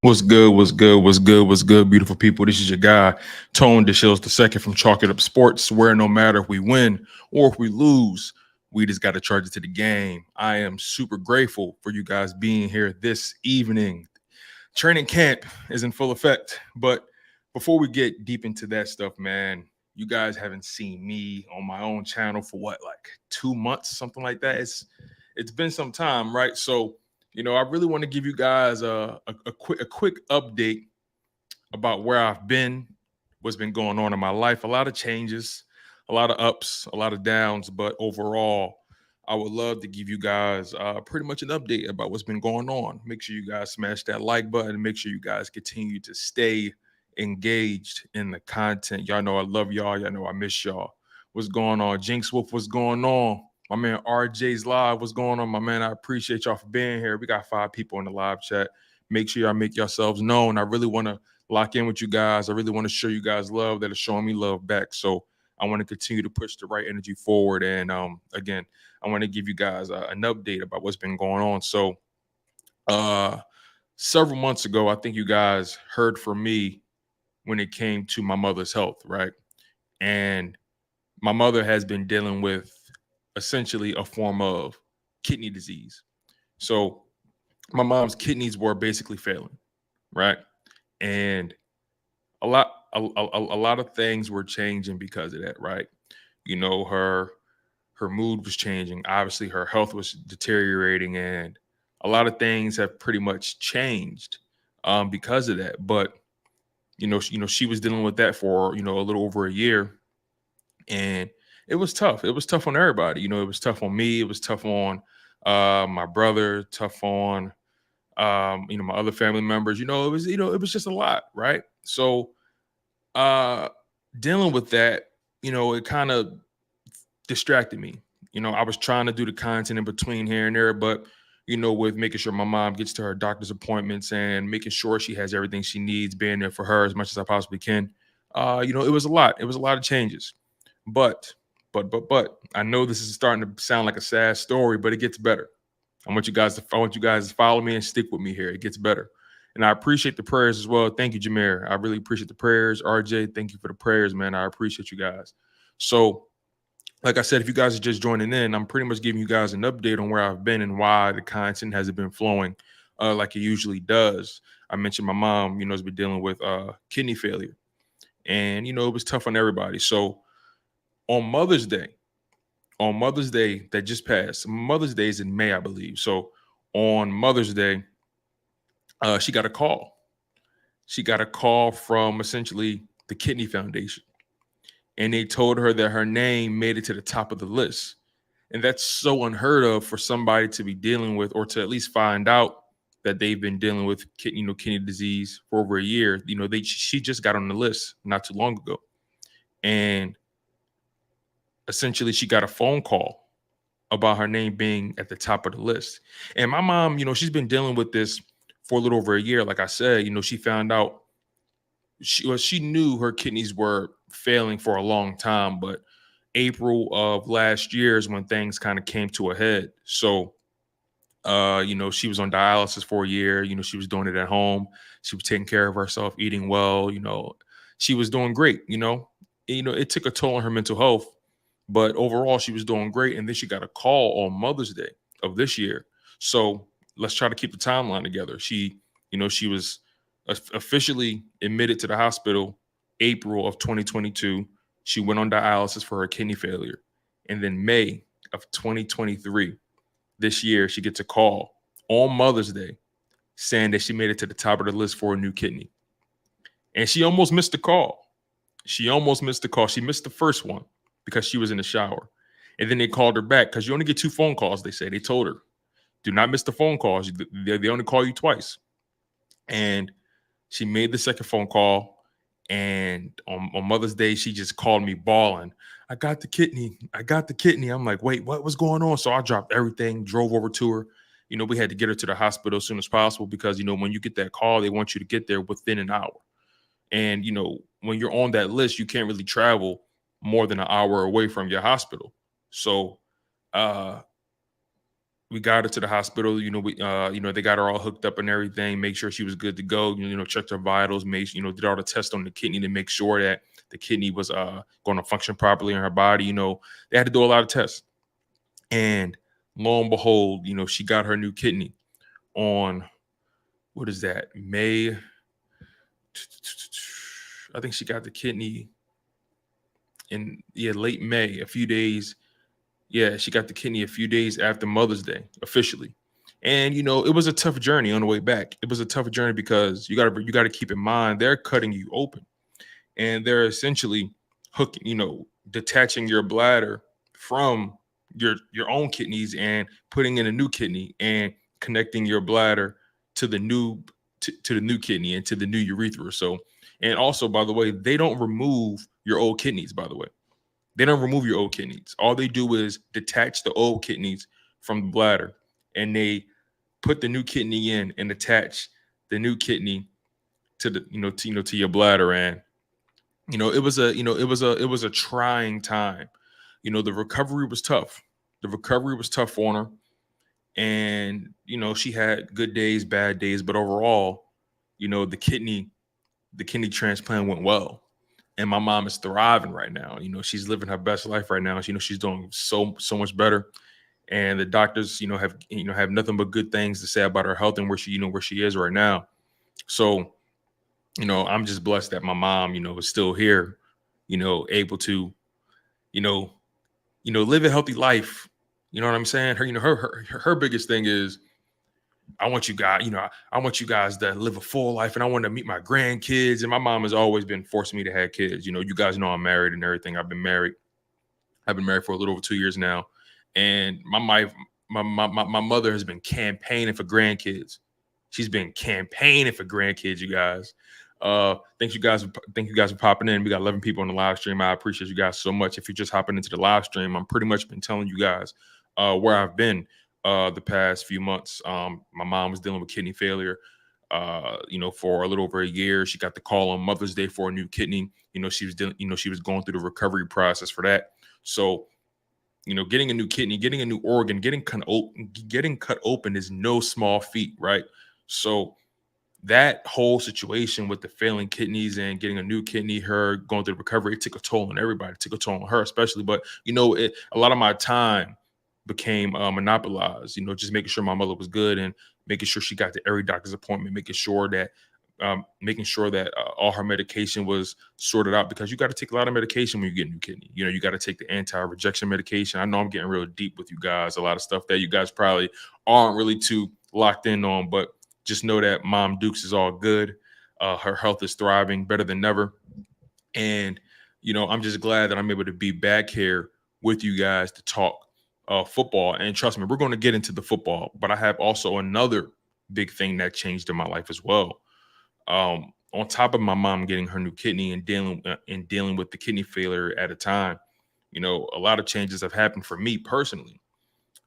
What's good? What's good? What's good? What's good, beautiful people? This is your guy, Tone DeShields II from Chalk It Up Sports, where no matter if we win or if we lose, we just got to charge it to the game. I am super grateful for you guys being here this evening. Training camp is in full effect, but before we get deep into that stuff, man, you guys haven't seen me on my own channel for what, like 2 months, something like that. It's been some time, right? So I really want to give you guys a quick update about where I've been, what's been going on in my life. A lot of changes, a lot of ups, a lot of downs, but overall, I would love to give you guys pretty much an update about what's been going on. Make sure you guys smash that like button. Make sure you guys continue to stay engaged in the content. Y'all know I love y'all. Y'all know I miss y'all. What's going on? Jinx Wolf, what's going on? My man RJ's live. What's going on, my man? I appreciate y'all for being here. We got 5 people in the live chat. Make sure y'all make yourselves known. I really want to lock in with you guys. I really want to show you guys love that are showing me love back. So I want to continue to push the right energy forward. And again, I want to give you guys an update about what's been going on. So several months ago, I think you guys heard from me when it came to my mother's health, right? And my mother has been dealing with essentially a form of kidney disease. So my mom's kidneys were basically failing, right? And a lot of things were changing because of that, right? Her mood was changing. Obviously, her health was deteriorating, and a lot of things have pretty much changed because of that. But she was dealing with that for a little over a year, and it was tough. It was tough on everybody. It was tough on me. It was tough on my brother. Tough on my other family members. It was just a lot, right? So uh dealing with that, it kind of distracted me. I was trying to do the content in between here and there, but with making sure my mom gets to her doctor's appointments and making sure she has everything she needs, being there for her as much as I possibly can. It was a lot. It was a lot of changes. But I know this is starting to sound like a sad story, but it gets better. I want you guys to follow me and stick with me here. It gets better. And I appreciate the prayers as well. Thank you, Jameer. I really appreciate the prayers. RJ, thank you for the prayers, man. I appreciate you guys. So like I said, if you guys are just joining in, I'm pretty much giving you guys an update on where I've been and why the content hasn't been flowing like it usually does. I mentioned my mom, has been dealing with kidney failure, and it was tough on everybody. So on Mother's Day, that just passed. Mother's Day is in May, I believe. So on Mother's Day, she got a call. She got a call from essentially the Kidney Foundation, and they told her that her name made it to the top of the list. And that's so unheard of for somebody to be dealing with, or to at least find out that they've been dealing with kidney disease for over a year. She just got on the list not too long ago. And essentially she got a phone call about her name being at the top of the list. And my mom, she's been dealing with this for a little over a year. Like I said, she found out she knew her kidneys were failing for a long time, but April of last year is when things kind of came to a head. So she was on dialysis for a year. She was doing it at home. She was taking care of herself, eating well. She was doing great. It took a toll on her mental health, but overall she was doing great. And then she got a call on Mother's Day of this year. So let's try to keep the timeline together. She was officially admitted to the hospital April of 2022. She went on dialysis for her kidney failure. And then May of 2023, this year, she gets a call on Mother's Day saying that she made it to the top of the list for a new kidney. And she almost missed the call. She missed the first one because she was in the shower. And then they called her back because you only get 2 phone calls, they say. They told her, do not miss the phone calls. They only call you twice. And she made the second phone call. And on Mother's Day, she just called me bawling. I got the kidney. I'm like, wait, what was going on? So I dropped everything, drove over to her. We had to get her to the hospital as soon as possible because, when you get that call, they want you to get there within an hour. And, when you're on that list, you can't really travel more than an hour away from your hospital. So we got her to the hospital. They got her all hooked up and everything, make sure she was good to go. Checked her vitals, did all the tests on the kidney to make sure that the kidney was going to function properly in her body. They had to do a lot of tests, and lo and behold, she got her new kidney on, what is that, May? I think she got the kidney in late May, a few days. Yeah, she got the kidney a few days after Mother's Day officially. And it was a tough journey on the way back. It was a tough journey because you got to keep in mind they're cutting you open, and they're essentially detaching your bladder from your own kidneys and putting in a new kidney and connecting your bladder to the new to the new kidney and to the new urethra. So, and also, by the way, they don't remove your old kidneys, by the way. They don't remove your old kidneys. All they do is detach the old kidneys from the bladder, and they put the new kidney in and attach the new kidney to to your bladder. And it was a trying time. The recovery was tough. The recovery was tough on her, and she had good days, bad days, but overall, the kidney transplant went well. And my mom is thriving right now. She's living her best life right now. She's doing so much better. And the doctors, have nothing but good things to say about her health and where she is right now. So, I'm just blessed that my mom, is still here, able to, live a healthy life. You know what I'm saying? Her biggest thing is, I want you guys to live a full life, and I want to meet my grandkids. And my mom has always been forcing me to have kids. You guys know I'm married and everything. I've been married for a little over 2 years now. And my mother has been campaigning for grandkids. She's been campaigning for grandkids, you guys. Thank you guys for popping in. We got 11 people on the live stream. I appreciate you guys so much. If you're just hopping into the live stream, I'm pretty much been telling you guys where I've been the past few months. My mom was dealing with kidney failure, for a little over a year. She got the call on Mother's Day for a new kidney. She was going through the recovery process for that. So, getting a new kidney, getting a new organ, getting cut open is no small feat, right? So that whole situation with the failing kidneys and getting a new kidney, her going through the recovery, it took a toll on everybody. It took a toll on her, especially. But a lot of my time became monopolized. Just making sure my mother was good and making sure she got to every doctor's appointment, making sure that all her medication was sorted out, because you got to take a lot of medication when you get a new kidney. You got to take the anti-rejection medication. I know I'm getting real deep with you guys, a lot of stuff that you guys probably aren't really too locked in on, but just know that Mom Dukes is all good. Her health is thriving better than ever. And, I'm just glad that I'm able to be back here with you guys to talk football. And trust me, we're going to get into the football, but I have also another big thing that changed in my life as well. On top of my mom getting her new kidney and dealing with the kidney failure at a time, a lot of changes have happened for me personally.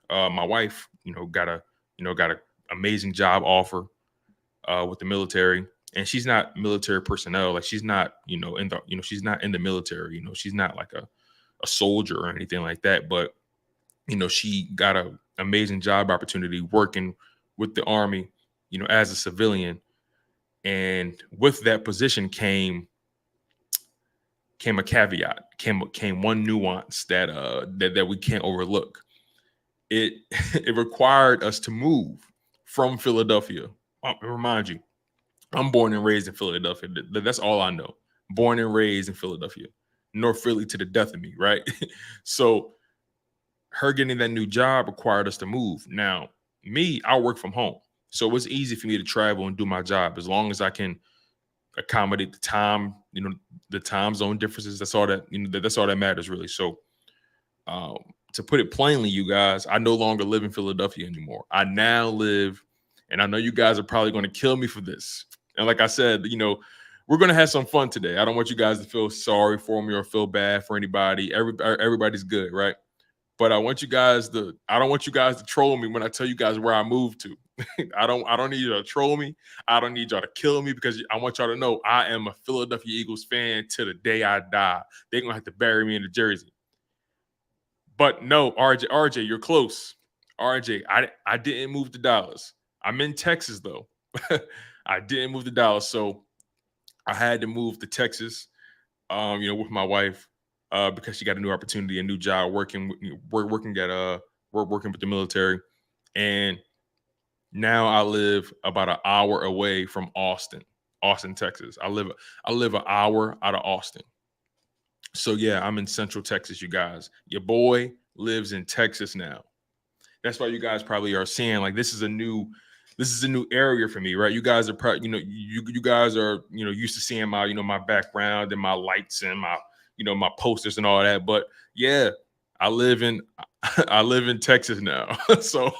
My wife, got a amazing job offer with the military, and she's not military personnel. Like, she's not, she's not in the military. She's not like a soldier or anything like that. But she got an amazing job opportunity working with the Army, as a civilian. And with that position came a caveat, came one nuance that we can't overlook. It required us to move from Philadelphia. Remind you, I'm born and raised in Philadelphia. That's all I know. Born and raised in Philadelphia, North Philly to the death of me, right? So her getting that new job required us to move. Now, me, I work from home, so it was easy for me to travel and do my job as long as I can accommodate the time, the time zone differences. That's all that, that's all that matters, really. So, to put it plainly, you guys, I no longer live in Philadelphia anymore. I now live, and I know you guys are probably going to kill me for this. And like I said, we're going to have some fun today. I don't want you guys to feel sorry for me or feel bad for anybody. Everybody's good, right? But I don't want you guys to troll me when I tell you guys where I moved to. I don't need you to troll me. I don't need y'all to kill me, because I want y'all to know I am a Philadelphia Eagles fan to the day I die. They're going to have to bury me in the jersey. But no, RJ, you're close. RJ, I didn't move to Dallas. I'm in Texas though. I didn't move to Dallas, so I had to move to Texas. With my wife, because she got a new opportunity, a new job, working with the military, and now I live about an hour away from Austin, Texas. I live an hour out of Austin. So yeah, I'm in Central Texas, you guys. Your boy lives in Texas now. That's why you guys probably are seeing like this is a new area for me, right? You guys are you guys are used to seeing my background and my lights and my posters and all that. But yeah, I live in I live in Texas now. So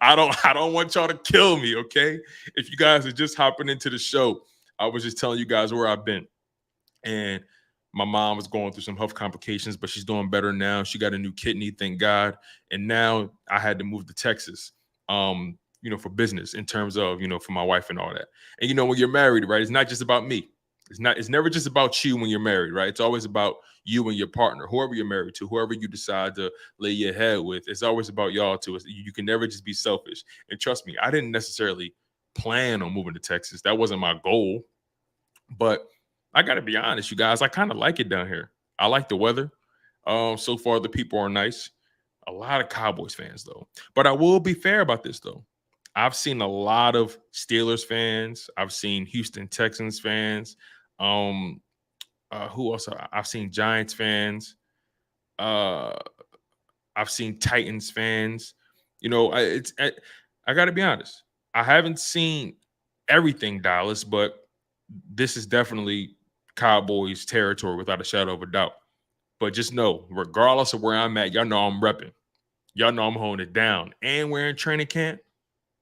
I don't want y'all to kill me, okay? If you guys are just hopping into the show, I was just telling you guys where I've been. And my mom was going through some health complications, but she's doing better now. She got a new kidney, thank God. And now I had to move to Texas, for business in terms of, for my wife and all that. And when you're married, right, it's not just about me. It's never just about you when you're married, right? It's always about you and your partner, whoever you're married to, whoever you decide to lay your head with. It's always about y'all too. You can never just be selfish. And trust me, I didn't necessarily plan on moving to Texas. That wasn't my goal. But I got to be honest, you guys, I kind of like it down here. I like the weather. So far, the people are nice. A lot of Cowboys fans, though. But I will be fair about this, though. I've seen a lot of Steelers fans. I've seen Houston Texans fans. Um, who else? I've seen Giants fans. Uh, I've seen Titans fans. I got to be honest. I haven't seen everything Dallas, but this is definitely Cowboys territory without a shadow of a doubt. But just know, regardless of where I'm at, y'all know I'm repping. Y'all know I'm holding it down. And we're in training camp.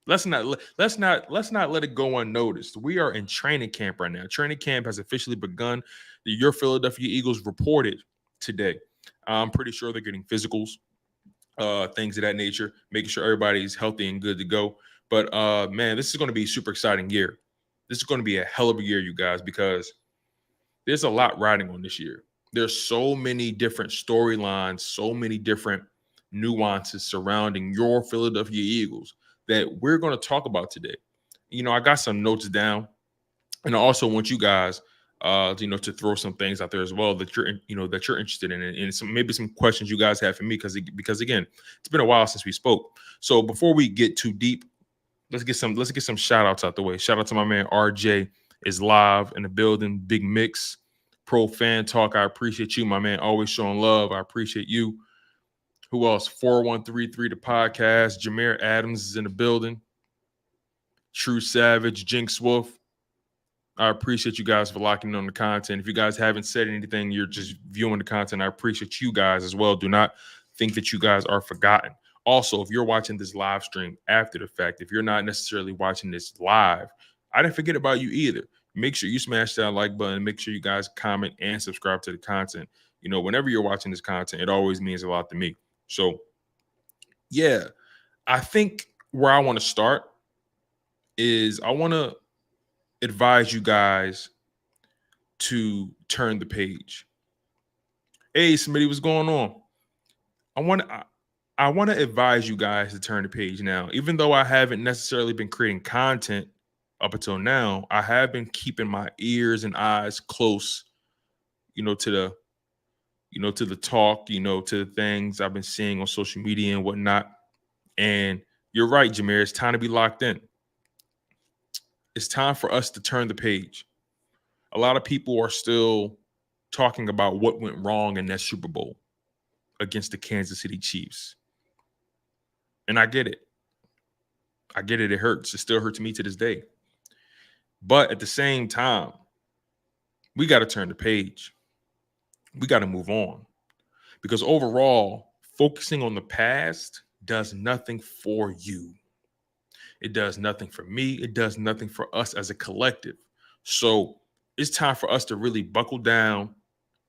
Let's not let it go unnoticed. We are in training camp right now. Training camp has officially begun. Your Philadelphia Eagles reported today. I'm pretty sure they're getting physicals, things of that nature, making sure everybody's healthy and good to go. But man, this is going to be a super exciting year. This is going to be a hell of a year, you guys, because there's a lot riding on this year. There's so many different storylines, so many different nuances surrounding your Philadelphia Eagles that we're going to talk about today. I got some notes down, and I also want you guys, to throw some things out there as well that you're interested in, and maybe some questions you guys have for me because again, it's been a while since we spoke. So before we get too deep, let's get some shout outs out the way. Shout out to my man RJ is live in the building. Big Mix, Pro Fan Talk. I appreciate you, my man. Always showing love. I appreciate you. Who else? 4133 the podcast. Jameer Adams is in the building. True Savage, Jinx Wolf. I appreciate you guys for locking in on the content. If you guys haven't said anything, you're just viewing the content. I appreciate you guys as well. Do not think that you guys are forgotten. Also, if you're watching this live stream after the fact, if you're not necessarily watching this live, I didn't forget about you either. Make sure you smash that like button. Make sure you guys comment and subscribe to the content. Whenever you're watching this content, it always means a lot to me. So, yeah, I think where I want to start is I want to advise you guys to turn the page. Hey, Smitty, what's going on? I want to advise you guys to turn the page now. Even though I haven't necessarily been creating content up until now, I have been keeping my ears and eyes close, to the talk, to the things I've been seeing on social media and whatnot. And you're right, Jameer, it's time to be locked in. It's time for us to turn the page. A lot of people are still talking about what went wrong in that Super Bowl against the Kansas City Chiefs. And I get it. It hurts. It still hurts me to this day. But at the same time, we got to turn the page. We got to move on. Because overall, focusing on the past does nothing for you. It does nothing for me. It does nothing for us as a collective. So it's time for us to really buckle down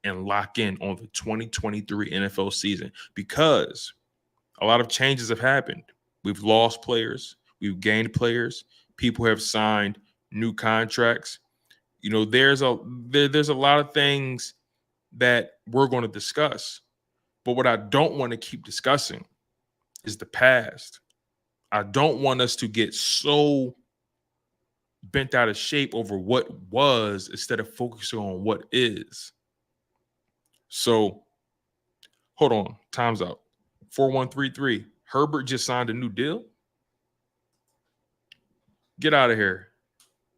and lock in on the 2023 NFL season because a lot of changes have happened. We've lost players. We've gained players. People have signed new contracts. There's a lot of things that we're going to discuss. But what I don't want to keep discussing is the past. I don't want us to get so bent out of shape over what was instead of focusing on what is. So hold on, time's out. 4133. Herbert just signed a new deal. Get out of here.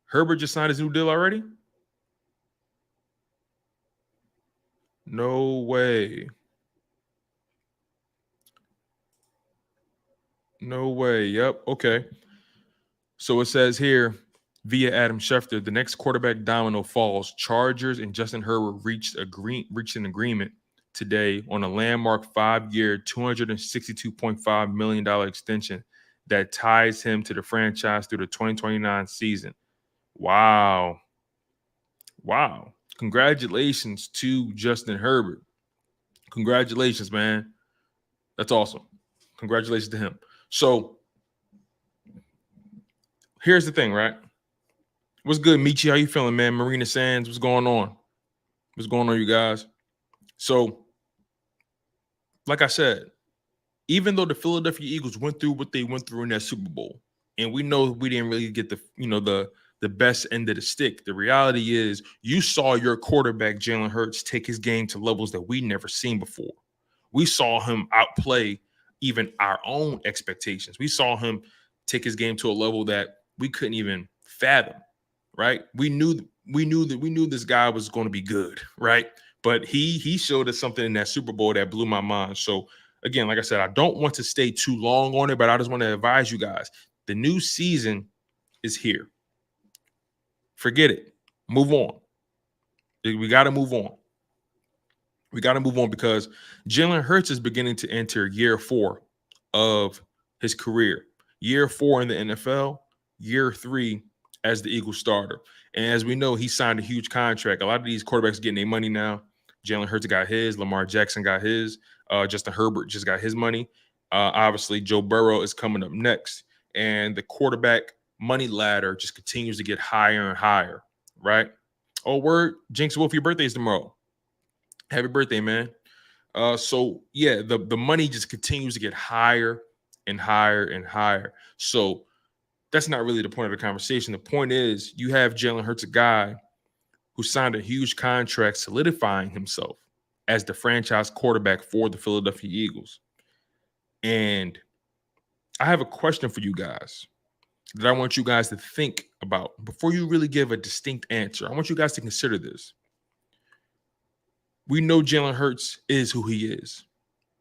Herbert just signed his new deal already? No way. No way. Yep. Okay. So it says here via Adam Schefter, the next quarterback domino falls. Chargers and Justin Herbert reached an agreement today on a landmark 5-year, $262.5 million extension that ties him to the franchise through the 2029 season. Wow. Wow. Congratulations to Justin Herbert. Congratulations, man. That's awesome. Congratulations to him. So here's the thing, right? What's good, Michi? How you feeling, man? Marina Sands, what's going on? What's going on, you guys? So, like I said, even though the Philadelphia Eagles went through what they went through in that Super Bowl, and we know we didn't really get the best end of the stick. The reality is you saw your quarterback, Jalen Hurts, take his game to levels that we never seen before. We saw him outplay even our own expectations. We saw him take his game to a level that we couldn't even fathom, right? We knew this guy was going to be good, right? But he showed us something in that Super Bowl that blew my mind. So again, like I said, I don't want to stay too long on it, but I just want to advise you guys. The new season is here. Forget it. Move on. We got to move on. We got to move on because Jalen Hurts is beginning to enter year 4 of his career. Year 4 in the NFL, year 3 as the Eagles starter. And as we know, he signed a huge contract. A lot of these quarterbacks getting their money now. Jalen Hurts got his. Lamar Jackson got his. Justin Herbert just got his money. Obviously, Joe Burrow is coming up next. And the quarterback money ladder just continues to get higher and higher, right? Oh, word, Jinx Wolf, your birthday is tomorrow. Happy birthday, man. So yeah, the money just continues to get higher and higher and higher. So that's not really the point of the conversation. The point is you have Jalen Hurts, a guy who signed a huge contract solidifying himself as the franchise quarterback for the Philadelphia Eagles. And I have a question for you guys that I want you guys to think about before you really give a distinct answer. I want you guys to consider this. We know Jalen Hurts is who he is.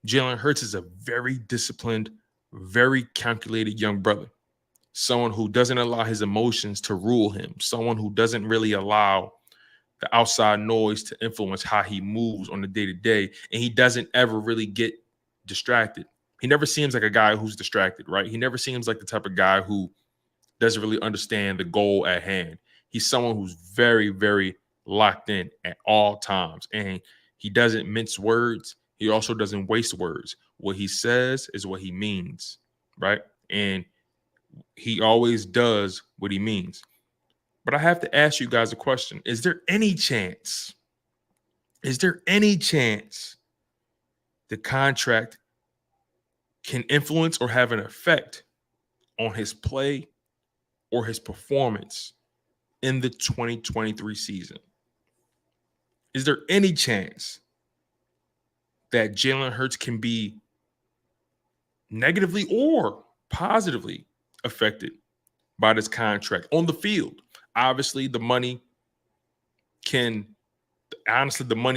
Jalen Hurts is a very disciplined, very calculated young brother. Someone who doesn't allow his emotions to rule him. Someone who doesn't really allow the outside noise to influence how he moves on the day-to-day. And he doesn't ever really get distracted. He never seems like a guy who's distracted, right? He never seems like the type of guy who doesn't really understand the goal at hand. He's someone who's very, very locked in at all times. And he doesn't mince words. He also doesn't waste words. What he says is what he means, right? And he always does what he means. But I have to ask you guys a question. Is there any chance the contract can influence or have an effect on his play or his performance in the 2023 season? Is there any chance that Jalen Hurts can be negatively or positively affected by this contract on the field? Obviously, the money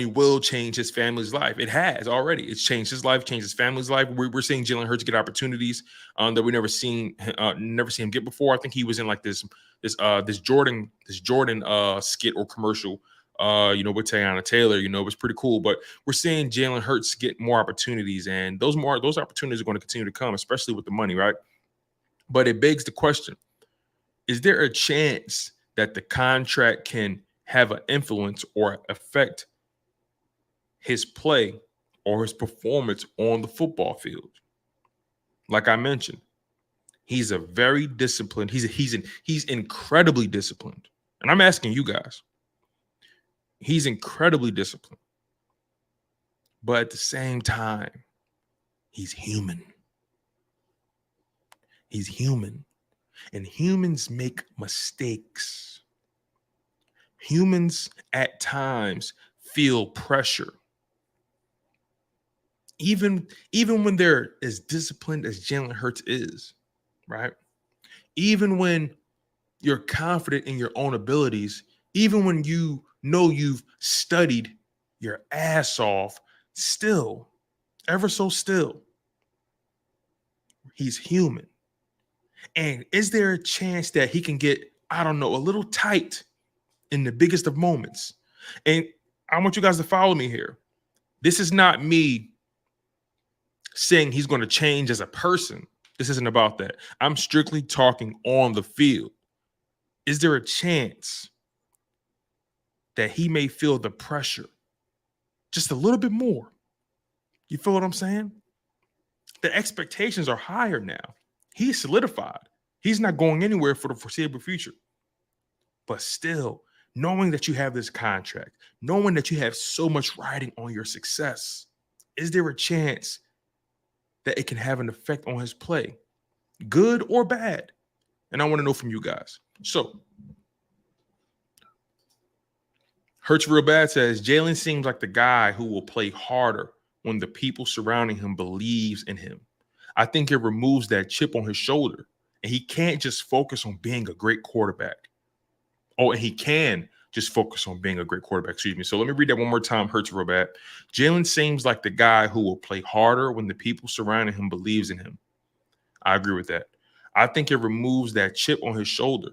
will change his family's life. It has already. It's changed his life, changed his family's life. We're seeing Jalen Hurts get opportunities that we never seen him get before. I think he was in like this Jordan skit or commercial. With Tayana Taylor. It was pretty cool. But we're seeing Jalen Hurts get more opportunities, and those opportunities are going to continue to come, especially with the money, right? But it begs the question: is there a chance that the contract can have an influence or affect his play or his performance on the football field? Like I mentioned, he's a very disciplined. He's incredibly disciplined, and I'm asking you guys. He's incredibly disciplined, but at the same time, he's human. He's human. And humans make mistakes. Humans at times feel pressure. Even when they're as disciplined as Jalen Hurts is, right? Even when you're confident in your own abilities, even when you know you've studied your ass off, still, ever so still, he's human. And is there a chance that he can get, I don't know, a little tight in the biggest of moments? And I want you guys to follow me here. This is not me saying he's going to change as a person. This isn't about that. I'm strictly talking on the field. Is there a chance that he may feel the pressure just a little bit more? You feel what I'm saying? The expectations are higher now. He's solidified. He's not going anywhere for the foreseeable future. But still, knowing that you have this contract, knowing that you have so much riding on your success, is there a chance that it can have an effect on his play, good or bad? And I want to know from you guys. So, Hurts Real Bad says, Jalen seems like the guy who will play harder when the people surrounding him believes in him. I think it removes that chip on his shoulder, and he can't just focus on being a great quarterback. Oh, and he can just focus on being a great quarterback. Excuse me. So let me read that one more time. Hurts Real Bad. Jalen seems like the guy who will play harder when the people surrounding him believes in him. I agree with that. I think it removes that chip on his shoulder,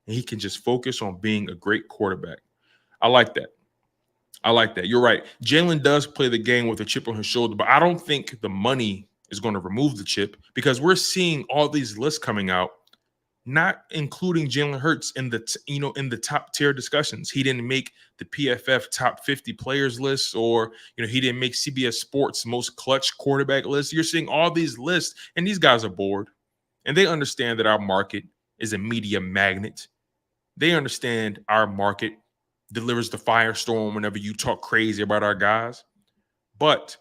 and he can just focus on being a great quarterback. I like that. I like that. You're right. Jalen does play the game with a chip on his shoulder, but I don't think the money is going to remove the chip, because we're seeing all these lists coming out, not including Jalen Hurts in the in the top tier discussions. He didn't make the PFF top 50 players list, or he didn't make CBS Sports most clutch quarterback list. You're seeing all these lists, and these guys are bored, and they understand that our market is a media magnet. They understand our market delivers the firestorm whenever you talk crazy about our guys. But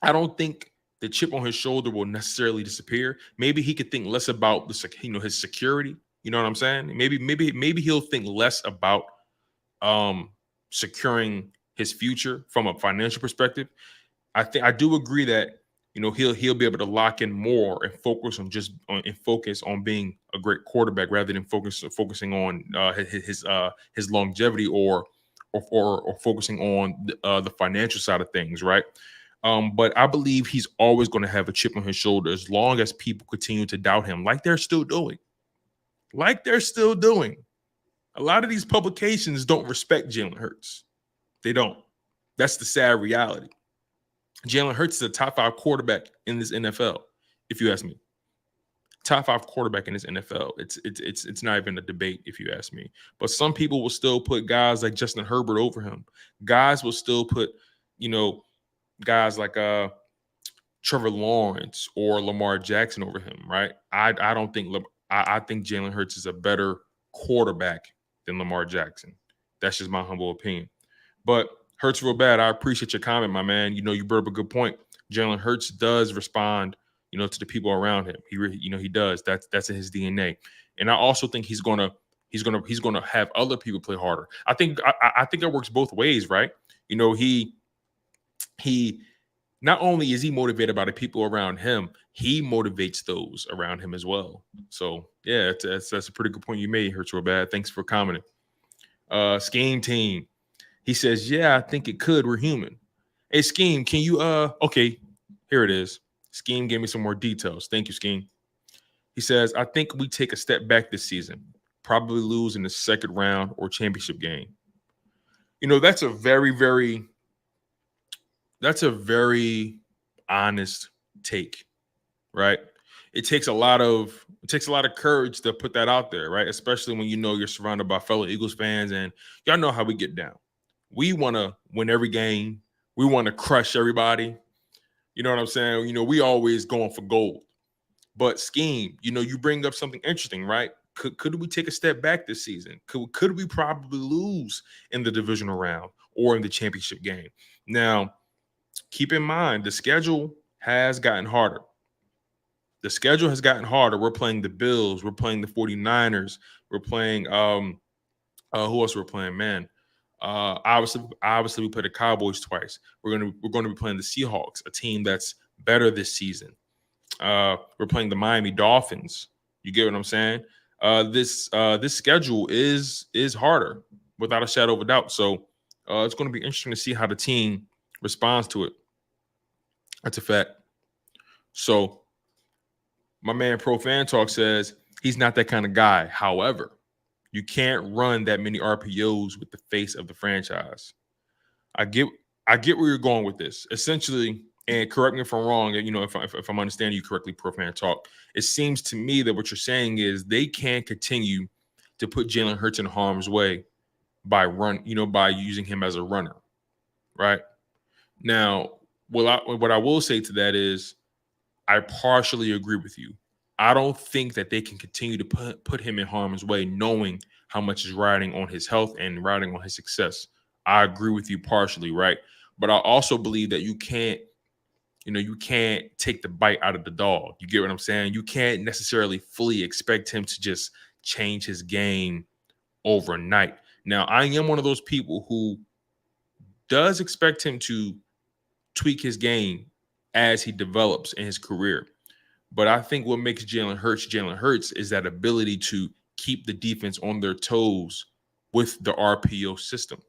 I don't think the chip on his shoulder will necessarily disappear. Maybe he could think less about his security. You know what I'm saying? Maybe he'll think less about securing his future from a financial perspective. I do agree that he'll be able to lock in more and focus on being a great quarterback rather than focusing on his longevity or focusing on the financial side of things, right? But I believe he's always going to have a chip on his shoulder as long as people continue to doubt him, like they're still doing. A lot of these publications don't respect Jalen Hurts. They don't. That's the sad reality. Jalen Hurts is a top 5 quarterback in this NFL, if you ask me. Top 5 quarterback in this NFL. It's not even a debate, if you ask me. But some people will still put guys like Justin Herbert over him. Guys will still put, guys like Trevor Lawrence or Lamar Jackson over him, right? I think Jalen Hurts is a better quarterback than Lamar Jackson. That's just my humble opinion. But Hurts Real Bad, I appreciate your comment, my man. You brought up a good point. Jalen Hurts does respond, to the people around him. He does. That's in his DNA. And I also think he's gonna have other people play harder. I think it works both ways, right? He not only is he motivated by the people around him, he motivates those around him as well. So yeah, that's a pretty good point you made, Hurts Real Bad. Thanks for commenting. Scheme Team. He says, yeah, I think it could. We're human. Hey, Scheme, can you okay, here it is. Scheme gave me some more details. Thank you, Scheme. He says, I think we take a step back this season, probably lose in the second round or championship game. That's a very honest take, right? It takes a lot of courage to put that out there, right? Especially when you're surrounded by fellow Eagles fans, and y'all know how we get down. We want to win every game. We want to crush everybody. You know what I'm saying? We always going for gold. But Scheme, you bring up something interesting, right? Could we take a step back this season? Could we probably lose in the divisional round or in the championship game? Now, keep in mind, the schedule has gotten harder. The schedule has gotten harder. We're playing the Bills. We're playing the 49ers. We're playing who else we're playing? Man. Obviously we play the Cowboys twice. We're gonna be playing the Seahawks, a team that's better this season. We're playing the Miami Dolphins. You get what I'm saying? This schedule is harder without a shadow of a doubt. So it's going to be interesting to see how the team responds to it. That's a fact. So my man Pro Fan Talk says he's not that kind of guy. However, you can't run that many RPOs with the face of the franchise. I get where you're going with this. Essentially, and correct me if I'm wrong, if I'm understanding you correctly, Pro Fan Talk, it seems to me that what you're saying is they can't continue to put Jalen Hurts in harm's way by using him as a runner, right? Now, what I will say to that is I partially agree with you. I don't think that they can continue to put him in harm's way, knowing how much is riding on his health and riding on his success. I agree with you partially, right? But I also believe that you can't take the bite out of the dog. You get what I'm saying? You can't necessarily fully expect him to just change his game overnight. Now, I am one of those people who does expect him to tweak his game as he develops in his career. But I think what makes Jalen Hurts is that ability to keep the defense on their toes with the RPO system.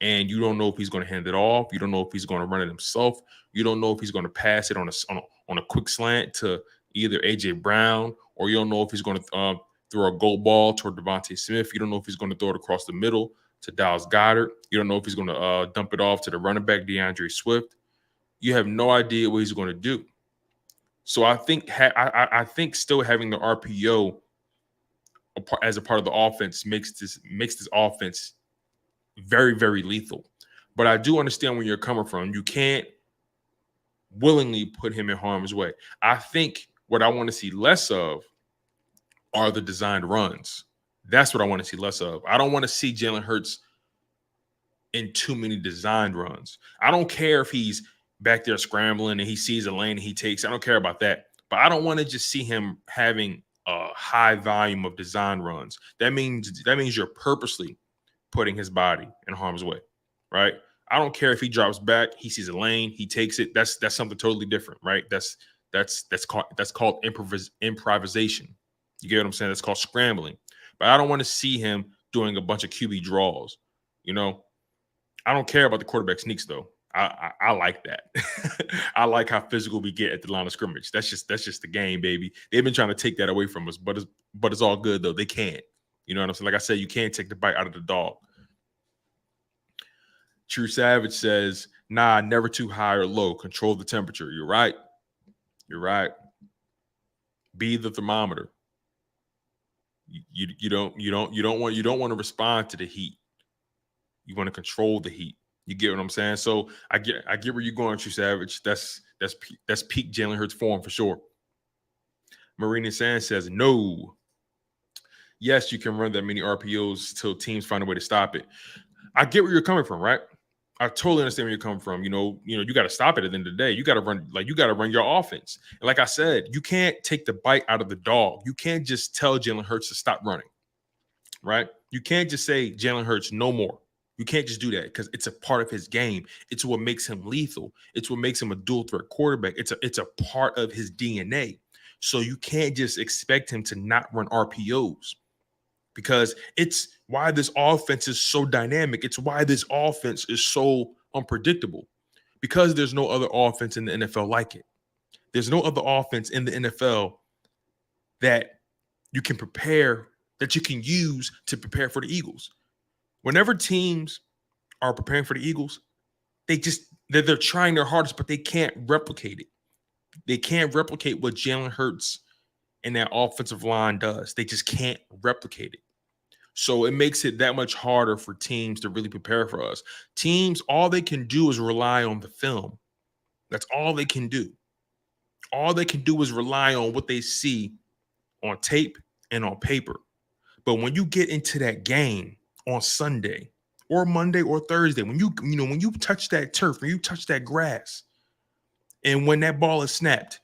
And you don't know if he's going to hand it off. You don't know if he's going to run it himself. You don't know if he's going to pass it on a quick slant to either AJ Brown, or you don't know if he's going to throw a goal ball toward Devontae Smith. You don't know if he's going to throw it across the middle to Dallas Goedert. You don't know if he's going to dump it off to the running back DeAndre Swift. You have no idea what he's going to do. So I think I think still having the RPO as a part of the offense makes this offense very, very lethal. But I do understand where you're coming from. You can't willingly put him in harm's way. I think what I want to see less of are the designed runs. That's what I want to see less of. I don't want to see Jalen Hurts in too many designed runs. I don't care if he's back there scrambling and he sees a lane and he takes. I don't care about that. But I don't want to just see him having a high volume of design runs. That means you're purposely putting his body in harm's way, right? I don't care if he drops back, he sees a lane, he takes it. That's something totally different, right? That's called improvisation. You get what I'm saying? That's called scrambling. But I don't want to see him doing a bunch of QB draws. I don't care about the quarterback sneaks though. I like that. I like how physical we get at the line of scrimmage. That's just the game, baby. They've been trying to take that away from us, but it's all good though. They can't. You know what I'm saying? Like I said, you can't take the bite out of the dog. True Savage says, nah, never too high or low. Control the temperature. You're right. You're right. Be the thermometer. You don't want to respond to the heat. You want to control the heat. You get what I'm saying? So I get where you're going, True Savage. That's peak Jalen Hurts form for sure. Marina Sands says, no. Yes, you can run that many RPOs till teams find a way to stop it. I get where you're coming from, right? I totally understand where you're coming from. You got to stop it at the end of the day. You got to run your offense. And like I said, you can't take the bite out of the dog. You can't just tell Jalen Hurts to stop running, right? You can't just say, Jalen Hurts, no more. You can't just do that because it's a part of his game. It's what makes him lethal. It's what makes him a dual threat quarterback. It's a part of his DNA. So you can't just expect him to not run RPOs because it's why this offense is so dynamic. It's why this offense is so unpredictable because there's no other offense in the NFL like it. There's no other offense in the NFL that you can use to prepare for the Eagles. Whenever teams are preparing for the Eagles, they're trying their hardest, but they can't replicate it. They can't replicate what Jalen Hurts and that offensive line does. They just can't replicate it. So it makes it that much harder for teams to really prepare for us. Teams, all they can do is rely on the film. That's all they can do. All they can do is rely on what they see on tape and on paper. But when you get into that game on Sunday or Monday or Thursday, when you touch that turf, when you touch that grass, and when that ball is snapped,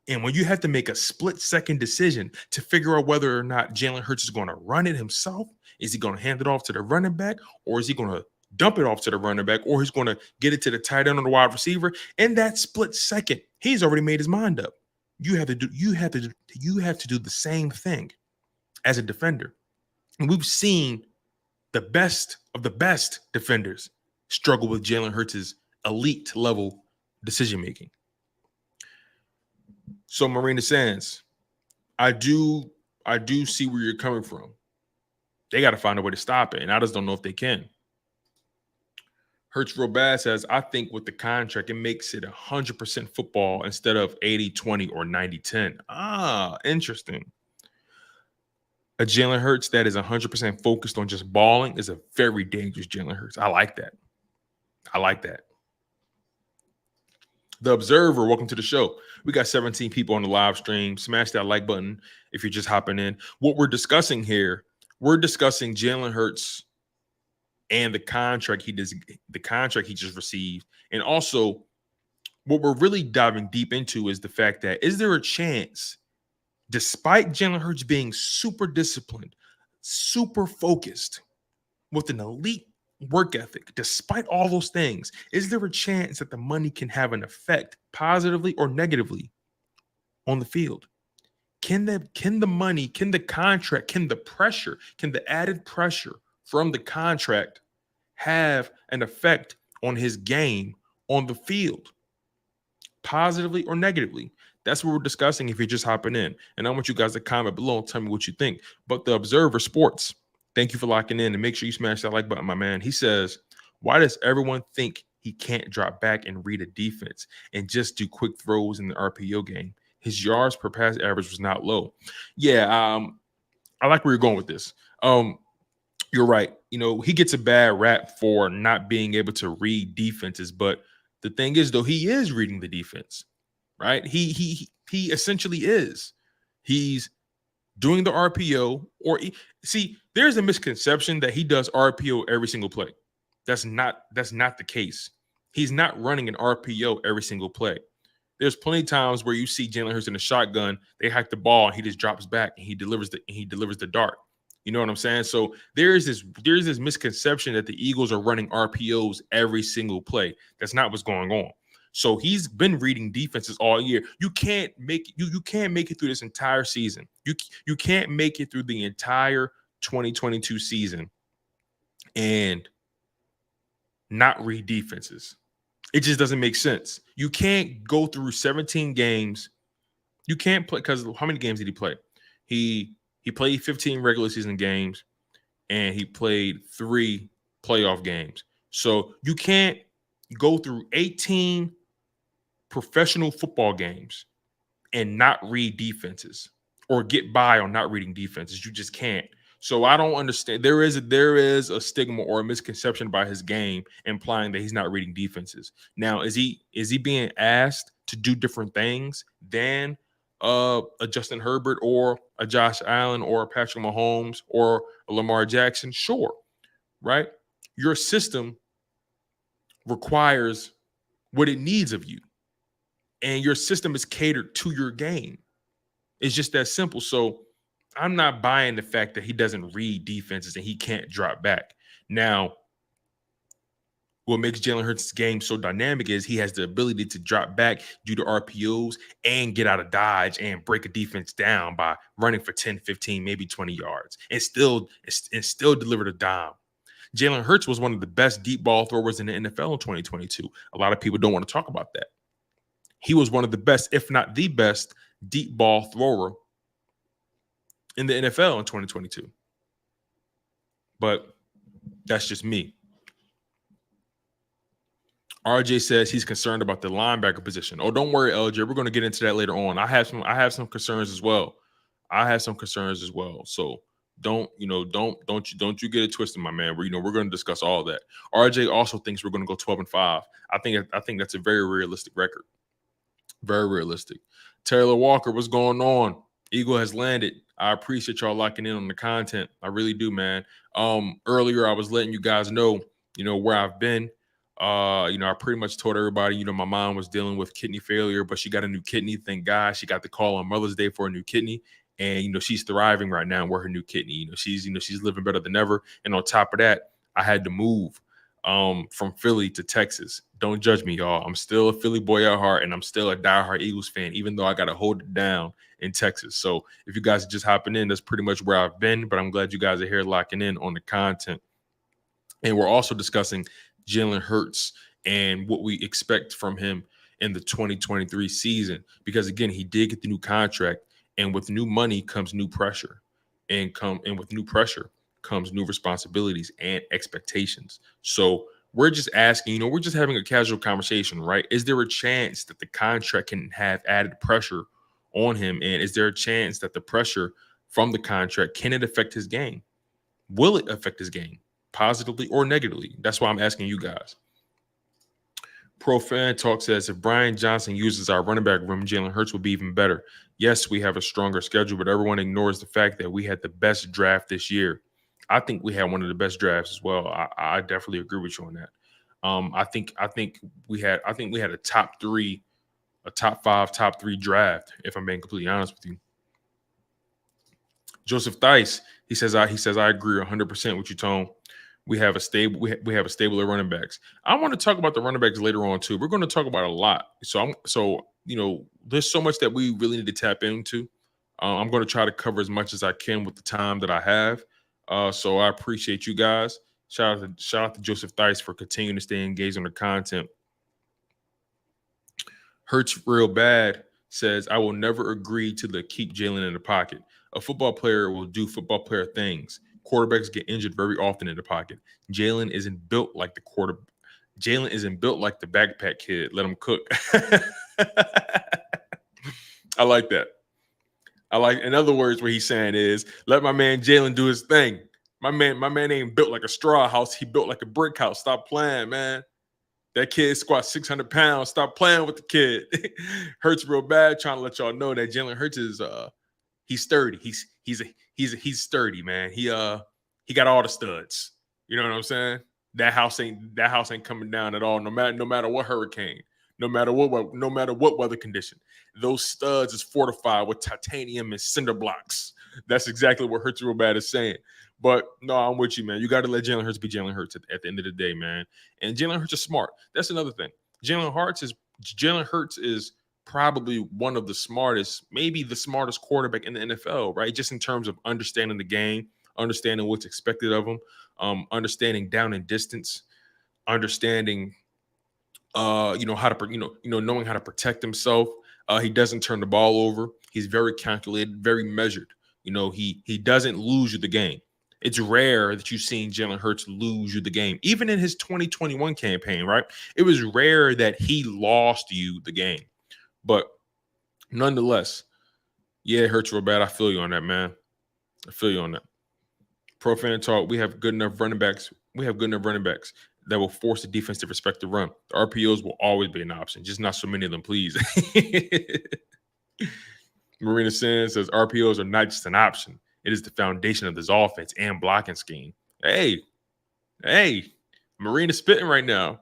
And when you have to make a split-second decision to figure out whether or not Jalen Hurts is going to run it himself, is he going to hand it off to the running back, or is he going to dump it off to the running back, or he's going to get it to the tight end or the wide receiver? In that split second, he's already made his mind up. You have to do the same thing as a defender. And we've seen the best of the best defenders struggle with Jalen Hurts' elite level decision making. So Marina Sands, I do see where you're coming from. They got to find a way to stop it, and I just don't know if they can. Hurts Real Bad says, I think with the contract, it makes it 100% football instead of 80-20 or 90-10. Ah, interesting. A Jalen Hurts that is 100% focused on just balling is a very dangerous Jalen Hurts. I like that. The Observer, welcome to the show. We got 17 people on the live stream. Smash that like button if you're just hopping in. What we're discussing here, we're discussing Jalen Hurts and the contract he just received. And also, what we're really diving deep into is the fact that, is there a chance, despite Jalen Hurts being super disciplined, super focused, with an elite work ethic, despite all those things, is there a chance that the money can have an effect positively or negatively on the field? Can the money, can the contract, can the pressure, can the added pressure from the contract have an effect on his game on the field, positively or negatively? That's what we're discussing if you're just hopping in. And I want you guys to comment below and tell me what you think. But the Observer Sports, thank you for locking in, and make sure you smash that like button, my man. He says, why does everyone think he can't drop back and read a defense and just do quick throws in the RPO game? His yards per pass average was not low. Yeah, I like where you're going with this. You're right. You know, he gets a bad rap for not being able to read defenses, but the thing is, though, he is reading the defense, right? He essentially is. He's doing the RPO, see, there's a misconception that he does RPO every single play. That's not the case. He's not running an RPO every single play. There's plenty of times where you see Jalen Hurts in a shotgun, they hike the ball, and he just drops back and he delivers the dart. You know what I'm saying? So there's this misconception that the Eagles are running RPOs every single play. That's not what's going on. So he's been reading defenses all year. You can't make it through this entire season. You can't make it through the entire 2022 season and not read defenses. It just doesn't make sense. You can't go through 17 games. You can't play, because how many games did he play? He played 15 regular season games and he played 3 playoff games. So you can't go through 18 professional football games and not read defenses or get by on not reading defenses. You just can't. So I don't understand. There is a stigma or a misconception about his game implying that he's not reading defenses. Now, is he being asked to do different things than a Justin Herbert or a Josh Allen or a Patrick Mahomes or a Lamar Jackson? Sure, right? Your system requires what it needs of you, and your system is catered to your game. It's just that simple. So I'm not buying the fact that he doesn't read defenses and he can't drop back. Now, what makes Jalen Hurts' game so dynamic is he has the ability to drop back, do the RPOs, and get out of dodge and break a defense down by running for 10, 15, maybe 20 yards and still deliver the dime. Jalen Hurts was one of the best deep ball throwers in the NFL in 2022. A lot of people don't want to talk about that. He was one of the best, if not the best, deep ball thrower in the NFL in 2022. But that's just me. RJ says he's concerned about the linebacker position. Oh, don't worry, LJ. We're going to get into that later on. I have some concerns as well. So don't you get it twisted, my man. We're going to discuss all that. RJ also thinks we're going to go 12-5. I think that's a very realistic record. Very realistic. Taylor Walker, what's going on? Eagle has landed. I appreciate y'all locking in on the content. I really do, man. Earlier I was letting you guys know, where I've been. I pretty much told everybody, my mom was dealing with kidney failure, but she got a new kidney. Thank God. She got the call on Mother's Day for a new kidney. And, she's thriving right now with her new kidney. She's living better than ever. And on top of that, I had to move from Philly to Texas. Don't judge me, y'all. I'm still a Philly boy at heart, and I'm still a diehard Eagles fan, even though I got to hold it down in Texas. So if you guys are just hopping in, that's pretty much where I've been. But I'm glad you guys are here locking in on the content. And we're also discussing Jalen Hurts and what we expect from him in the 2023 season. Because again, he did get the new contract, and with new money comes new pressure, and with new pressure comes new responsibilities and expectations. So we're just asking, we're just having a casual conversation, right? Is there a chance that the contract can have added pressure on him? And is there a chance that the pressure from the contract, can it affect his game? Will it affect his game positively or negatively? That's why I'm asking you guys. Pro Fan Talk says, if Brian Johnson uses our running back room, Jalen Hurts will be even better. Yes, we have a stronger schedule, but everyone ignores the fact that we had the best draft this year. I think we had one of the best drafts as well. I definitely agree with you on that. I think we had a top five, top three draft, if I'm being completely honest with you. Joseph Theis, he says I agree 100% with you, Tone. We have a stable of running backs. I want to talk about the running backs later on too. We're going to talk about a lot. So there's so much that we really need to tap into. I'm going to try to cover as much as I can with the time that I have. So I appreciate you guys. Shout out to Joseph Theis for continuing to stay engaged on the content. Hurts real bad says, I will never agree to the keep Jalen in the pocket. A football player will do football player things. Quarterbacks get injured very often in the pocket. Jalen isn't built like the backpack kid. Let him cook. I like that. In other words, what he's saying is, let my man Jalen do his thing. My man ain't built like a straw house. He built like a brick house. Stop playing, man. That kid squats 600 pounds. Stop playing with the kid. Hurts real bad. Trying to let y'all know that Jalen Hurts is he's sturdy. He's sturdy, man. He got all the studs. You know what I'm saying? That house ain't coming down at all. No matter what hurricane, no matter what weather condition, those studs is fortified with titanium and cinder blocks. That's exactly what Hurts real bad is saying. But no, I'm with you, man. You got to let Jalen Hurts be Jalen Hurts at the end of the day, man. And Jalen Hurts is smart. That's another thing. Jalen Hurts is probably one of the smartest, maybe the smartest quarterback in the NFL, right? Just in terms of understanding the game, understanding what's expected of him, understanding down and distance, understanding, how to, knowing how to protect himself. He doesn't turn the ball over. He's very calculated, very measured. He doesn't lose you the game. It's rare that you've seen Jalen Hurts lose you the game. Even in his 2021 campaign, right? It was rare that he lost you the game. But nonetheless, yeah, it hurts real bad. I feel you on that, man. I feel you on that. Pro Fan Talk, we have good enough running backs. That will force the defense to respect the run. The RPOs will always be an option, just not so many of them, please. Marina Sands says RPOs are not just an option. It is the foundation of this offense and blocking scheme. Hey, Marina spitting right now.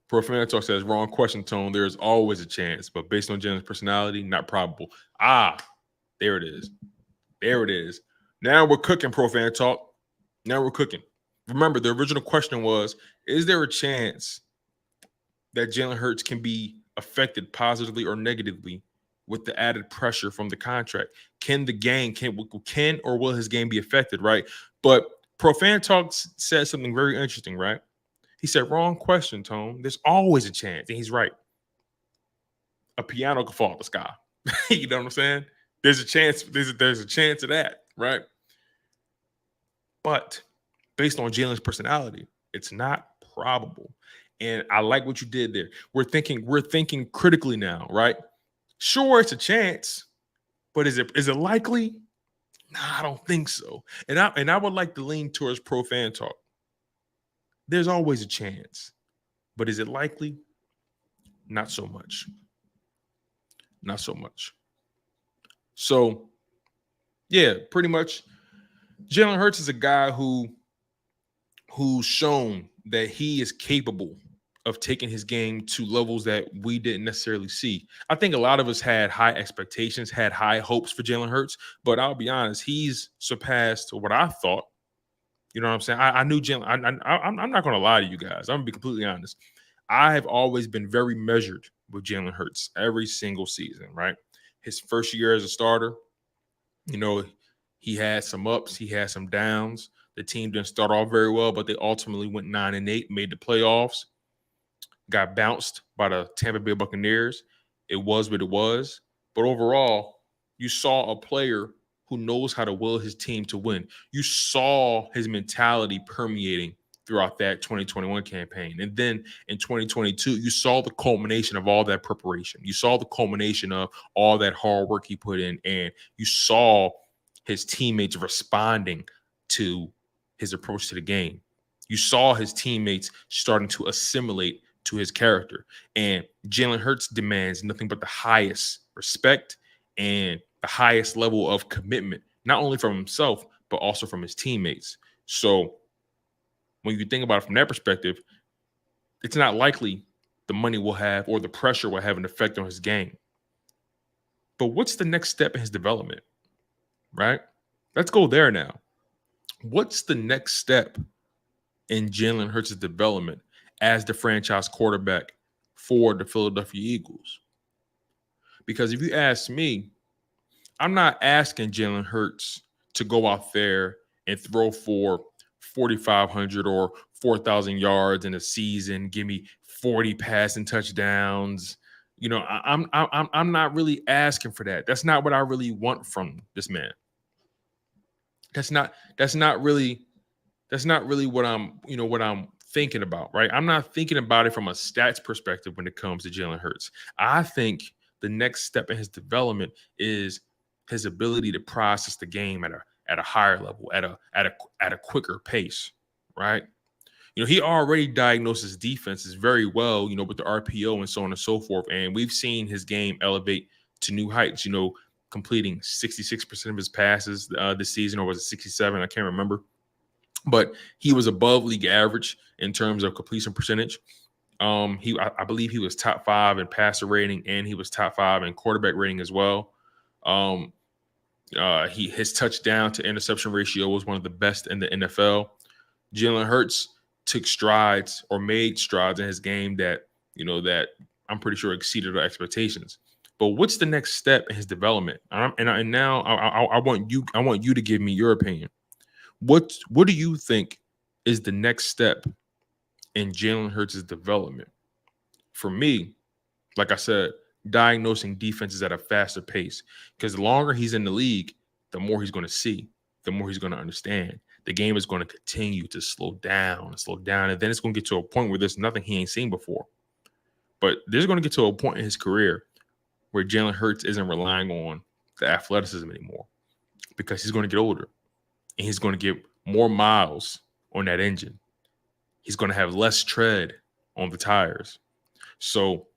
Pro Fan Talk says, wrong question, Tone. There's always a chance, but based on Jalen's personality, not probable. There it is. Now we're cooking, Pro Fan Talk. Now we're cooking. Remember, the original question was, is there a chance that Jalen Hurts can be affected positively or negatively with the added pressure from the contract? Can or will his game be affected, right? But Pro Fan Talk said something very interesting, right? He said, wrong question, Tone. There's always a chance. And he's right. A piano could fall out the sky. You know what I'm saying? There's a chance. There's a chance of that, right? But based on Jalen's personality, it's not probable. And I like what you did there. We're thinking critically now, right? Sure, it's a chance, but is it likely? Nah, I don't think so. And I would like to lean towards Pro Fan Talk. There's always a chance, but is it likely? Not so much. So, yeah, pretty much Jalen Hurts is a guy who's shown that he is capable of taking his game to levels that we didn't necessarily see. I think a lot of us had high expectations, had high hopes for Jalen Hurts, but I'll be honest, he's surpassed what I thought. You know what I'm saying? I knew Jalen. I'm not going to lie to you guys. I'm going to be completely honest. I have always been very measured with Jalen Hurts every single season, right? His first year as a starter, you know, he had some ups, he had some downs. The team didn't start off very well, but they ultimately went 9-8, made the playoffs, got bounced by the Tampa Bay Buccaneers. It was what it was. But overall, you saw a player who knows how to will his team to win. You saw his mentality permeating throughout that 2021 campaign. And then in 2022, you saw the culmination of all that preparation. You saw the culmination of all that hard work he put in, and you saw his teammates responding to his approach to the game. You saw his teammates starting to assimilate to his character. And Jalen Hurts demands nothing but the highest respect and the highest level of commitment, not only from himself, but also from his teammates. So when you think about it from that perspective, it's not likely the money will have or the pressure will have an effect on his game. But what's the next step in his development, right? Let's go there now. What's the next step in Jalen Hurts' development as the franchise quarterback for the Philadelphia Eagles? Because if you ask me, I'm not asking Jalen Hurts to go out there and throw for 4,500 or 4,000 yards in a season, give me 40 passing touchdowns. You know, I'm not really asking for that. That's not what I really want from this man. That's not really what I'm thinking about, right? I'm not thinking about it from a stats perspective when it comes to Jalen Hurts. I think the next step in his development is his ability to process the game at a higher level, at a quicker pace, right? You know, he already diagnoses defenses very well, you know, with the RPO and so on and so forth. And we've seen his game elevate to new heights, you know, completing 66% of his passes this season, or was it 67? I can't remember. But he was above league average in terms of completion percentage. I believe he was top 5 in passer rating, and he was top 5 in quarterback rating as well. His touchdown to interception ratio was one of the best in the NFL. Jalen Hurts took strides or made strides in his game that I'm pretty sure exceeded our expectations. But what's the next step in his development? And now I want you to give me your opinion. What do you think is the next step in Jalen Hurts' development? For me, like I said, diagnosing defenses at a faster pace, because the longer he's in the league, the more he's going to see, the more he's going to understand. The game is going to continue to slow down, and then it's going to get to a point where there's nothing he ain't seen before. But there's going to get to a point in his career where Jalen Hurts isn't relying on the athleticism anymore, because he's going to get older and he's going to get more miles on that engine. He's going to have less tread on the tires. So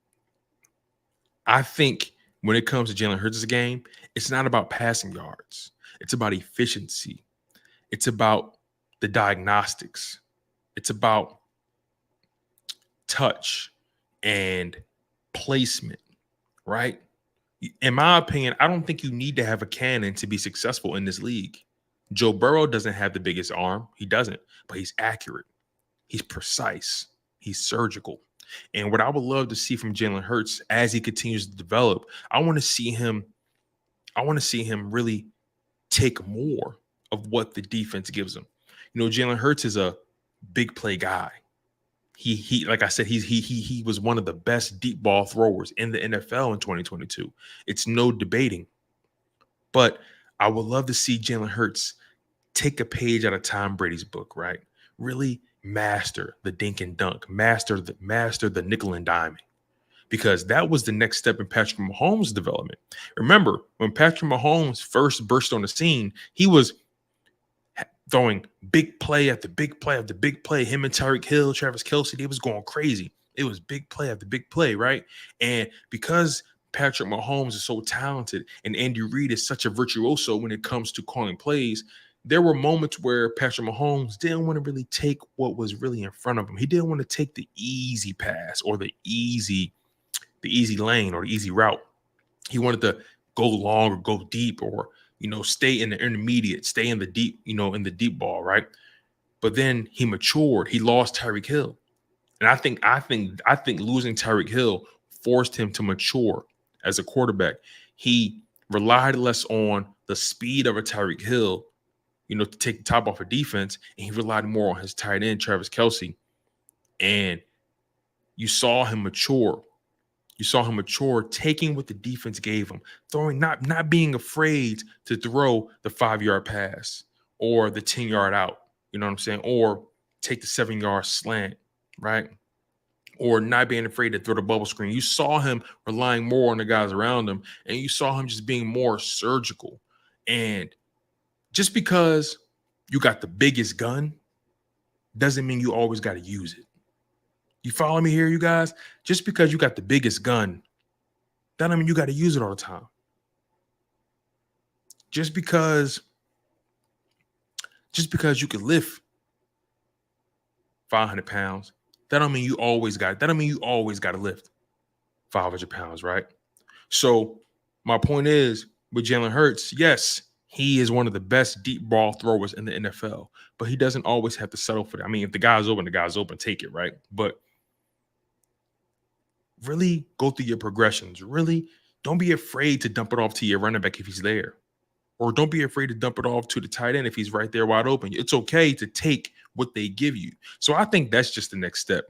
I think when it comes to Jalen Hurts' game, it's not about passing yards. It's about efficiency. It's about the diagnostics. It's about touch and placement, right? In my opinion, I don't think you need to have a cannon to be successful in this league. Joe Burrow doesn't have the biggest arm. He doesn't, but he's accurate. He's precise. He's surgical. And what I would love to see from Jalen Hurts as he continues to develop, I want to see him really take more of what the defense gives him. You know, Jalen Hurts is a big play guy. He like I said, he was one of the best deep ball throwers in the NFL in 2022. It's no debating. But I would love to see Jalen Hurts take a page out of Tom Brady's book, right? Really master the dink and dunk, master the nickel and diming, because that was the next step in Patrick Mahomes' development. Remember, when Patrick Mahomes first burst on the scene, he was throwing big play after big play after big play. Him and Tyreek Hill, Travis Kelce, they was going crazy. It was big play after big play, right? And because Patrick Mahomes is so talented and Andy Reid is such a virtuoso when it comes to calling plays, there were moments where Patrick Mahomes didn't want to really take what was really in front of him. He didn't want to take the easy pass or the easy lane or the easy route. He wanted to go long or go deep or, stay in the intermediate, stay in the deep, in the deep ball, right? But then he matured. He lost Tyreek Hill. And I think losing Tyreek Hill forced him to mature as a quarterback. He relied less on the speed of a Tyreek Hill, to take the top off of defense, and he relied more on his tight end, Travis Kelce. And you saw him mature. You saw him mature, taking what the defense gave him, throwing, not being afraid to throw the 5-yard pass or the 10-yard out. You know what I'm saying? Or take the 7-yard slant, right? Or not being afraid to throw the bubble screen. You saw him relying more on the guys around him, and you saw him just being more surgical. And just because you got the biggest gun doesn't mean you always got to use it. You follow me here, you guys? Just because you got the biggest gun, that doesn't mean you got to use it all the time. Just because you can lift 500 pounds, that don't mean you always got to lift 500 pounds, right? So my point is, with Jalen Hurts, yes, he is one of the best deep ball throwers in the NFL, but he doesn't always have to settle for that. I mean, if the guy's open, take it, right? But really go through your progressions. Really don't be afraid to dump it off to your running back if he's there. Or don't be afraid to dump it off to the tight end if he's right there wide open. It's okay to take what they give you. So I think that's just the next step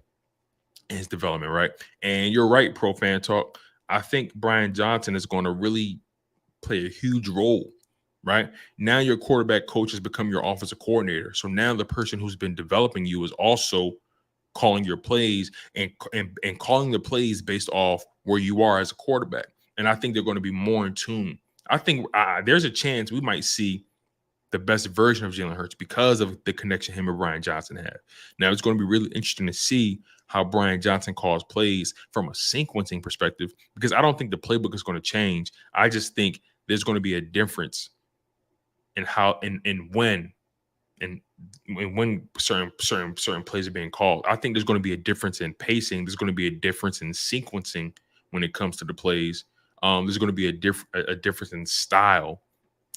in his development, right? And you're right, Pro Fan Talk. I think Brian Johnson is going to really play a huge role, right? Now your quarterback coach has become your offensive coordinator. So now the person who's been developing you is also calling your plays and calling the plays based off where you are as a quarterback. And I think they're going to be more in tune. I think there's a chance we might see the best version of Jalen Hurts because of the connection him and Brian Johnson have. Now, it's going to be really interesting to see how Brian Johnson calls plays from a sequencing perspective, because I don't think the playbook is going to change. I just think there's going to be a difference in how and when certain plays are being called. I think there's going to be a difference in pacing. There's going to be a difference in sequencing when it comes to the plays. There's going to be a difference in style,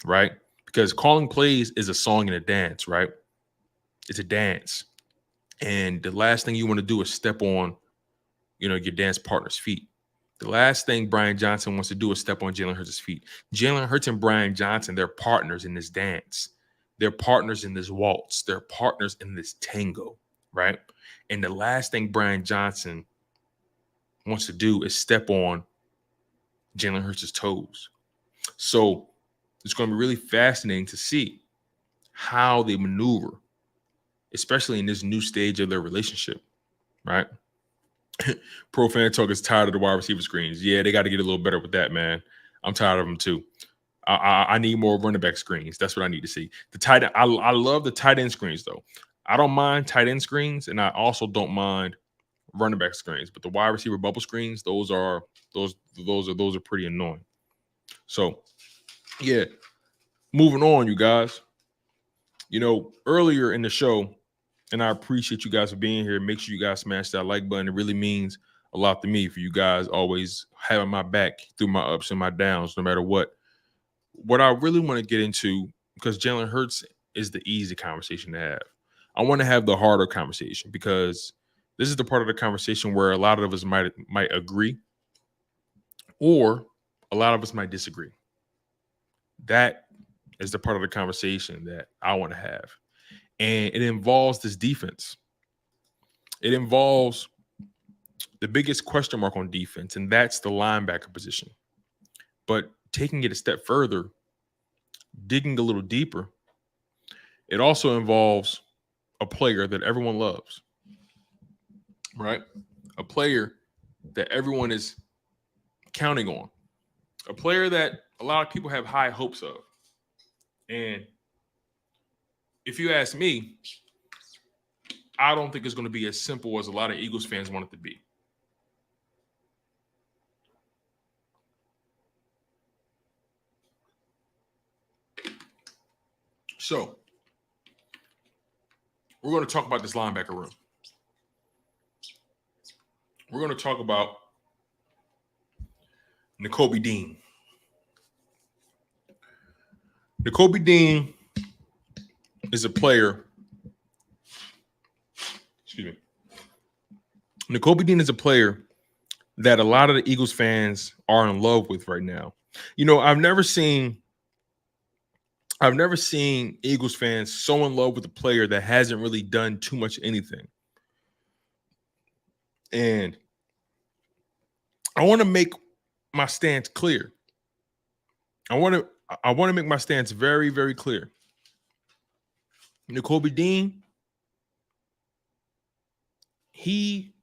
right? Because calling plays is a song and a dance, right? It's a dance. And the last thing you want to do is step on, your dance partner's feet. The last thing Brian Johnson wants to do is step on Jalen Hurts' feet. Jalen Hurts and Brian Johnson, they're partners in this dance. They're partners in this waltz. They're partners in this tango, right? And the last thing Brian Johnson wants to do is step on Jalen Hurts' toes. So it's going to be really fascinating to see how they maneuver, especially in this new stage of their relationship, right? Pro Fan Talk is tired of the wide receiver screens. Yeah, they got to get a little better with that, man. I'm tired of them too. I need more running back screens. That's what I need to see. The tight end, I love the tight end screens though. I don't mind tight end screens, and I also don't mind running back screens. But the wide receiver bubble screens, those are pretty annoying. So, yeah, moving on, you guys. Earlier in the show, and I appreciate you guys for being here. Make sure you guys smash that like button. It really means a lot to me for you guys always having my back through my ups and my downs, no matter what. What I really want to get into, because Jalen Hurts is the easy conversation to have. I want to have the harder conversation, because this is the part of the conversation where a lot of us might agree, or a lot of us might disagree. That is the part of the conversation that I want to have. And it involves this defense. It involves the biggest question mark on defense, and that's the linebacker position. But taking it a step further, digging a little deeper, it also involves a player that everyone loves, right? A player that everyone is counting on. A player that a lot of people have high hopes of. And if you ask me, I don't think it's going to be as simple as a lot of Eagles fans want it to be. So, we're going to talk about this linebacker room. We're going to talk about Nakobe Dean. Nakobe Dean is a player. Excuse me. Nakobe Dean is a player that a lot of the Eagles fans are in love with right now. You know, I've never seen Eagles fans so in love with a player that hasn't really done too much anything. And I want to make my stance clear. I want to make my stance very, very clear. Nakobe Dean, he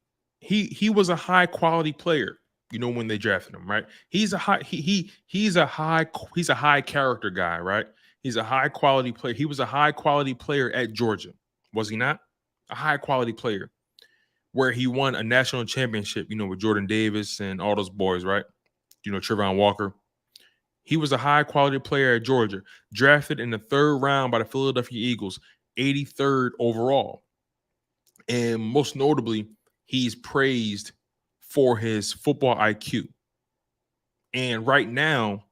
was a high quality player. You know, when they drafted him, right? He's a high character guy, right? He's a high quality player. He was a high quality player at Georgia, was he not? A high quality player where he won a national championship, you know, with Jordan Davis and all those boys, right? You know, Trevon Walker. He was a high quality player at Georgia, drafted in the 3rd round by the Philadelphia Eagles, 83rd overall. And most notably, he's praised for his football IQ. And right now,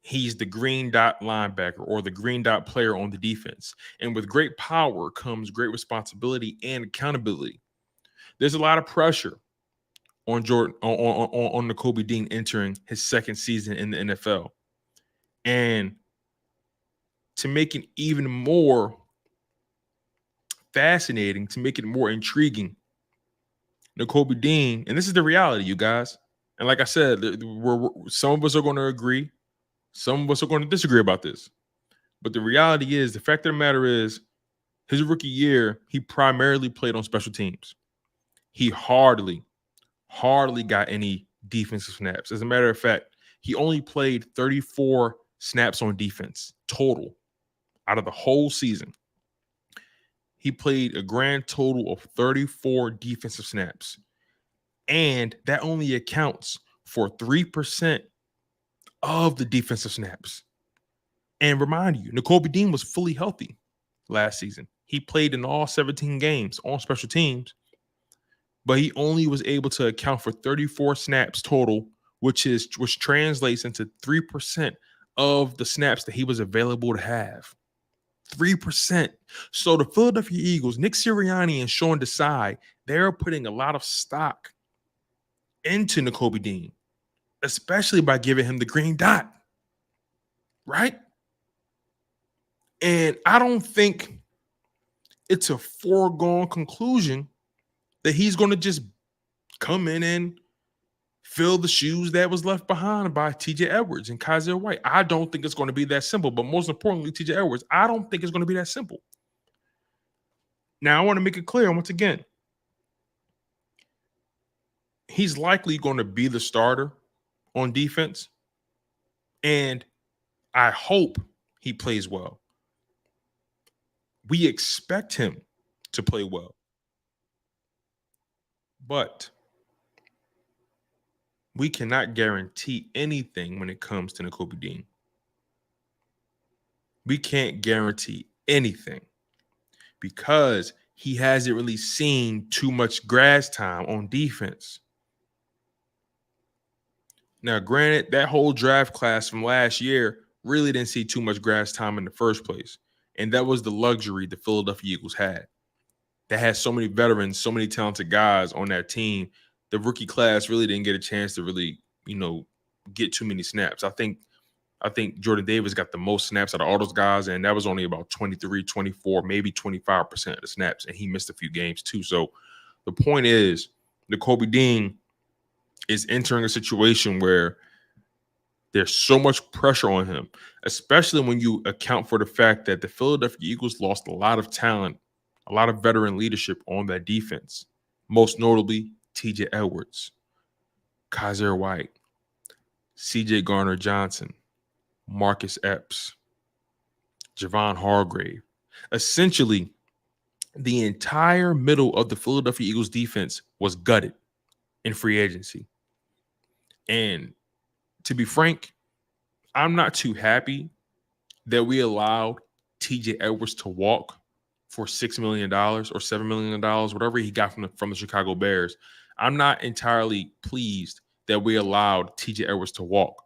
he's the green dot linebacker or the green dot player on the defense. And with great power comes great responsibility and accountability. There's a lot of pressure on Nakobe Dean entering his 2nd season in the NFL. And to make it even more fascinating, to make it more intriguing, Nakobe Dean, and this is the reality, you guys. And like I said, some of us are going to agree. Some of us are going to disagree about this. But the reality is, the fact of the matter is, his rookie year, he primarily played on special teams. He hardly got any defensive snaps. As a matter of fact, he only played 34 snaps on defense total out of the whole season. He played a grand total of 34 defensive snaps. And that only accounts for 3% of the defensive snaps. And remind you, Nakobe Dean was fully healthy last season. He played in all 17 games on special teams, but he only was able to account for 34 snaps total, which translates into 3% of the snaps that he was available to have. 3%. So the Philadelphia Eagles, Nick Sirianni and Sean Desai, they're putting a lot of stock into Nakobe Dean, especially by giving him the green dot, right? And I don't think it's a foregone conclusion that he's going to just come in and fill the shoes that was left behind by TJ Edwards and Kaiser White. I don't think it's going to be that simple. But most importantly, TJ Edwards, I don't think it's going to be that simple. Now, I want to make it clear once again. He's likely going to be the starter on defense. And I hope he plays well. We expect him to play well. But we cannot guarantee anything when it comes to Nakobe Dean. We can't guarantee anything because he hasn't really seen too much grass time on defense. Now, granted, that whole draft class from last year really didn't see too much grass time in the first place. And that was the luxury the Philadelphia Eagles had. They had so many veterans, so many talented guys on that team. The rookie class really didn't get a chance to really, get too many snaps. I think Jordan Davis got the most snaps out of all those guys, and that was only about 23, 24, maybe 25% of the snaps, and he missed a few games too. So the point is, Nakobe Dean is entering a situation where there's so much pressure on him, especially when you account for the fact that the Philadelphia Eagles lost a lot of talent, a lot of veteran leadership on that defense, most notably TJ Edwards, Kaiser White, CJ Garner-Johnson, Marcus Epps, Javon Hargrave. Essentially, the entire middle of the Philadelphia Eagles defense was gutted in free agency. And to be frank, I'm not too happy that we allowed TJ Edwards to walk for $6 million or $7 million, whatever he got from the Chicago Bears. I'm not entirely pleased that we allowed TJ Edwards to walk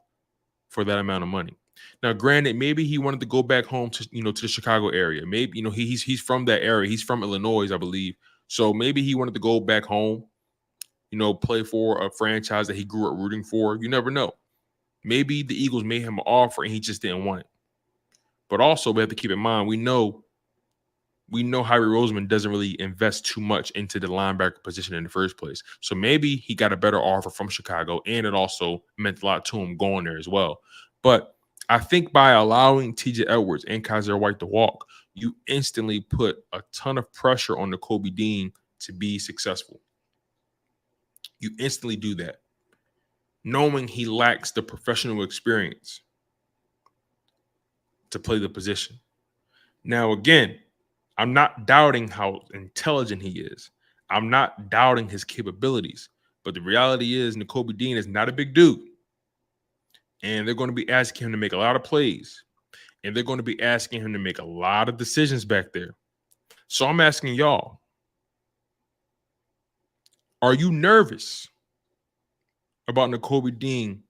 for that amount of money. Now, granted, maybe he wanted to go back home to to the Chicago area. Maybe he's from that area. He's from Illinois, I believe. So maybe he wanted to go back home, play for a franchise that he grew up rooting for. You never know. Maybe the Eagles made him an offer and he just didn't want it. But also, we have to keep in mind, we know Howie Roseman doesn't really invest too much into the linebacker position in the first place. So maybe he got a better offer from Chicago, and it also meant a lot to him going there as well. But I think by allowing TJ Edwards and Kaiser White to walk, you instantly put a ton of pressure on Nakobe Dean to be successful. You instantly do that, knowing he lacks the professional experience to play the position. Now, again, I'm not doubting how intelligent he is. I'm not doubting his capabilities. But the reality is Nakobe Dean is not a big dude. And they're going to be asking him to make a lot of plays. And they're going to be asking him to make a lot of decisions back there. So I'm asking y'all, are you nervous about Nakobe Dean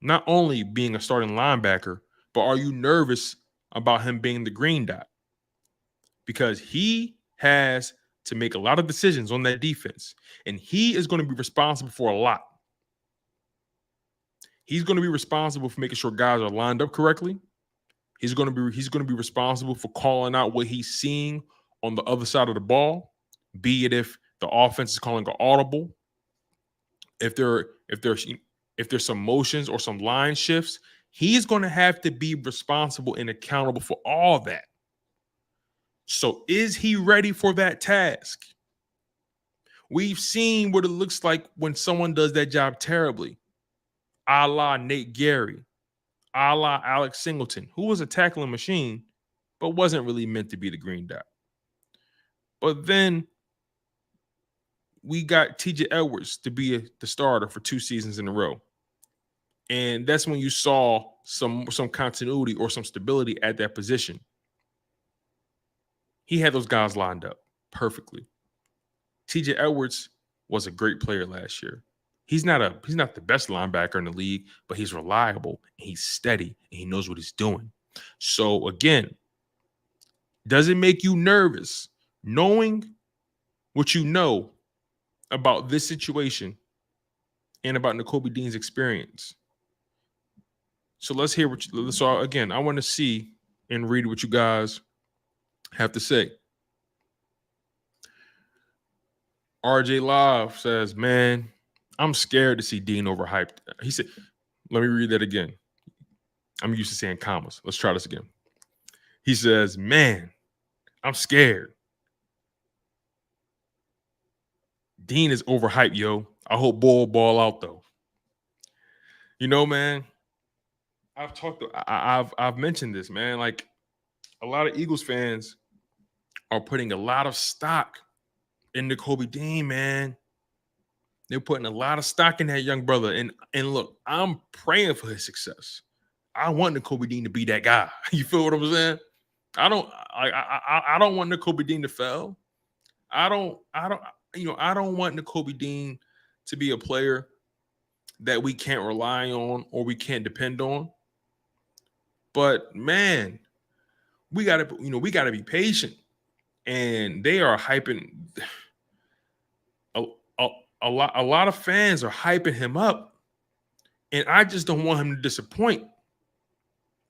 not only being a starting linebacker, but are you nervous about him being the green dot? Because he has to make a lot of decisions on that defense, and he is going to be responsible for a lot. He's going to be responsible for making sure guys are lined up correctly. He's going to be responsible for calling out what he's seeing on the other side of the ball, be it if the offense is calling an audible, if there's some motions or some line shifts. He's going to have to be responsible and accountable for all that. So is he ready for that task? We've seen what it looks like when someone does that job terribly, a la Nate Gary, a la Alex Singleton, who was a tackling machine, but wasn't really meant to be the green dot. But then we got TJ Edwards to be the starter for 2 seasons in a row. And that's when you saw some continuity or some stability at that position. He had those guys lined up perfectly. TJ Edwards was a great player last year. He's not the best linebacker in the league, but he's reliable, he's steady, and he knows what he's doing. So again, does it make you nervous knowing what you know about this situation and about Nakobe Dean's experience? So let's hear so again, I want to see and read what you guys have to say. RJ Live says, man, I'm scared to see Dean overhyped. He said, let me read that again. I'm used to saying commas. Let's try this again. He says, man, I'm scared. Dean is overhyped, yo. I hope ball out, though. Man, I've mentioned this, man. Like, a lot of Eagles fans are putting a lot of stock in Nakobe Dean, man. They're putting a lot of stock in that young brother. And look, I'm praying for his success. I want Nakobe Dean to be that guy. You feel what I'm saying? I don't want Nakobe Dean to fail. I don't want Nakobe Dean to be a player that we can't rely on or we can't depend on. But man, we gotta be patient. And they are hyping a lot of fans are hyping him up. And I just don't want him to disappoint.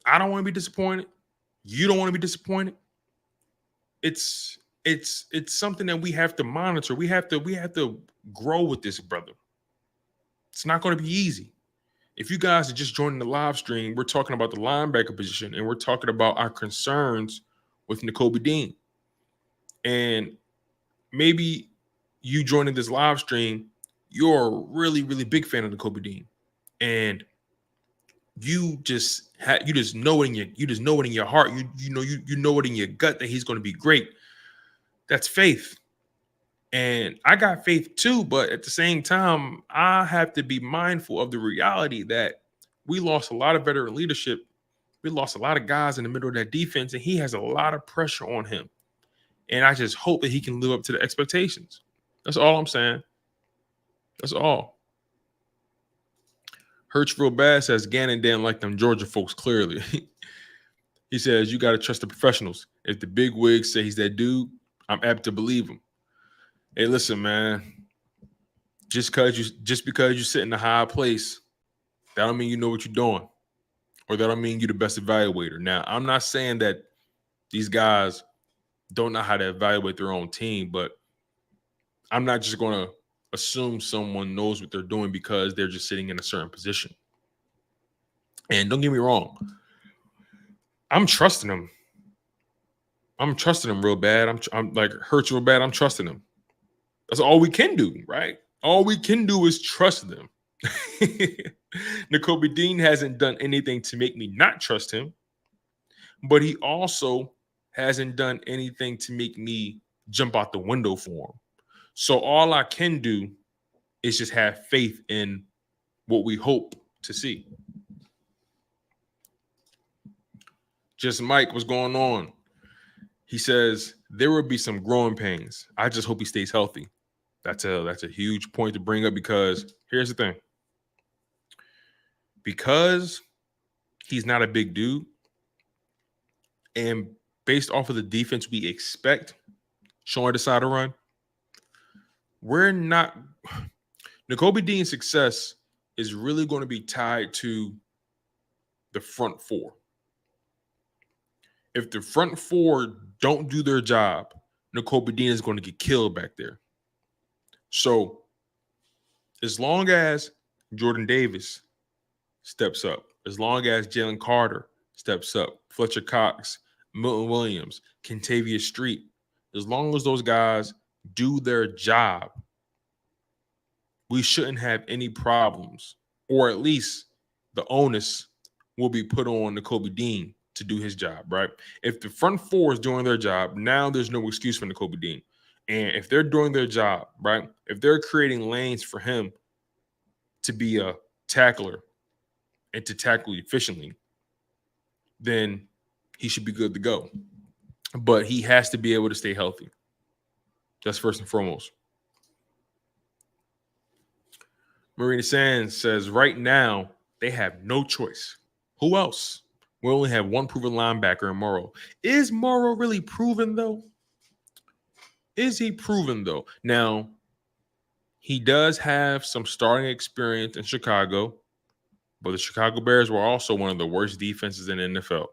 I don't want to be disappointed. You don't want to be disappointed. It's something that we have to monitor. We have to grow with this brother. It's not going to be easy. If you guys are just joining the live stream, we're talking about the linebacker position, and we're talking about our concerns with Nakobe Dean. And maybe you joining this live stream, you're a really, really big fan of Nakobe Dean, and you just know it in your heart. You know it in your gut that he's going to be great. That's faith. And I got faith too, but at the same time, I have to be mindful of the reality that we lost a lot of veteran leadership. We lost a lot of guys in the middle of that defense, and he has a lot of pressure on him. And I just hope that he can live up to the expectations. That's all I'm saying. That's all. Hurts real bad says Gannon didn't like them Georgia folks clearly. He says, you got to trust the professionals. If the big wigs say he's that dude, I'm apt to believe him. Hey, listen, man. Just because you sit in a high place, that don't mean you know what you're doing. Or that don't mean you're the best evaluator. Now, I'm not saying that these guys don't know how to evaluate their own team, but I'm not just going to assume someone knows what they're doing because they're just sitting in a certain position. And don't get me wrong. I'm trusting him. I'm trusting him real bad. I'm like hurts real bad. I'm trusting him. That's all we can do, right? All we can do is trust them. Nakobe Dean hasn't done anything to make me not trust him, but he also hasn't done anything to make me jump out the window for him. So all I can do is just have faith in what we hope to see. Just Mike, what's going on? He says there will be some growing pains. I just hope he stays healthy. That's a huge point to bring up because here's the thing. Because he's not a big dude, and based off of the defense we expect, showing Desai to run, we're not. Nakobe Dean's success is really going to be tied to the front four. If the front four don't do their job, Nakobe Dean is going to get killed back there. So as long as Jordan Davis steps up, as long as Jalen Carter steps up, Fletcher Cox, Milton Williams, Kentavious Street, as long as those guys do their job, we shouldn't have any problems, or at least the onus will be put on Nakobe Dean to do his job, right? If the front four is doing their job, now there's no excuse for Nakobe Dean. And if they're doing their job, right, if they're creating lanes for him to be a tackler and to tackle efficiently, then he should be good to go. But he has to be able to stay healthy. That's first and foremost. Marina Sands says, right now, they have no choice. Who else? We only have one proven linebacker in Morrow. Is Morrow really proven, though? Is he proven, though? Now, he does have some starting experience in Chicago, but the Chicago Bears were also one of the worst defenses in the NFL.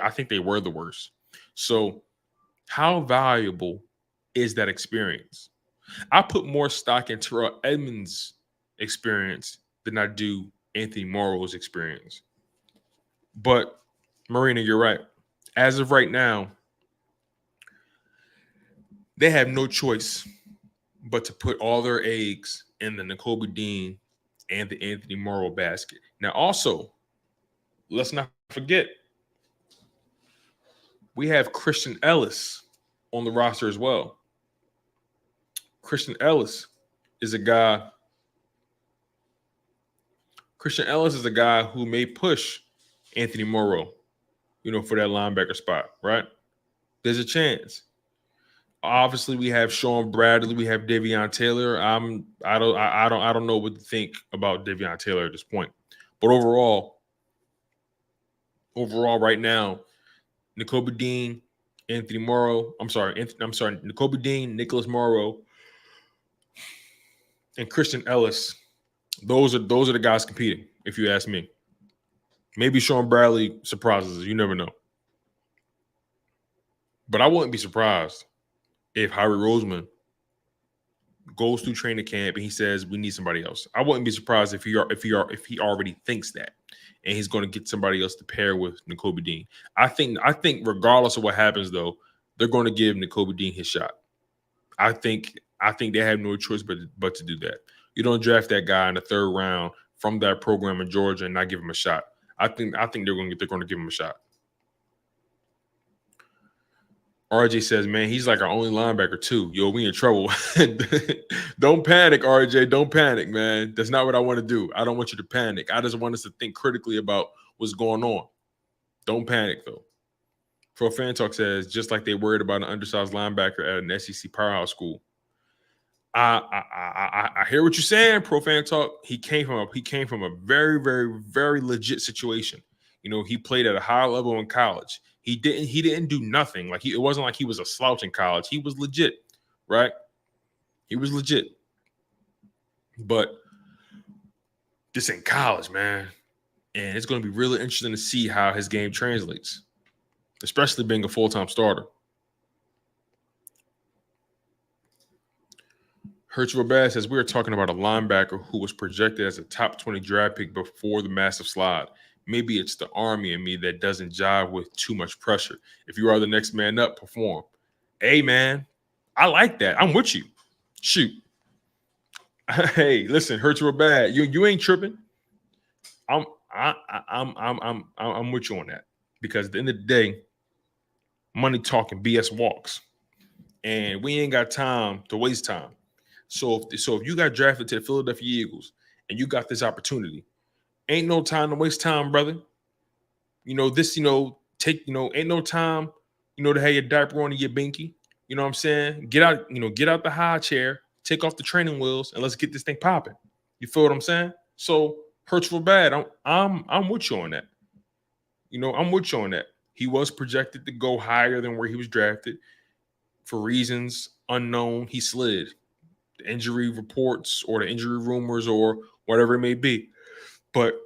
I think they were the worst. So how valuable is that experience? I put more stock in Terrell Edmonds' experience than I do Anthony Morrow's experience. But, Marina, you're right. As of right now, they have no choice but to put all their eggs in the Nakobe Dean and the Anthony Morrow basket. Now, also, let's not forget, we have Christian Ellis on the roster as well. Christian Ellis is a guy who may push Anthony Morrow, for that linebacker spot, right? There's a chance. Obviously, we have Sean Bradley, we have Davion Taylor. I don't know what to think about Davion Taylor at this point. But overall, right now, Nakobe Dean, Nakobe Dean, Nicholas Morrow, and Christian Ellis. Those are the guys competing, if you ask me. Maybe Sean Bradley surprises us. You never know. But I wouldn't be surprised if Howie Roseman goes through training camp and he says we need somebody else. I wouldn't be surprised if he already thinks that, and he's going to get somebody else to pair with Nakobe Dean. I think regardless of what happens, though, they're going to give Nakobe Dean his shot. I think they have no choice but to do that. You don't draft that guy in the third round from that program in Georgia and not give him a shot. I think they're going to give him a shot. RJ says, man, he's like our only linebacker too. Yo, we in trouble. Don't panic, RJ. Don't panic, man. That's not what I want to do. I don't want you to panic. I just want us to think critically about what's going on. Don't panic, though. Pro Fan Talk says, just like they worried about an undersized linebacker at an SEC powerhouse school. I hear what you're saying, Pro Fan Talk. He came from a very, very, very legit situation. He played at a high level in college. He didn't do nothing. Like it wasn't like he was a slouch in college. He was legit, right? He was legit. But this ain't college, man. And it's going to be really interesting to see how his game translates, especially being a full-time starter. Herschel Bass says, we are talking about a linebacker who was projected as a top 20 draft pick before the massive slide. Maybe it's the Army in me that doesn't jive with too much pressure. If you are the next man up, perform. Hey, man, I like that. I'm with you. Shoot. Hey, listen, Herschel Bass, you ain't tripping. I'm with you on that, because at the end of the day, money talking, BS walks, and we ain't got time to waste time. So if you got drafted to the Philadelphia Eagles and you got this opportunity, ain't no time to waste time, brother. Ain't no time, to have your diaper on and your binky. You know what I'm saying? Get out the high chair, take off the training wheels, and let's get this thing popping. You feel what I'm saying? So hurts for bad. I'm with you on that. I'm with you on that. He was projected to go higher than where he was drafted. For reasons unknown, he slid. The injury reports or the injury rumors or whatever it may be. But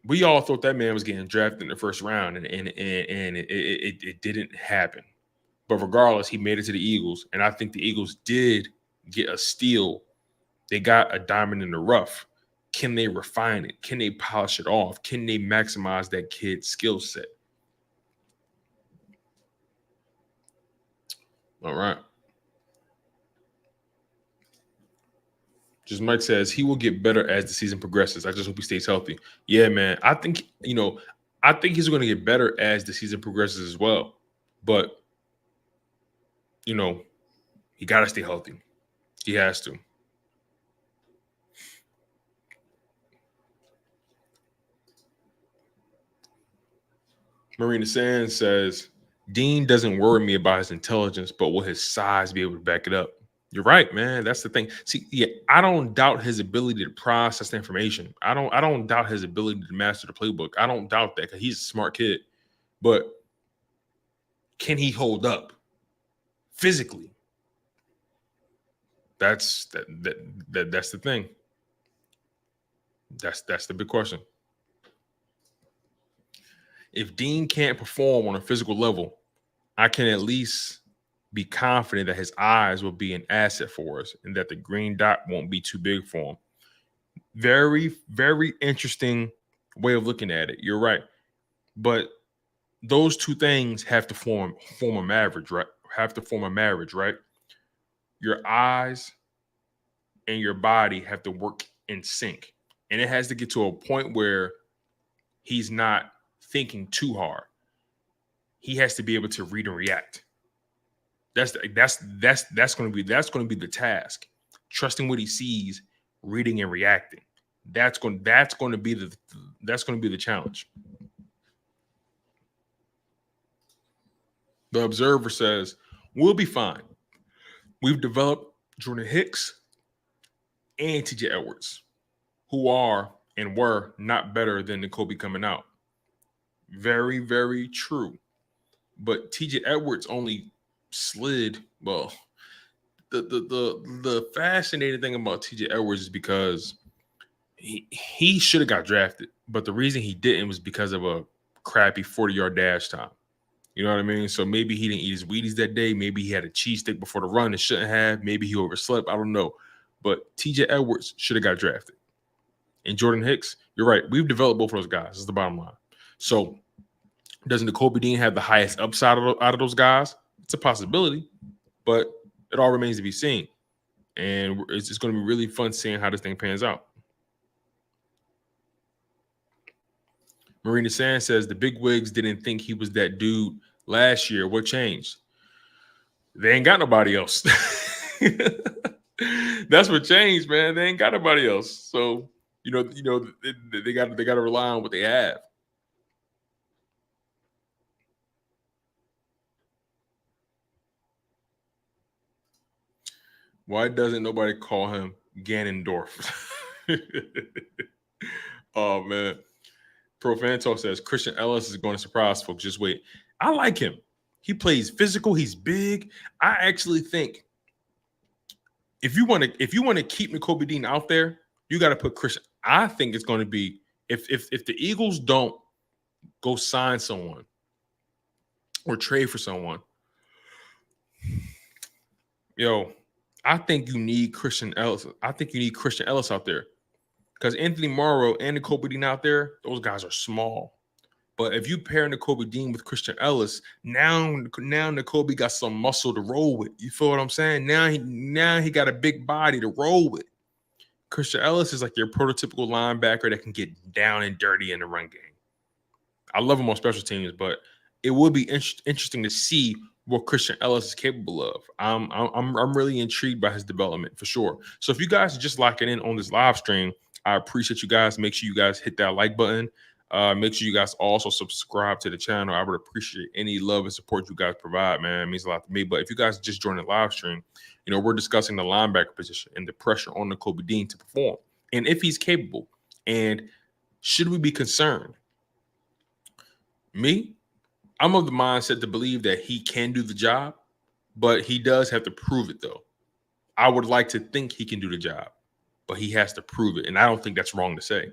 we all thought that man was getting drafted in the first round, and it didn't happen. But regardless, he made it to the Eagles, and I think the Eagles did get a steal. They got a diamond in the rough. Can they refine it? Can they polish it off? Can they maximize that kid's skill set? All right. Just Mike says he will get better as the season progresses. I just hope he stays healthy. Yeah, man. I think he's going to get better as the season progresses as well. But, he got to stay healthy. He has to. Marina Sands says, Dean doesn't worry me about his intelligence, but will his size be able to back it up? You're right, man. That's the thing. See, yeah, I don't doubt his ability to process the information. I don't doubt his ability to master the playbook. I don't doubt that, because he's a smart kid. But can he hold up physically? That's the thing. That's the big question. If Dean can't perform on a physical level, I can at least be confident that his eyes will be an asset for us and that the green dot won't be too big for him. Very, very interesting way of looking at it. You're right. But those two things have to form a marriage, right? Right? Your eyes and your body have to work in sync. And it has to get to a point where he's not thinking too hard. He has to be able to read and react. That's going to be the task. Trusting what he sees, reading and reacting. That's going to be the challenge. The Observer says, we'll be fine. We've developed Jordan Hicks and TJ Edwards, who are and were not better than N'Kobe coming out. Very, very true. But TJ Edwards only slid. Well, the fascinating thing about TJ Edwards is because he should have got drafted, but the reason he didn't was because of a crappy 40-yard dash time. You know what I mean? So maybe he didn't eat his Wheaties that day. Maybe he had a cheesesteak before the run and shouldn't have. Maybe he overslept. I don't know. But TJ Edwards should have got drafted. And Jordan Hicks, you're right. We've developed both of those guys. That's the bottom line. So doesn't N'Kobe Dean have the highest upside out of those guys? It's a possibility, but it all remains to be seen. And it's just going to be really fun seeing how this thing pans out. Marina Sand says the big wigs didn't think he was that dude last year. What changed? They ain't got nobody else. That's what changed, man. They ain't got nobody else. So, they got to rely on what they have. Why doesn't nobody call him Ganondorf? Oh man. Profanto says Christian Ellis is going to surprise folks. Just wait. I like him. He plays physical. He's big. I actually think if you want to keep Nakobe Dean out there, you got to put Christian. I think it's going to be if the Eagles don't go sign someone or trade for someone, yo, I think you need Christian Ellis. I think you need Christian Ellis out there because Anthony Morrow and Nakobe Dean out there, those guys are small. But if you pair Nakobe Dean with Christian Ellis, now Nakobe got some muscle to roll with. You feel what I'm saying? Now he got a big body to roll with. Christian Ellis is like your prototypical linebacker that can get down and dirty in the run game. I love him on special teams, but it would be interesting to see what Christian Ellis is capable of. I'm really intrigued by his development for sure. So if you guys are just locking in on this live stream, I appreciate you guys. Make sure you guys hit that like button. Make sure you guys also subscribe to the channel. I would appreciate any love and support you guys provide, man. It means a lot to me. But if you guys just joined the live stream, we're discussing the linebacker position and the pressure on Nakobe Dean to perform and if he's capable. And should we be concerned? Me, I'm of the mindset to believe that he can do the job, but he does have to prove it, though. I would like to think he can do the job, but he has to prove it. And I don't think that's wrong to say.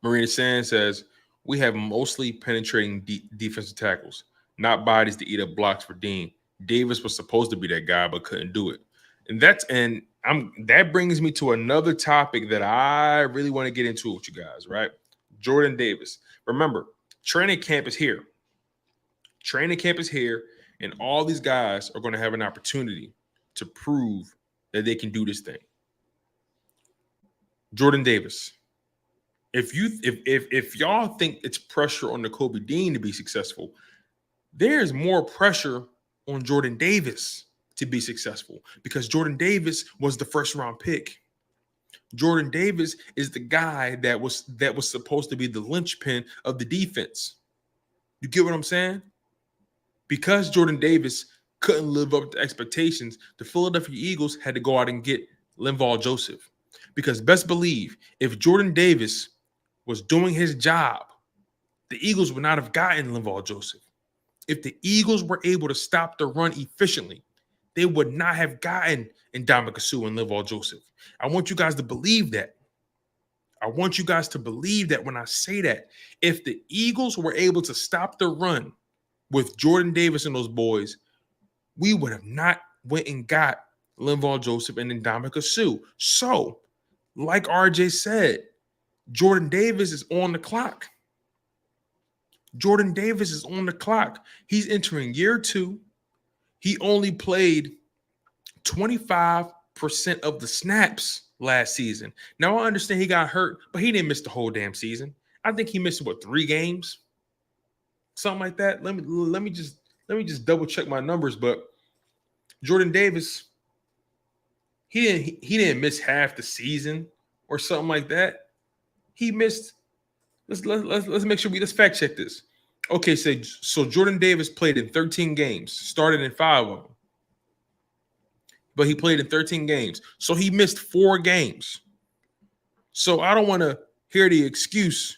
Marina Sand says, we have mostly penetrating defensive tackles, not bodies to eat up blocks for Dean. Davis was supposed to be that guy, but couldn't do it. And that brings me to another topic that I really want to get into with you guys, right? Jordan Davis. Remember, training camp is here. Training camp is here, and all these guys are going to have an opportunity to prove that they can do this thing. Jordan Davis. If y'all think it's pressure on Nakobe Dean to be successful, there's more pressure on Jordan Davis to be successful because Jordan Davis was the first round pick. Jordan Davis is the guy that was supposed to be the linchpin of the defense. You get what I'm saying? Because Jordan Davis couldn't live up to expectations, the Philadelphia Eagles had to go out and get Linval Joseph. Because best believe, if Jordan Davis was doing his job, the Eagles would not have gotten Linval Joseph. If the Eagles were able to stop the run efficiently, they would not have gotten Ndamukong Suh and Linval Joseph. I want you guys to believe that. I want you guys to believe that when I say that. If the Eagles were able to stop the run with Jordan Davis and those boys, we would have not went and got Linval Joseph and Ndamukong Suh. So, like RJ said, Jordan Davis is on the clock. Jordan Davis is on the clock. He's entering year 2. He only played 25% of the snaps last season. Now, I understand he got hurt, but he didn't miss the whole damn season. I think he missed, 3 games? Something like that. Let me just double check my numbers, but Jordan Davis, he didn't miss half the season or something like that. He missed. Let's make sure let's fact check this. Okay, so Jordan Davis played in 13 games, started in 5 of them. But he played in 13 games. So he missed 4 games. So I don't want to hear the excuse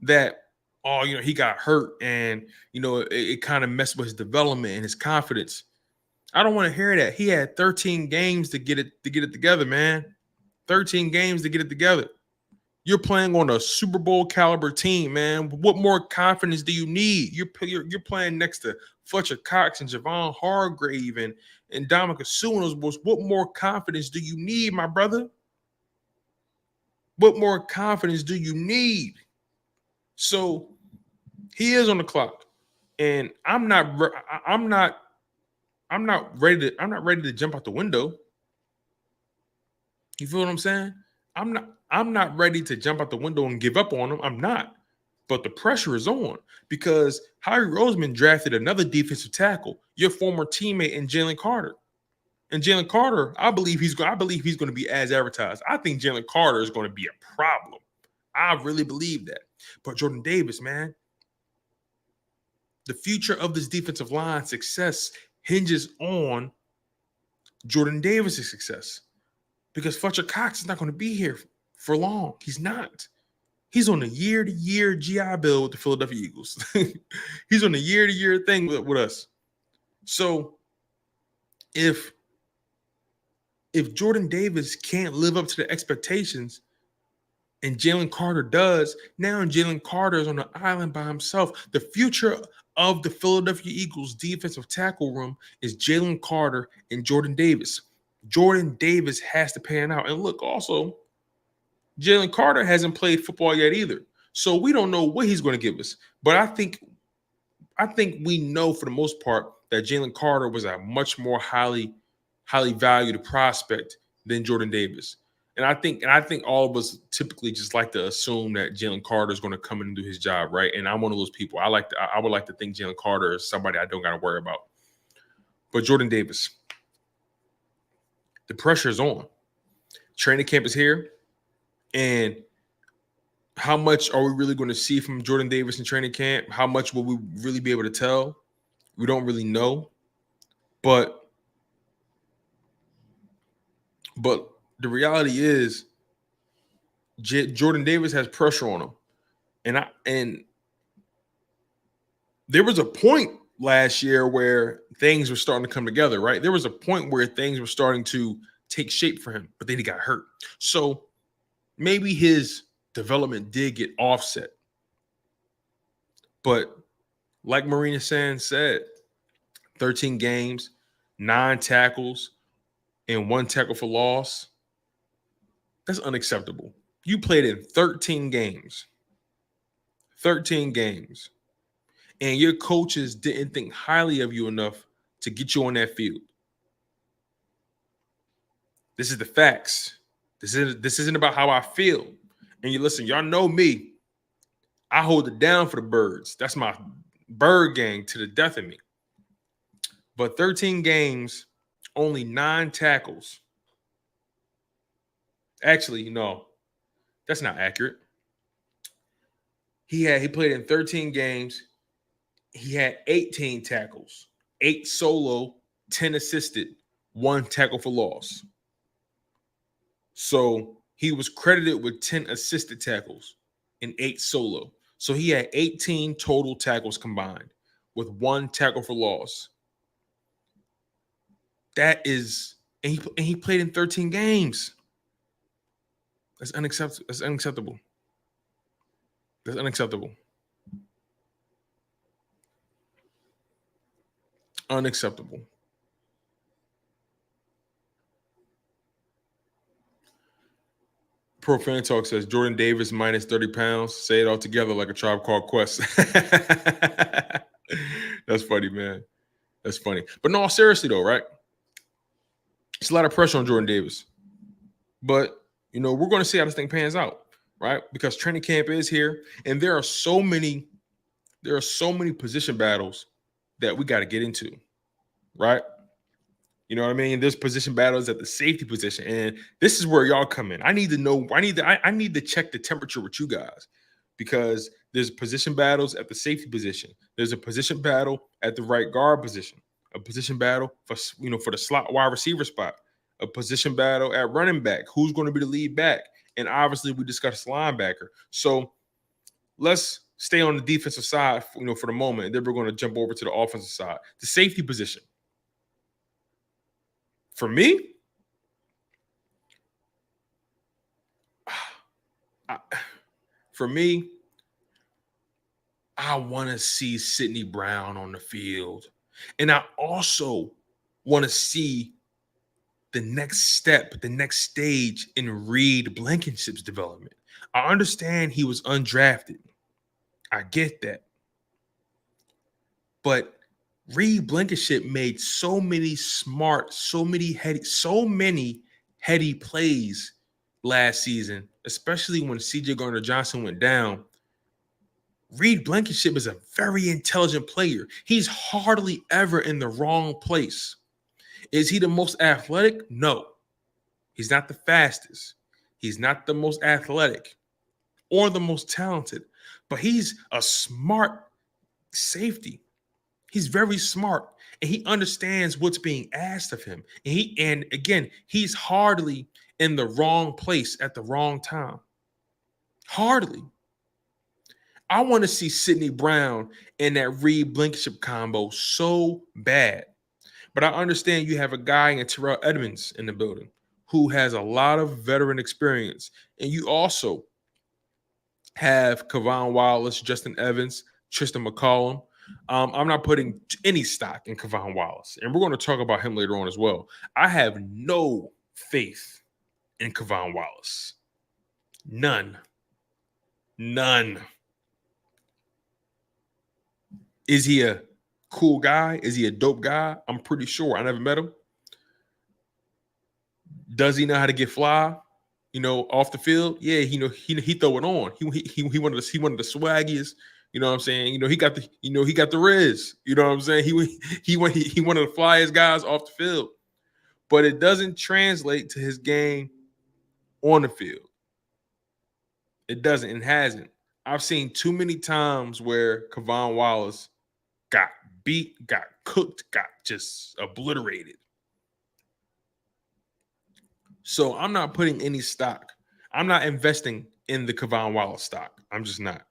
that, he got hurt and, it kind of messed with his development and his confidence. I don't want to hear that. He had 13 games to get it together, man. 13 games to get it together. You're playing on a Super Bowl caliber team, man. What more confidence do you need? You're playing next to Fletcher Cox and Javon Hargrave and Ndamukong Suh and those boys. What more confidence do you need, my brother? What more confidence do you need? So he is on the clock, and I'm not ready to jump out the window. You feel what I'm saying? I'm not ready to jump out the window and give up on him. I'm not. But the pressure is on because Howie Roseman drafted another defensive tackle, your former teammate in Jalen Carter. And Jalen Carter, I believe he's going to be as advertised. I think Jalen Carter is going to be a problem. I really believe that. But Jordan Davis, man, the future of this defensive line success hinges on Jordan Davis' success, because Fletcher Cox is not going to be here for long. He's not. He's on a year-to-year GI Bill with the Philadelphia Eagles. He's on a year-to-year thing with us. So if Jordan Davis can't live up to the expectations and Jalen Carter does, now Jalen Carter is on an island by himself. The future of the Philadelphia Eagles defensive tackle room is Jalen Carter and Jordan Davis. Jordan Davis has to pan out. And look, also, Jalen Carter hasn't played football yet either. So we don't know what he's going to give us. But I think we know for the most part that Jalen Carter was a much more highly valued prospect than Jordan Davis. And I think all of us typically just like to assume that Jalen Carter is going to come in and do his job, right? And I'm one of those people. I would like to think Jalen Carter is somebody I don't got to worry about. But Jordan Davis, the pressure is on. Training camp is here. And how much are we really going to see from Jordan Davis in training camp? How much will we really be able to tell? We don't really know. But the reality is Jordan Davis has pressure on him. And there was a point last year where things were starting to come together, right? There was a point where things were starting to take shape for him, but then he got hurt. So maybe his development did get offset. But like Marina Sands said, 13 games, 9 tackles, and 1 tackle for loss. That's unacceptable. You played in 13 games. 13 games. And your coaches didn't think highly of you enough to get you on that field. This is the facts. This isn't about how I feel. And you listen, y'all know me. I hold it down for the birds. That's my bird gang to the death of me. But 13 games, only 9 tackles. Actually, no, that's not accurate. He played in 13 games. He had 18 tackles, 8 solo, 10 assisted, 1 tackle for loss. So he was credited with 10 assisted tackles and 8 solo. So he had 18 total tackles combined with 1 tackle for loss. That is, and he played in 13 games. That's unacceptable. That's unacceptable. That's unacceptable. Unacceptable. Pro Fan Talk says Jordan Davis minus 30 pounds. Say it all together like a Tribe Called Quest. That's funny, man. That's funny. But no, seriously though, right? It's a lot of pressure on Jordan Davis. But you know, we're going to see how this thing pans out, right? Because training camp is here, and there are so many position battles that we got to get into, right? You know what I mean? There's position battles at the safety position, and this is where y'all come in. I need to know. I need to check the temperature with you guys, because there's position battles at the safety position. There's a position battle at the right guard position. A position battle for the slot wide receiver spot. A position battle at running back. Who's going to be the lead back? And obviously, we discussed linebacker. So let's stay on the defensive side, for the moment. And then we're going to jump over to the offensive side. The safety position. For me, I want to see Sidney Brown on the field. And I also want to see the next step, the next stage in Reed Blankenship's development. I understand he was undrafted. I get that. But Reed Blankenship made so many heady plays last season, especially when C.J. Gardner-Johnson went down. Reed Blankenship is a very intelligent player. He's hardly ever in the wrong place. Is he the most athletic? No. He's not the fastest. He's not the most athletic or the most talented, but he's a smart safety. He's very smart. and he understands what's being asked of him. And again, he's hardly in the wrong place at the wrong time. Hardly. I want to see Sidney Brown in that Reed Blankenship combo so bad. But I understand you have a guy in Terrell Edmonds in the building who has a lot of veteran experience. And you also have Kevon Wallace, Justin Evans, Tristan McCollum. I'm not putting any stock in Kevon Wallace. And we're going to talk about him later on as well. I have no faith in Kevon Wallace. None. Is he a cool guy? Is he a dope guy? I'm pretty sure. I never met him. Does he know how to get fly? Off the field? Yeah, he throw it on. He one of the swaggiest. You know what I'm saying? He got the Riz. You know what I'm saying? He one of the flyest guys off the field. But it doesn't translate to his game on the field. It doesn't and hasn't. I've seen too many times where Kevon Wallace got beat, got cooked, got just obliterated. So I'm not putting any stock. I'm not investing in the Kevon Wallace stock. I'm just not.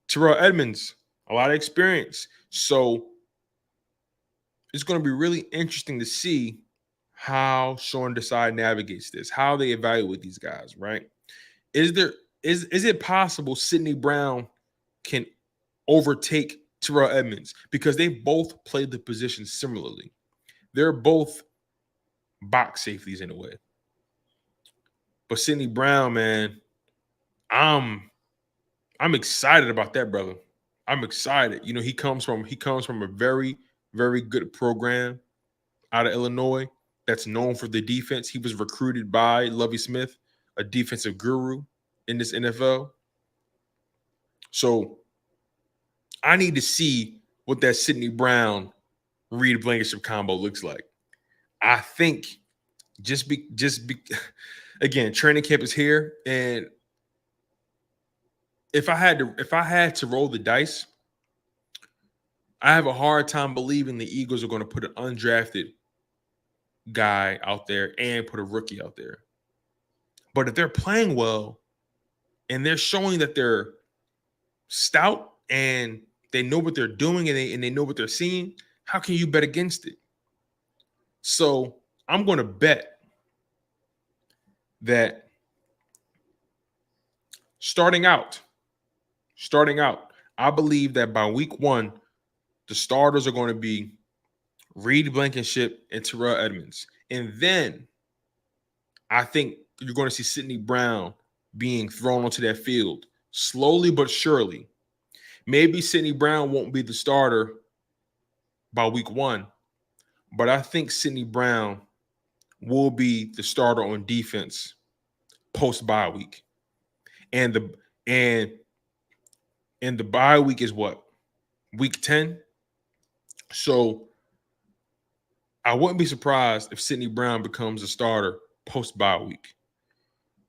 Terrell Edmonds, a lot of experience. So it's going to be really interesting to see how Sean Desai navigates this, how they evaluate these guys, right? Is it possible Sidney Brown can overtake Terrell Edmonds? Because they both played the position similarly. They're both box safeties in a way. But Sidney Brown, man, I'm excited about that, brother. I'm excited. He comes from a very, very good program out of Illinois that's known for the defense. He was recruited by Lovie Smith, a defensive guru in this NFL. So I need to see what that Sidney Brown Reed Blankenship combo looks like. I think just be again, training camp is here, and if I had to roll the dice, I have a hard time believing the Eagles are going to put an undrafted guy out there and put a rookie out there. But if they're playing well and they're showing that they're stout and they know what they're doing and they know what they're seeing, how can you bet against it? So I'm going to bet that starting out, I believe that by week 1, the starters are going to be Reed Blankenship and Terrell Edmonds. And then I think you're going to see Sidney Brown being thrown onto that field slowly but surely. Maybe Sidney Brown won't be the starter by week 1, but I think Sidney Brown will be the starter on defense post-bye week. And the bye week is what? Week 10. So I wouldn't be surprised if Sidney Brown becomes a starter post-bye week.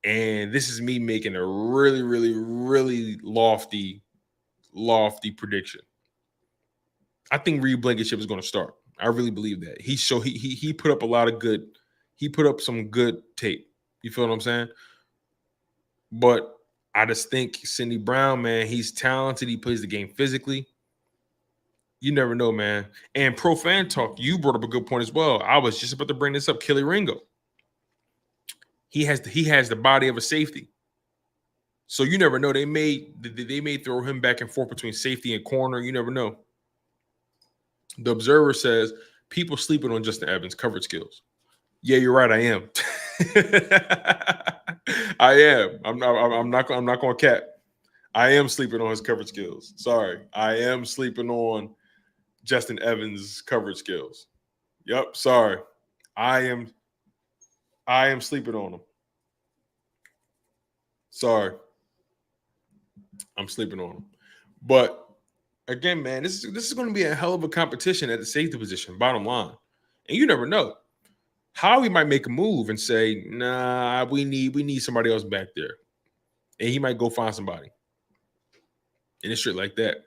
And this is me making a really, really, really lofty prediction. I think Reed Blankenship is going to start. I really believe that. He put up some good tape. You feel what I'm saying? But I just think Sidney Brown, man, he's talented. He plays the game physically. You never know, man. And Pro Fan Talk, you brought up a good point as well. I was just about to bring this up. Kelee Ringo. He has the body of a safety. So you never know. They may throw him back and forth between safety and corner. You never know. The Observer says people sleeping on Justin Evans' coverage skills. Yeah, you're right. I am. I am. I'm not going to cap. I am sleeping on his coverage skills. Sorry. I am sleeping on Justin Evans' coverage skills. Yep. Sorry. I am sleeping on him. Sorry. I'm sleeping on him. But again, man, this is going to be a hell of a competition at the safety position, bottom line. And you never know. Howie might make a move and say, nah, we need somebody else back there. And he might go find somebody. And it's straight like that.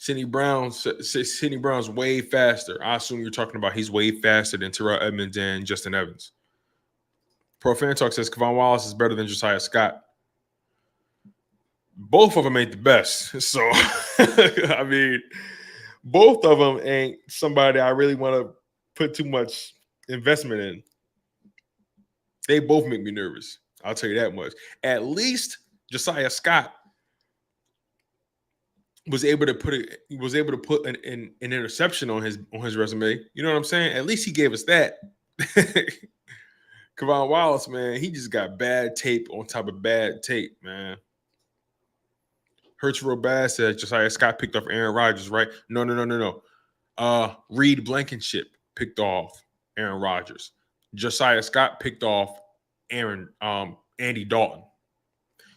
Sidney Brown's way faster. I assume you're talking about he's way faster than Terrell Edmonds and Justin Evans. Pro Fan Talk says Kevon Wallace is better than Josiah Scott. Both of them ain't the best. So, I mean, both of them ain't somebody I really want to put too much investment in. They both make me nervous. I'll tell you that much. At least Josiah Scott was able to put an interception on his resume. You know what I'm saying? At least he gave us that. Kevon Wallace, man, he just got bad tape on top of bad tape, man. Hurts real bad says Josiah Scott picked off Aaron Rodgers, right? No. Reed Blankenship picked off Aaron Rodgers. Josiah Scott picked off Andy Dalton.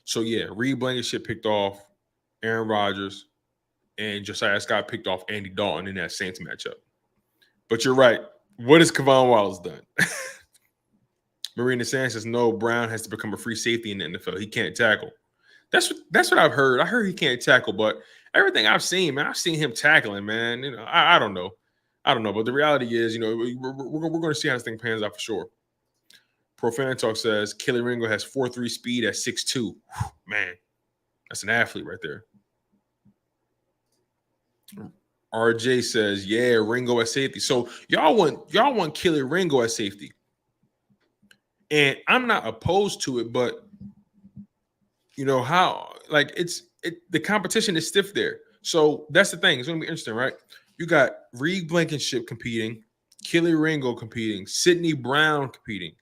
So yeah, Reed Blankenship picked off Aaron Rodgers, and Josiah Scott picked off Andy Dalton in that Saints matchup. But you're right. What has Kevon Wallace done? Marina Sands says, no, Brown has to become a free safety in the NFL. He can't tackle. That's what I've heard. I heard he can't tackle, but everything I've seen, man, I've seen him tackling, man. You know, I don't know. But the reality is, you know, we're going to see how this thing pans out for sure. Pro Fan Talk says Kelee Ringo has 4.3 speed at 6'2". Man, that's an athlete right there. RJ says, yeah, Ringo at safety. So y'all want Kelee Ringo at safety. And I'm not opposed to it, but you know how, like, the competition is stiff there. So that's the thing. It's going to be interesting, right? You got Reed Blankenship competing, Kelee Ringo competing, Sidney Brown competing.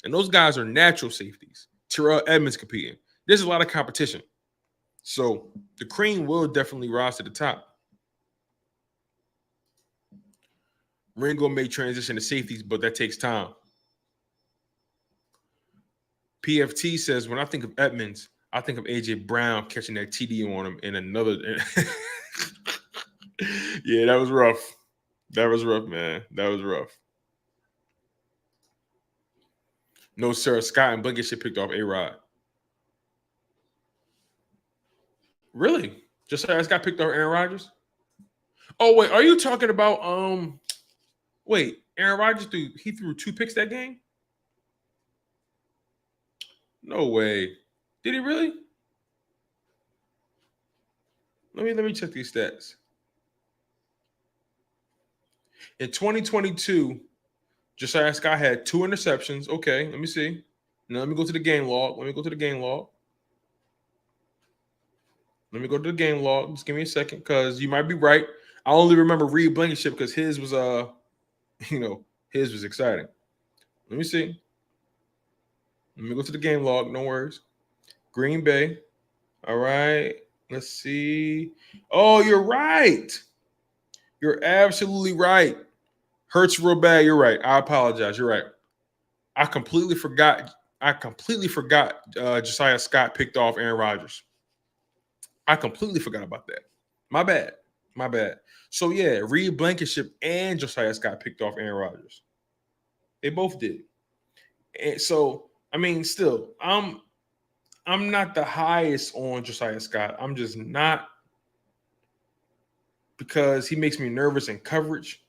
And those guys are natural safeties. Terrell Edmonds competing. There's a lot of competition. So the cream will definitely rise to the top. Ringo may transition to safeties, but that takes time. PFT says, when I think of Edmonds, I think of A.J. Brown catching that TD on him in another. Yeah, that was rough. That was rough, man. That was rough. No, sir. Scott and Blankenship picked off A-Rod. Really? Josiah Scott picked off Aaron Rodgers? Oh, wait. Are you talking about Aaron Rodgers threw 2 picks that game? No way. Did he really? Let me check these stats. In 2022, Josiah Scott had 2 interceptions. Okay, let me see. Now let me go to the game log. Just give me a second, because you might be right. I only remember Reed Blankenship because his was his was exciting. Let me see. Let me go to the game log. No worries. Green Bay. All right. Let's see. Oh, you're right. You're absolutely right. Hurts real bad. You're right. I apologize. You're right. I completely forgot Josiah Scott picked off Aaron Rodgers. I completely forgot about that. My bad. So yeah, Reed Blankenship and Josiah Scott picked off Aaron Rodgers. They both did. And so, I mean, still, I'm not the highest on Josiah Scott. I'm just not, because he makes me nervous in coverage.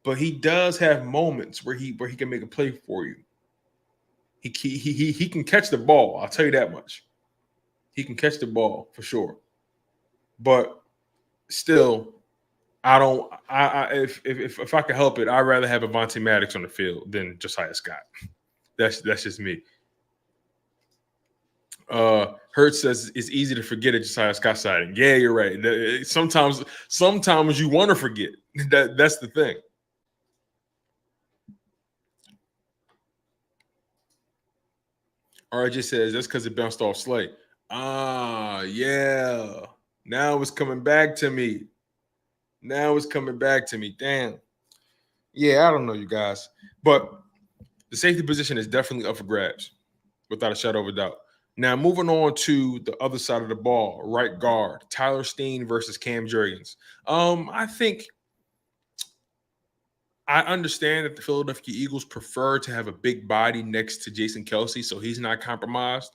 But he does have moments where he can make a play for you. He can catch the ball. I'll tell you that much. He can catch the ball for sure. But still, if I could help it, I'd rather have Avonte Maddox on the field than Josiah Scott. That's just me. Hurts says it's easy to forget a Josiah Scott sighting. Yeah, you're right. Sometimes you want to forget. That's the thing. RJ says that's because it bounced off Slay. Yeah. Now it's coming back to me. Damn. Yeah, I don't know, you guys. But the safety position is definitely up for grabs, without a shadow of a doubt. Now, moving on to the other side of the ball, right guard, Tyler Steen versus Cam Jurgens. I think I understand that the Philadelphia Eagles prefer to have a big body next to Jason Kelce, so he's not compromised.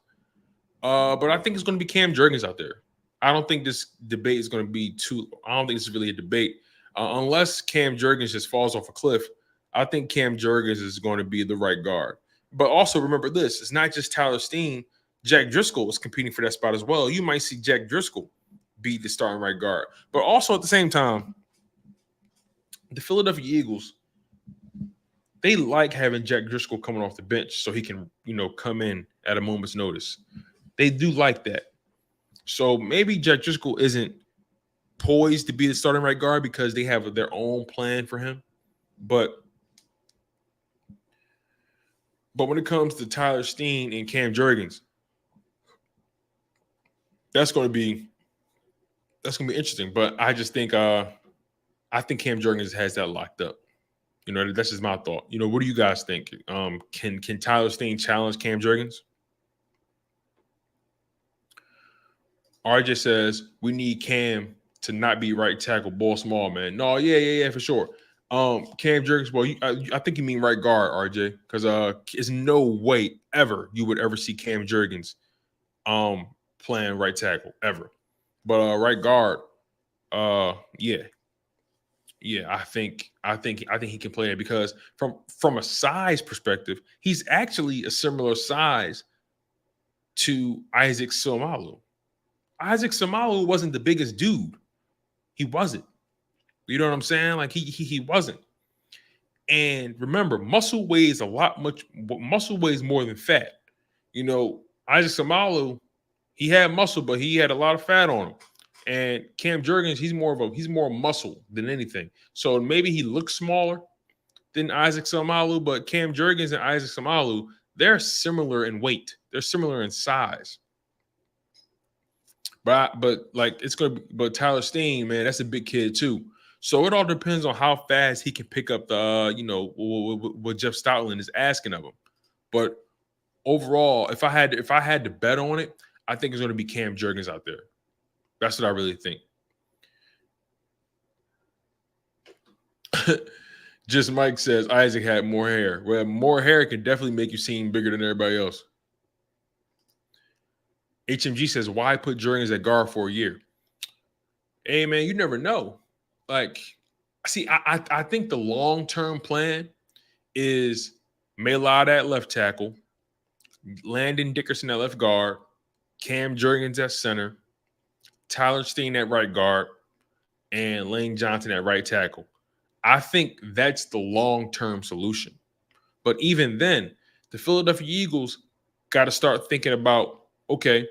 But I think it's going to be Cam Jurgens out there. I don't think this debate is going to be too. I don't think it's really a debate unless Cam Jurgens just falls off a cliff. I think Cam Jurgens is going to be the right guard. But also remember this: it's not just Tyler Steen. Jack Driscoll was competing for that spot as well. You might see Jack Driscoll be the starting right guard. But also at the same time, the Philadelphia Eagles, they like having Jack Driscoll coming off the bench so he can, come in at a moment's notice. They do like that. So maybe Jack Driscoll isn't poised to be the starting right guard because they have their own plan for him. But when it comes to Tyler Steen and Cam Jurgens, that's going to be interesting. But I just think I think Cam Jurgens has that locked up. That's just my thought. What do you guys think? Can Tyler Steen challenge Cam Jurgens? RJ says we need Cam to not be right tackle, ball small, man. No, yeah, for sure. Cam Jurgens, well, I think you mean right guard, RJ, because there's no way ever you would ever see Cam Jurgens playing right tackle ever. But right guard, yeah, I think he can play it because from a size perspective, he's actually a similar size to Isaac Seumalo. Isaac Seumalo wasn't the biggest dude. He wasn't. You know what I'm saying? Like he wasn't. And remember, muscle weighs muscle weighs more than fat. Isaac Seumalo, he had muscle, but he had a lot of fat on him. And Cam Jurgens, he's more muscle than anything. So maybe he looks smaller than Isaac Seumalo, but Cam Jurgens and Isaac Seumalo, they're similar in weight. They're similar in size. But Tyler Steen, man, that's a big kid too. So it all depends on how fast he can pick up the, what Jeff Stoutland is asking of him. But overall, if I had to bet on it, I think it's going to be Cam Jurgens out there. That's what I really think. Just Mike says Isaac had more hair. Well, more hair can definitely make you seem bigger than everybody else. HMG says, why put Jurgens at guard for a year? Hey, man, you never know. Like, see, I think the long-term plan is Maylard at left tackle, Landon Dickerson at left guard, Cam Jurgens at center, Tyler Steen at right guard, and Lane Johnson at right tackle. I think that's the long-term solution. But even then, the Philadelphia Eagles got to start thinking about, okay,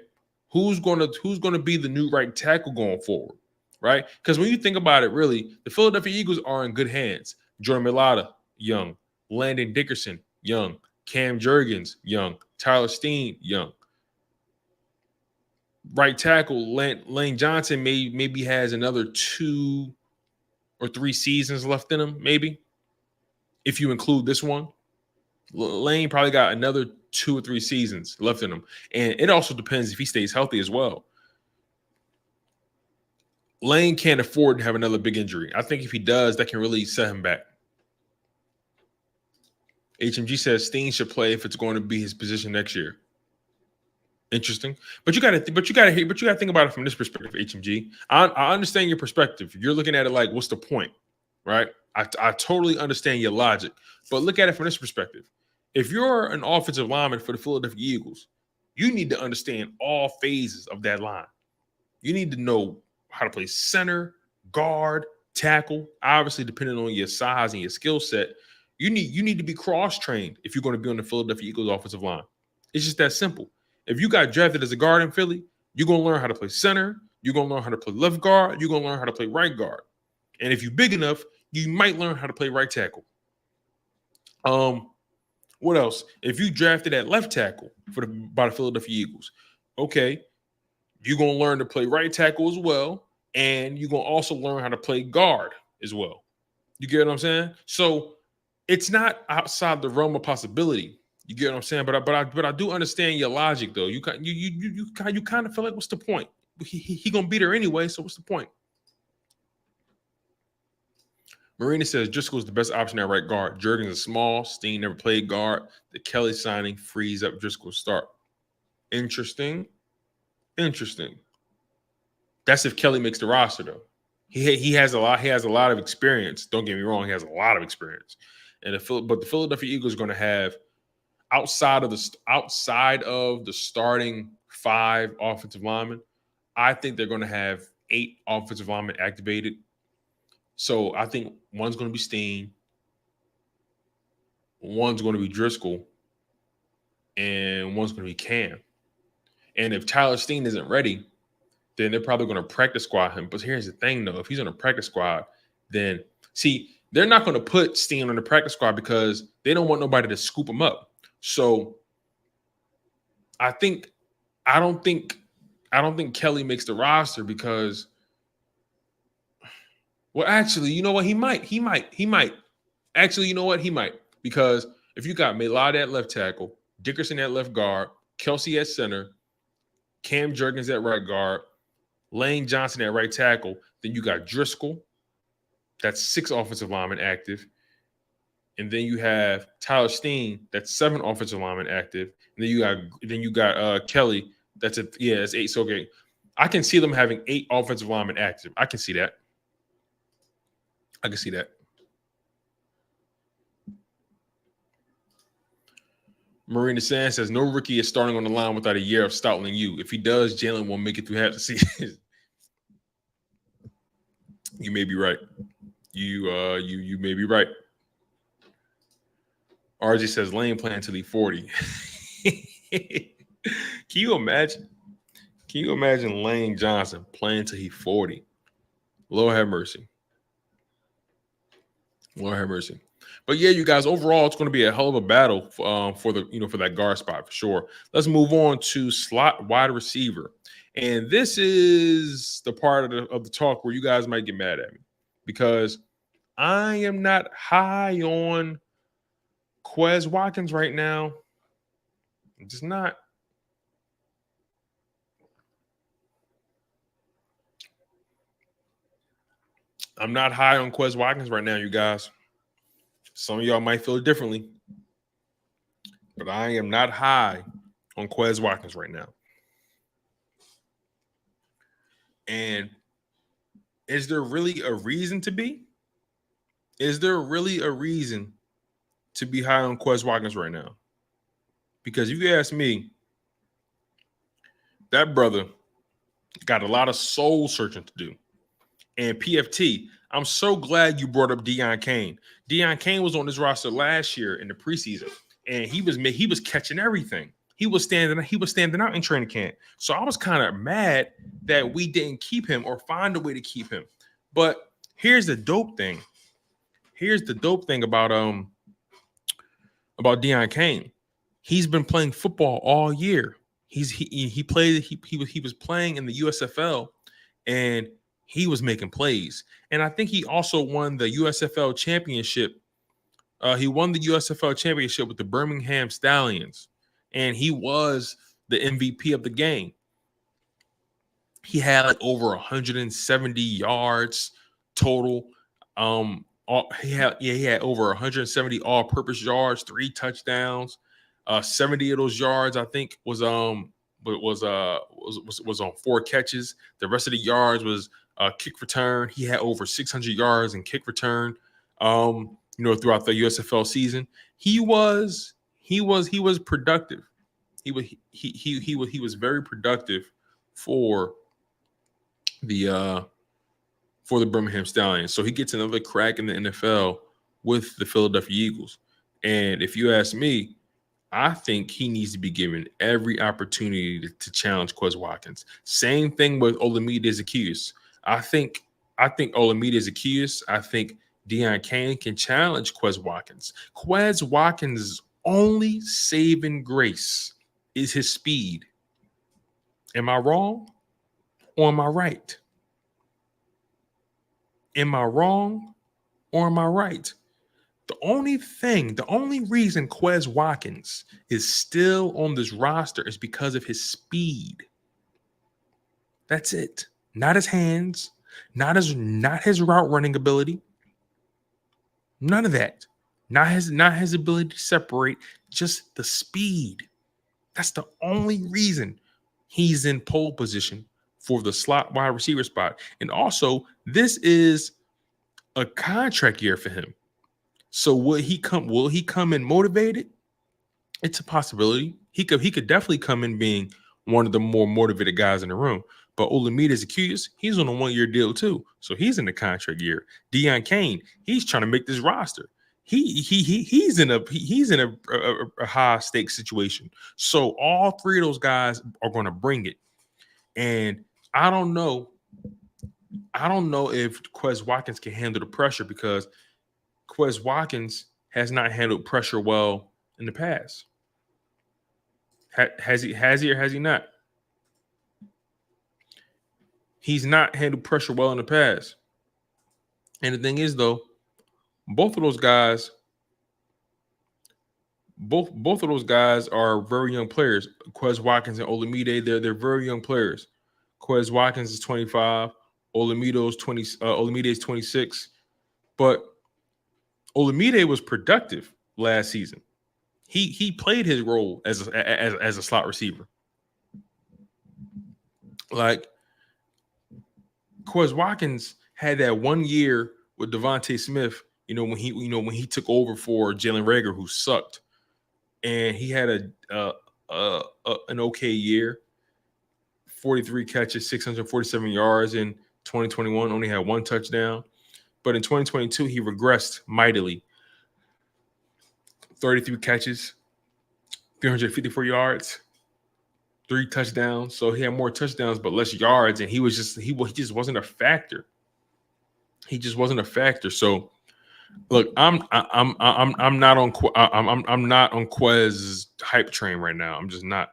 who's going to be the new right tackle going forward, right? Because when you think about it, really, the Philadelphia Eagles are in good hands. Jordan Mailata, young. Landon Dickerson, young. Cam Jurgens, young. Tyler Steen, young. Right tackle, Lane Johnson maybe has another 2 or 3 seasons left in him, maybe, if you include this one. Lane probably got another 2 or 3 seasons left in him. And it also depends if he stays healthy as well. Lane can't afford to have another big injury. I think if he does, that can really set him back. HMG says Steen should play if it's going to be his position next year. Interesting. But you gotta think about it from this perspective, HMG. I understand your perspective. You're looking at it like, what's the point? Right? I totally understand your logic. But look at it from this perspective. If you're an offensive lineman for the Philadelphia Eagles, you need to understand all phases of that line. You need to know how to play center, guard, tackle. Obviously, depending on your size and your skill set, you need to be cross-trained if you're going to be on the Philadelphia Eagles offensive line. It's just that simple. If you got drafted as a guard in Philly, you're going to learn how to play center. You're going to learn how to play left guard. You're going to learn how to play right guard. And if you're big enough, you might learn how to play right tackle. What else? If you drafted at left tackle by the Philadelphia Eagles, okay, you're going to learn to play right tackle as well, and you're going to also learn how to play guard as well. You get what I'm saying? So it's not outside the realm of possibility. You get what I'm saying? But I do understand your logic, though. You kind of feel like, what's the point? He gonna beat her anyway, so what's the point? Marina says Driscoll's the best option at right guard. Jurgens is small. Steen never played guard. The Kelee signing frees up Driscoll's start. Interesting. That's if Kelee makes the roster, though. He has a lot. He has a lot of experience. Don't get me wrong. He has a lot of experience. But the Philadelphia Eagles are going to have outside of the starting 5 offensive linemen. I think they're going to have 8 offensive linemen activated. So I think one's going to be Steen, one's going to be Driscoll, and one's going to be Cam. And if Tyler Steen isn't ready, then they're probably going to practice squad him. But here's the thing, though. If he's on a practice squad, then they're not going to put Steen on the practice squad because they don't want nobody to scoop him up. So I don't think Kelee makes the roster because, well, actually, you know what? He might. Actually, you know what? He might. Because if you got Melad at left tackle, Dickerson at left guard, Kelsey at center, Cam Jurgens at right guard, Lane Johnson at right tackle, then you got Driscoll. That's 6 offensive linemen active. And then you have Tyler Steen, that's 7 offensive linemen active. And then you got Kelee, that's 8. So okay. I can see them having 8 offensive linemen active. I can see that. Marina Sands says, no rookie is starting on the line without a year of stoutling you. If he does, Jalen won't make it through half the season. You may be right. You may be right. RJ says, Lane playing until he's 40. Can you imagine Lane Johnson playing until he's 40? Lord have mercy. But yeah, you guys, overall, it's going to be a hell of a battle for that guard spot for sure. Let's move on to slot wide receiver. And this is the part of the talk where you guys might get mad at me because I am not high on Quez Watkins right now. I'm just not. I'm not high on Quez Watkins right now, you guys. Some of y'all might feel differently, but I am not high on Quez Watkins right now. And is there really a reason to be? Is there really a reason to be high on Quez Watkins right now? Because if you ask me, that brother got a lot of soul searching to do. And PFT, I'm so glad you brought up Deion Kane. Deion Kane was on this roster last year in the preseason, and he was catching everything. He was standing out in training camp. So I was kind of mad that we didn't keep him or find a way to keep him. But here's the dope thing. About Deion Kane. He's been playing football all year. He was playing in the USFL, and he was making plays. And I think he also won the USFL championship. He won the USFL championship with the Birmingham Stallions, and he was the MVP of the game. He had like over 170 yards total. He had over 170 all-purpose yards, 3 touchdowns. 70 of those yards, I think, was on 4 catches. The rest of the yards was kick return. He had over 600 yards in kick return. Throughout the USFL season, he was productive. He was very productive for the Birmingham Stallions. So he gets another crack in the NFL with the Philadelphia Eagles. And if you ask me, I think he needs to be given every opportunity to challenge Quez Watkins. Same thing with Olamide Zaccheaus. I think Olamide Zaccheaus, I think Deion Kane can challenge Quez Watkins. Quez Watkins' only saving grace is his speed. Am I wrong or am I right? Am I wrong or am I right? The only reason Quez Watkins is still on this roster is because of his speed. That's it. Not his hands, not his route running ability. None of that. Not his ability to separate, just the speed. That's the only reason he's in pole position for the slot wide receiver spot. And also, this is a contract year for him. So will he come in motivated? It's a possibility. He could definitely come in being one of the more motivated guys in the room. But Olamide Zaccheaus, he's on a 1-year deal too. So he's in the contract year. Deon Cain, he's trying to make this roster. He's in a high stakes situation. So all three of those guys are going to bring it. And I don't know if Quez Watkins can handle the pressure, because Quez Watkins has not handled pressure well in the past. Has he or has he not? He's not handled pressure well in the past. And the thing is, though, both of those guys are very young players. Quez Watkins and Olamide, they're very young players. Quez Watkins is 25, Olamide is 26. But Olamide was productive last season. He played his role as a slot receiver. Like, Quez Watkins had that 1 year with Devontae Smith, when he took over for Jalen Reagor, who sucked, and he had an okay year, 43 catches, 647 yards in 2021, only had 1 touchdown. But in 2022, he regressed mightily. 33 catches, 354 yards, 3 touchdowns. So he had more touchdowns but less yards, and he just wasn't a factor. He just wasn't a factor. So look, I'm not on Quez's hype train right now. I'm just not.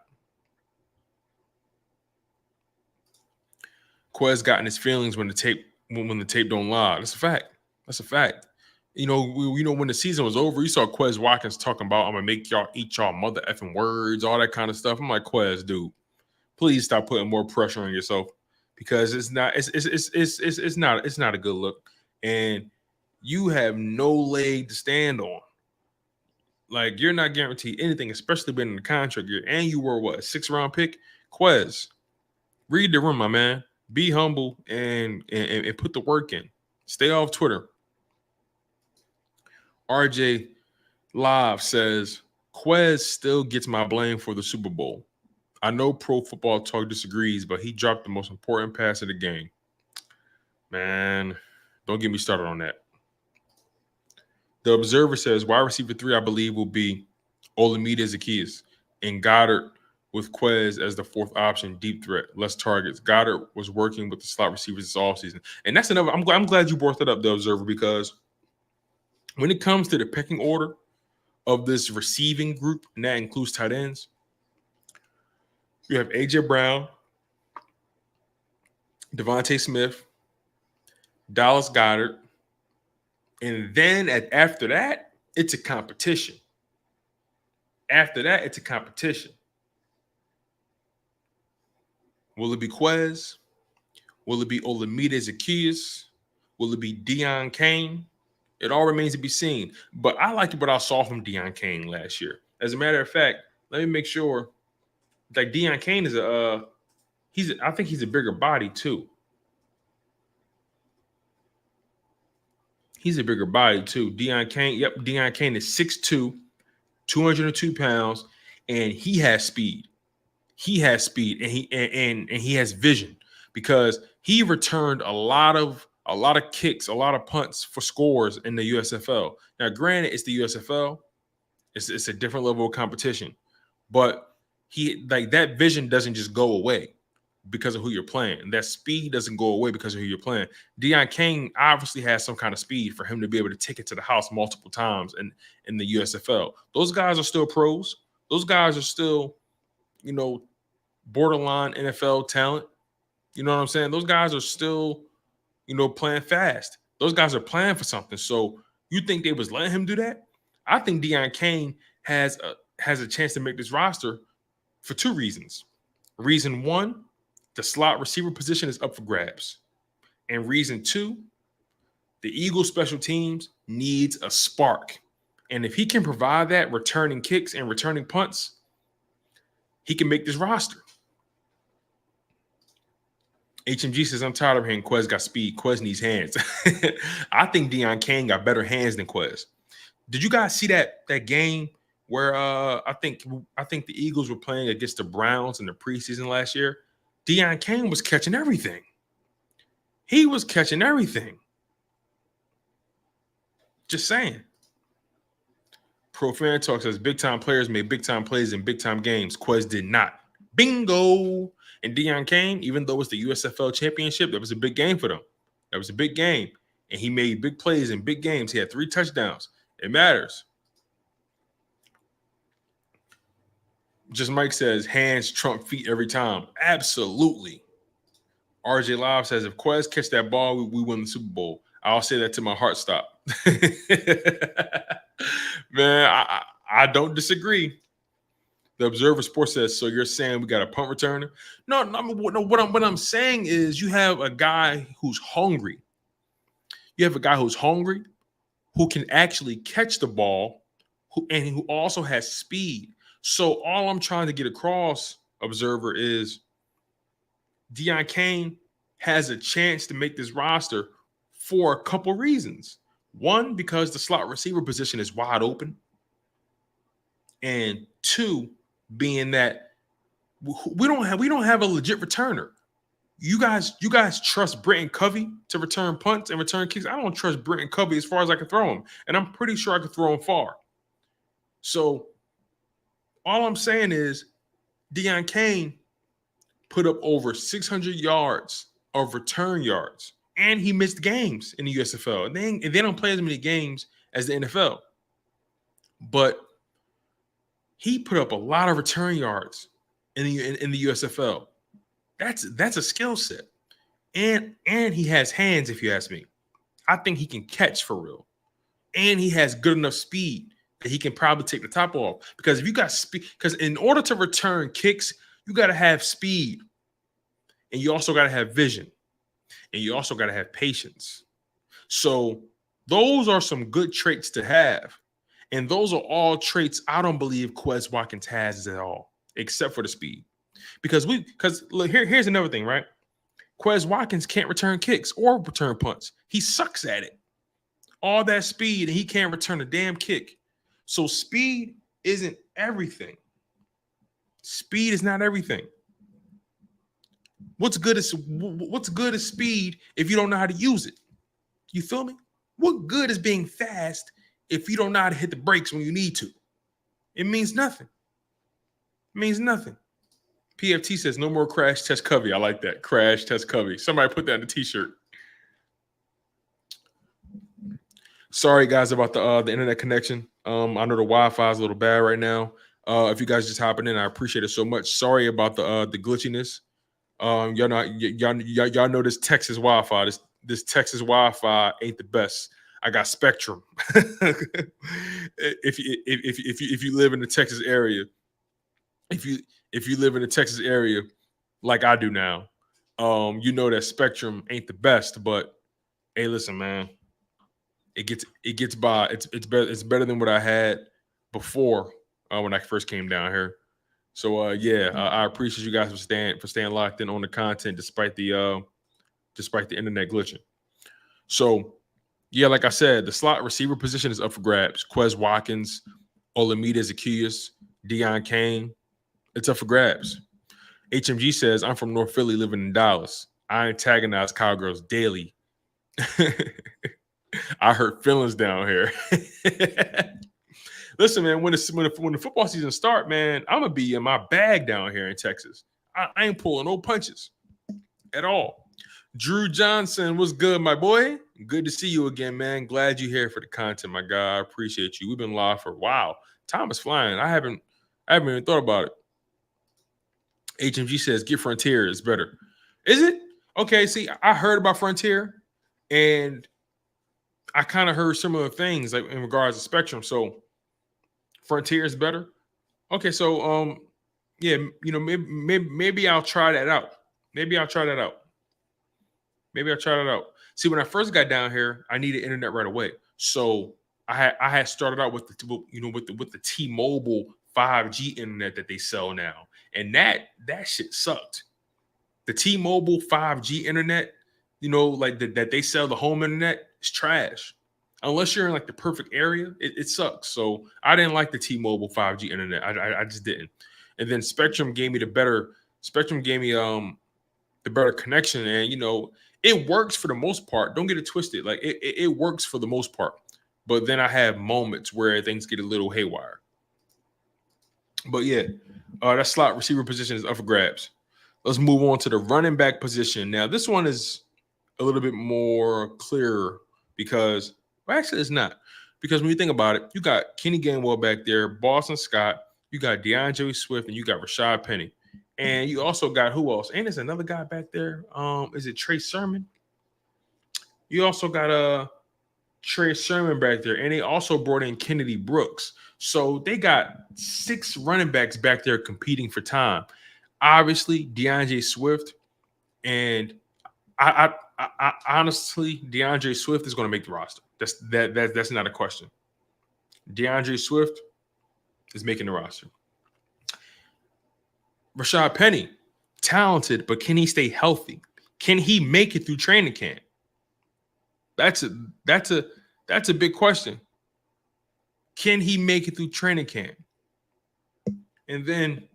Quez got in his feelings when the tape don't lie. That's a fact. That's a fact. When the season was over, you saw Quez Watkins talking about, I'm gonna make y'all eat y'all mother effing words, all that kind of stuff. I'm like, Quez, dude, please stop putting more pressure on yourself, because it's not a good look, and you have no leg to stand on. Like, you're not guaranteed anything, especially being in the contract year, and you were a 6th-round pick. Quez, read the room, my man. Be humble and put the work in. Stay off Twitter. RJ Live says, Quez still gets my blame for the Super Bowl. I know Pro Football Talk disagrees, but he dropped the most important pass of the game. Man, don't get me started on that. The Observer says, wide receiver 3, I believe, will be Olamide Zaccheaus, and Goddard with Quez as the 4th option, deep threat, less targets. Goddard was working with the slot receivers this offseason. And that's another, I'm glad you brought that up, The Observer, because when it comes to the pecking order of this receiving group, and that includes tight ends, you have A.J. Brown, Devontae Smith, Dallas Goedert, and then after that, it's a competition. After that, it's a competition. Will it be Quez? Will it be Olamide Zaccheaus? Will it be Deon Cain? It all remains to be seen. But I liked what I saw from Deon Cain last year. As a matter of fact, let me make sure. Like, Deon Cain is I think he's a bigger body too. He's a bigger body too. Deon Cain, Deon Cain is 6'2", 202 pounds, and he has speed. He has speed, and he has vision, because he returned a lot of kicks, a lot of punts for scores in the USFL. Now, granted, it's the USFL. It's a different level of competition, but that vision doesn't just go away because of who you're playing. That speed doesn't go away because of who you're playing. Deon Cain obviously has some kind of speed for him to be able to take it to the house multiple times in the USFL. Those guys are still pros. Those guys are still, borderline NFL talent. You know what I'm saying? Those guys are still, playing fast. Those guys are playing for something. So you think they was letting him do that? I think Deon Cain has a chance to make this roster for 2 reasons. Reason 1, the slot receiver position is up for grabs. And reason 2, the Eagles special teams needs a spark. And if he can provide that, returning kicks and returning punts, he can make this roster. HMG says, I'm tired of hearing Quez got speed. Quez needs hands. I think Deion Kane got better hands than Quez. Did you guys see that game where I think the Eagles were playing against the Browns in the preseason last year? Deion Kane was catching everything. He was catching everything. Just saying. Pro Fan Talk says big-time players made big-time plays in big-time games. Quez did not. Bingo! And Deion Kane, even though it's the USFL championship, that was a big game for them. That was a big game. And he made big plays in big games. He had 3 touchdowns. It matters. Just Mike says, hands trump feet every time. Absolutely. RJ Live says, if Quez catch that ball, we win the Super Bowl. I'll say that till my heart stop. Man, I don't disagree. The Observer Sports says, so you're saying we got a punt returner? No, what I'm saying is you have a guy who's hungry. You have a guy who's hungry, who can actually catch the ball, and who also has speed. So all I'm trying to get across, Observer, is Deion Kane has a chance to make this roster for a couple reasons. One, because the slot receiver position is wide open. And 2, being that we don't have a legit returner. You guys trust Britton Covey to return punts and return kicks. I don't trust Britton Covey as far as I can throw him. And I'm pretty sure I can throw him far. So all I'm saying is Deion Kane put up over 600 yards of return yards. And he missed games in the USFL. And they don't play as many games as the NFL. But he put up a lot of return yards in the USFL. That's a skill set. And he has hands, if you ask me. I think he can catch for real. And he has good enough speed that he can probably take the top off. Because if you got speed, because in order to return kicks, you got to have speed. And you also got to have vision. And you also got to have patience. So those are some good traits to have. And those are all traits I don't believe Quez Watkins has at all, except for the speed. Because look, here's another thing, right? Quez Watkins can't return kicks or return punts. He sucks at it. All that speed, and he can't return a damn kick. So speed isn't everything. Speed is not everything. What's good is speed if you don't know how to use it? You feel me? What good is being fast if you don't know how to hit the brakes when you need to? It means nothing. It means nothing. PFT says no more crash test Covey. I like that. Crash test Covey. Somebody put that in a t-shirt. Sorry guys about the internet connection. I know the Wi-Fi is a little bad right now. If you guys just hopping in, I appreciate it so much. Sorry about the glitchiness. Y'all know this Texas Wi-Fi. This Texas Wi-Fi ain't the best. I got Spectrum. if you live in the Texas area, if you live in the Texas area like I do now, you know that Spectrum ain't the best. But hey, listen, man, it gets by. It's better than what I had before when I first came down here. So I appreciate you guys for staying locked in on the content despite the internet glitching. So yeah, like I said, the slot receiver position is up for grabs. Quez Watkins, Olamide Zaccheaus, Deion Kane, it's up for grabs. HMG says, I'm from North Philly living in Dallas. I antagonize cowgirls daily. I hurt feelings down here. Listen, man, when the football season start, man, I'm going to be in my bag down here in Texas. I ain't pulling no punches at all. Drew Johnson, what's good, my boy? Good to see you again, man. Glad you're here for the content, my guy. I appreciate you. We've been live for a while. Time is flying. I haven't even thought about it. HMG says, get Frontier is better. Is it? Okay, see, I heard about Frontier, and I kind of heard similar things like in regards to Spectrum. So Frontier is better. Okay, so yeah, you know, maybe I'll try that out. Maybe I'll try that out. See, when I first got down here, I needed internet right away. So I had started out with the T-Mobile 5G internet that they sell now, and that shit sucked. the T-Mobile 5G internet, like that they sell the home internet, is trash. Unless you're in like the perfect area, it sucks. So I didn't like the T-Mobile 5G internet. I just didn't. And then Spectrum gave me the better connection, and it works for the most part. Don't get it twisted. Like it works for the most part. But then I have moments where things get a little haywire. But yeah, that slot receiver position is up for grabs. Let's move on to the running back position. Now, this one is a little bit more clear because, well, actually, it's not. Because when you think about it, you got Kenny Gainwell back there, Boston Scott, you got DeAndre Swift, and you got Rashad Penny. And you also got who else? And there's another guy back there. Is it Trey Sermon? You also got Trey Sermon back there, and they also brought in Kennedy Brooks. So they got 6 running backs back there competing for time. Obviously, DeAndre Swift, and I honestly, DeAndre Swift is going to make the roster. That's not a question. DeAndre Swift is making the roster. Rashad Penny, talented, but can he stay healthy? Can he make it through training camp? That's a big question. Can he make it through training camp? And then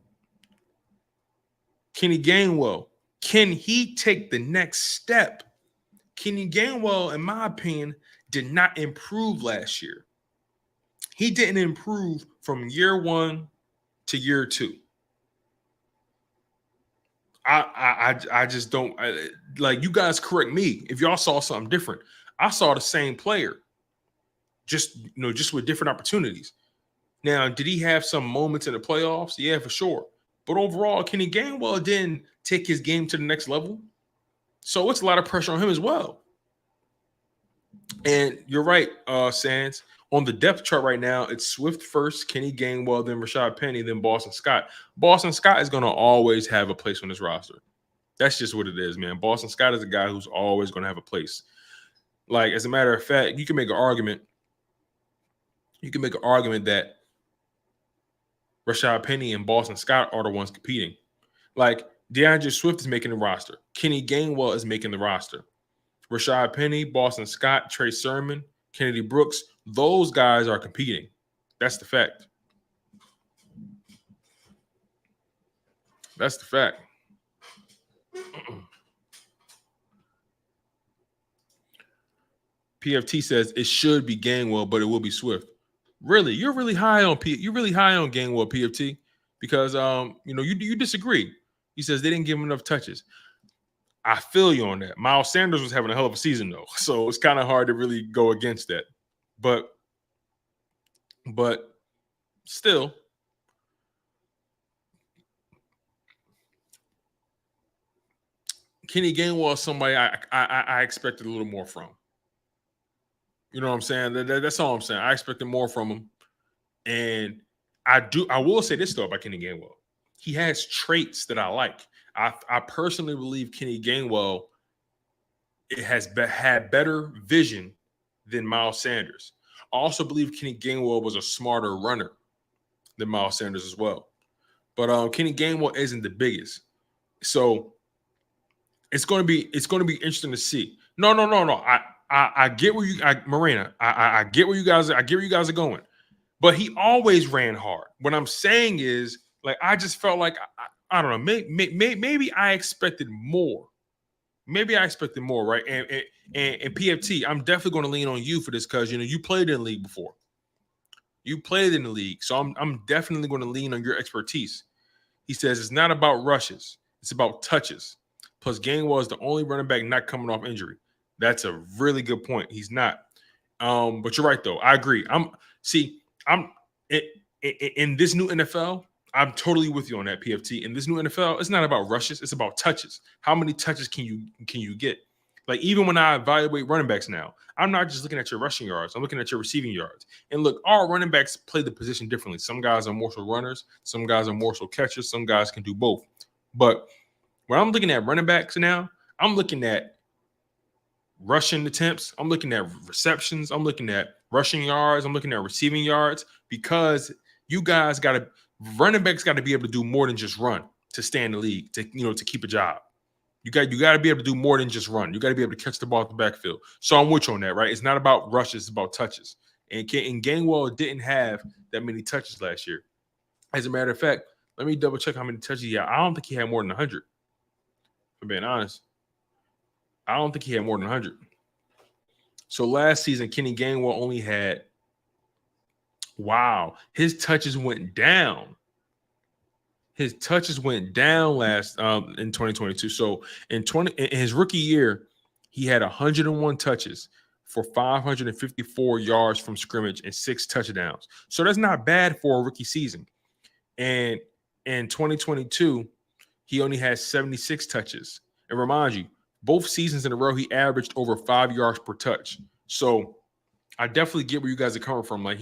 Kenny Gainwell, can he take the next step? Kenny Gainwell, in my opinion, did not improve last year. He didn't improve from year 1 to year 2. I just don't like, you guys correct me if y'all saw something different. I saw the same player, just with different opportunities. Now, did he have some moments in the playoffs? Yeah, for sure. But overall, Kenny Gainwell didn't take his game to the next level. So it's a lot of pressure on him as well. And you're right, Sands. On the depth chart right now, it's Swift first, Kenny Gainwell, then Rashad Penny, then Boston Scott. Boston Scott is going to always have a place on this roster. That's just what it is, man. Boston Scott is a guy who's always going to have a place. Like, as a matter of fact, you can make an argument. You can make an argument that Rashad Penny and Boston Scott are the ones competing. Like, DeAndre Swift is making the roster. Kenny Gainwell is making the roster. Rashad Penny, Boston Scott, Trey Sermon, Kennedy Brooks, those guys are competing. That's the fact. That's the fact. PFT says it should be Gainwell, but it will be Swift. Really? You're really high on Gainwell, PFT, because you disagree. He says they didn't give him enough touches. I feel you on that. Miles Sanders was having a hell of a season, though, so it's kind of hard to really go against that. But still, Kenny Gainwell is somebody I expected a little more from. You know what I'm saying? That's all I'm saying. I expected more from him, and I will say this though about Kenny Gainwell. He has traits that I like. I personally believe Kenny Gainwell had better vision than Miles Sanders. I also believe Kenny Gainwell was a smarter runner than Miles Sanders as well. But Kenny Gainwell isn't the biggest, so it's going to be interesting to see. No. I get where Marina. I get where you guys. I get where you guys are going. But he always ran hard. What I'm saying is, like, I just felt like I don't know. Maybe I expected more. Maybe I expected more, right? And PFT, I'm definitely going to lean on you for this because you played in the league before. You played in the league, so I'm definitely going to lean on your expertise. He says it's not about rushes; it's about touches. Plus, Gainwell is the only running back not coming off injury. That's a really good point. He's not. But you're right though. I agree. I'm in this new NFL. I'm totally with you on that, PFT. In this new NFL, it's not about rushes. It's about touches. How many touches can you get? Like, even when I evaluate running backs now, I'm not just looking at your rushing yards. I'm looking at your receiving yards. And look, all running backs play the position differently. Some guys are more so runners. Some guys are more so catchers. Some guys can do both. But when I'm looking at running backs now, I'm looking at rushing attempts. I'm looking at receptions. I'm looking at rushing yards. I'm looking at receiving yards, because you guys running backs got to be able to do more than just run to stay in the league, to keep a job. You got to be able to do more than just run. You got to be able to catch the ball at the backfield. So I'm with you on that, right? It's not about rushes, it's about touches. And Gainwell didn't have that many touches last year. As a matter of fact, let me double check how many touches he had. I don't think he had more than 100. For being honest, I don't think he had more than 100. So last season, Kenny Gainwell only had, his touches went down. His touches went down last in 2022. So in his rookie year, he had 101 touches for 554 yards from scrimmage and 6 touchdowns. So that's not bad for a rookie season. And in 2022, he only has 76 touches. And remind you, both seasons in a row, he averaged over 5 yards per touch. So I definitely get where you guys are coming from. Like,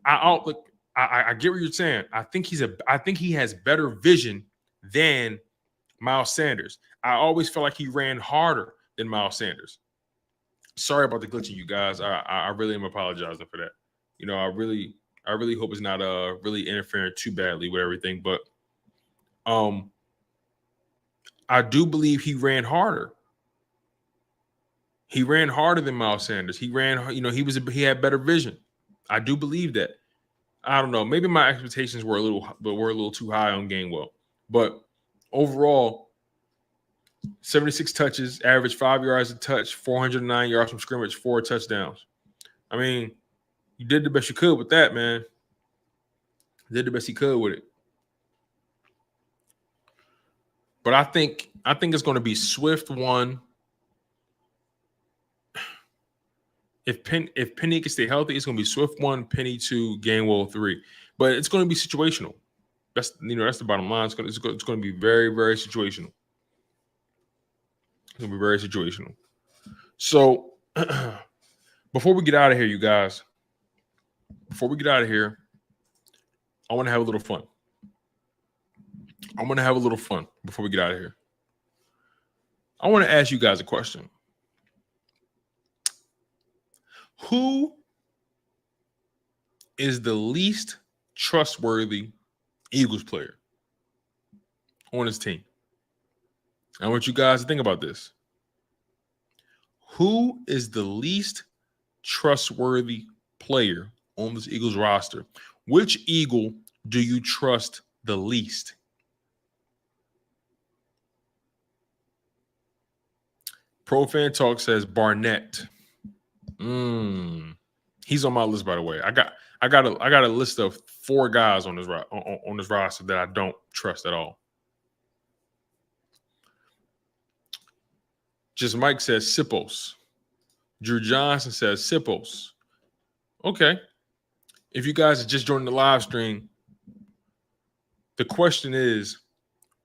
I get what you're saying. I think he has better vision than Miles Sanders. I always felt like he ran harder than Miles Sanders. Sorry about the glitching, you guys. I really am apologizing for that. I really hope it's not really interfering too badly with everything. But I do believe he ran harder. He ran harder than Miles Sanders. He ran, he had better vision. I do believe that. I don't know. Maybe my expectations were a little too high on Gainwell. But overall, 76 touches, average 5 yards a touch, 409 yards from scrimmage, 4 touchdowns. I mean, you did the best you could with that, man. Did the best he could with it. But I think it's going to be Swift 1. If Penny can stay healthy, it's going to be Swift 1, Penny 2, Gainwell 3. But it's going to be situational. That's the bottom line. It's going to be very, very situational. It's going to be very situational. So before we get out of here, you guys, I want to have a little fun. Before we get out of here. I want to ask you guys a question. Who is the least trustworthy Eagles player on his team? I want you guys to think about this. Who is the least trustworthy player on this Eagles roster? Which Eagle do you trust the least? Pro Fan Talk says Barnett. He's on my list, by the way. I got a list of 4 guys on this roster that I don't trust at all. Just Mike says Sippos. Drew Johnson says Sippos. Okay. If you guys are just joining the live stream, the question is,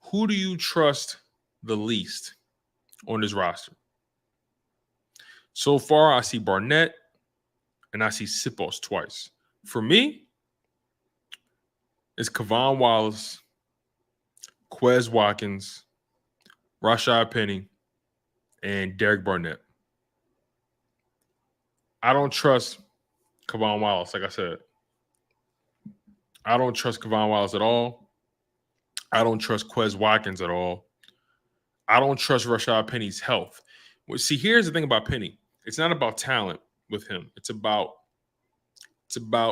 who do you trust the least on this roster? So far, I see Barnett and I see Sippos twice. For me, it's Kevon Wallace, Quez Watkins, Rashad Penny, and Derek Barnett. I don't trust Kevon Wallace, like I said. I don't trust Kevon Wallace at all. I don't trust Quez Watkins at all. I don't trust Rashad Penny's health. Well, see, here's the thing about Penny. It's not about talent with him. It's about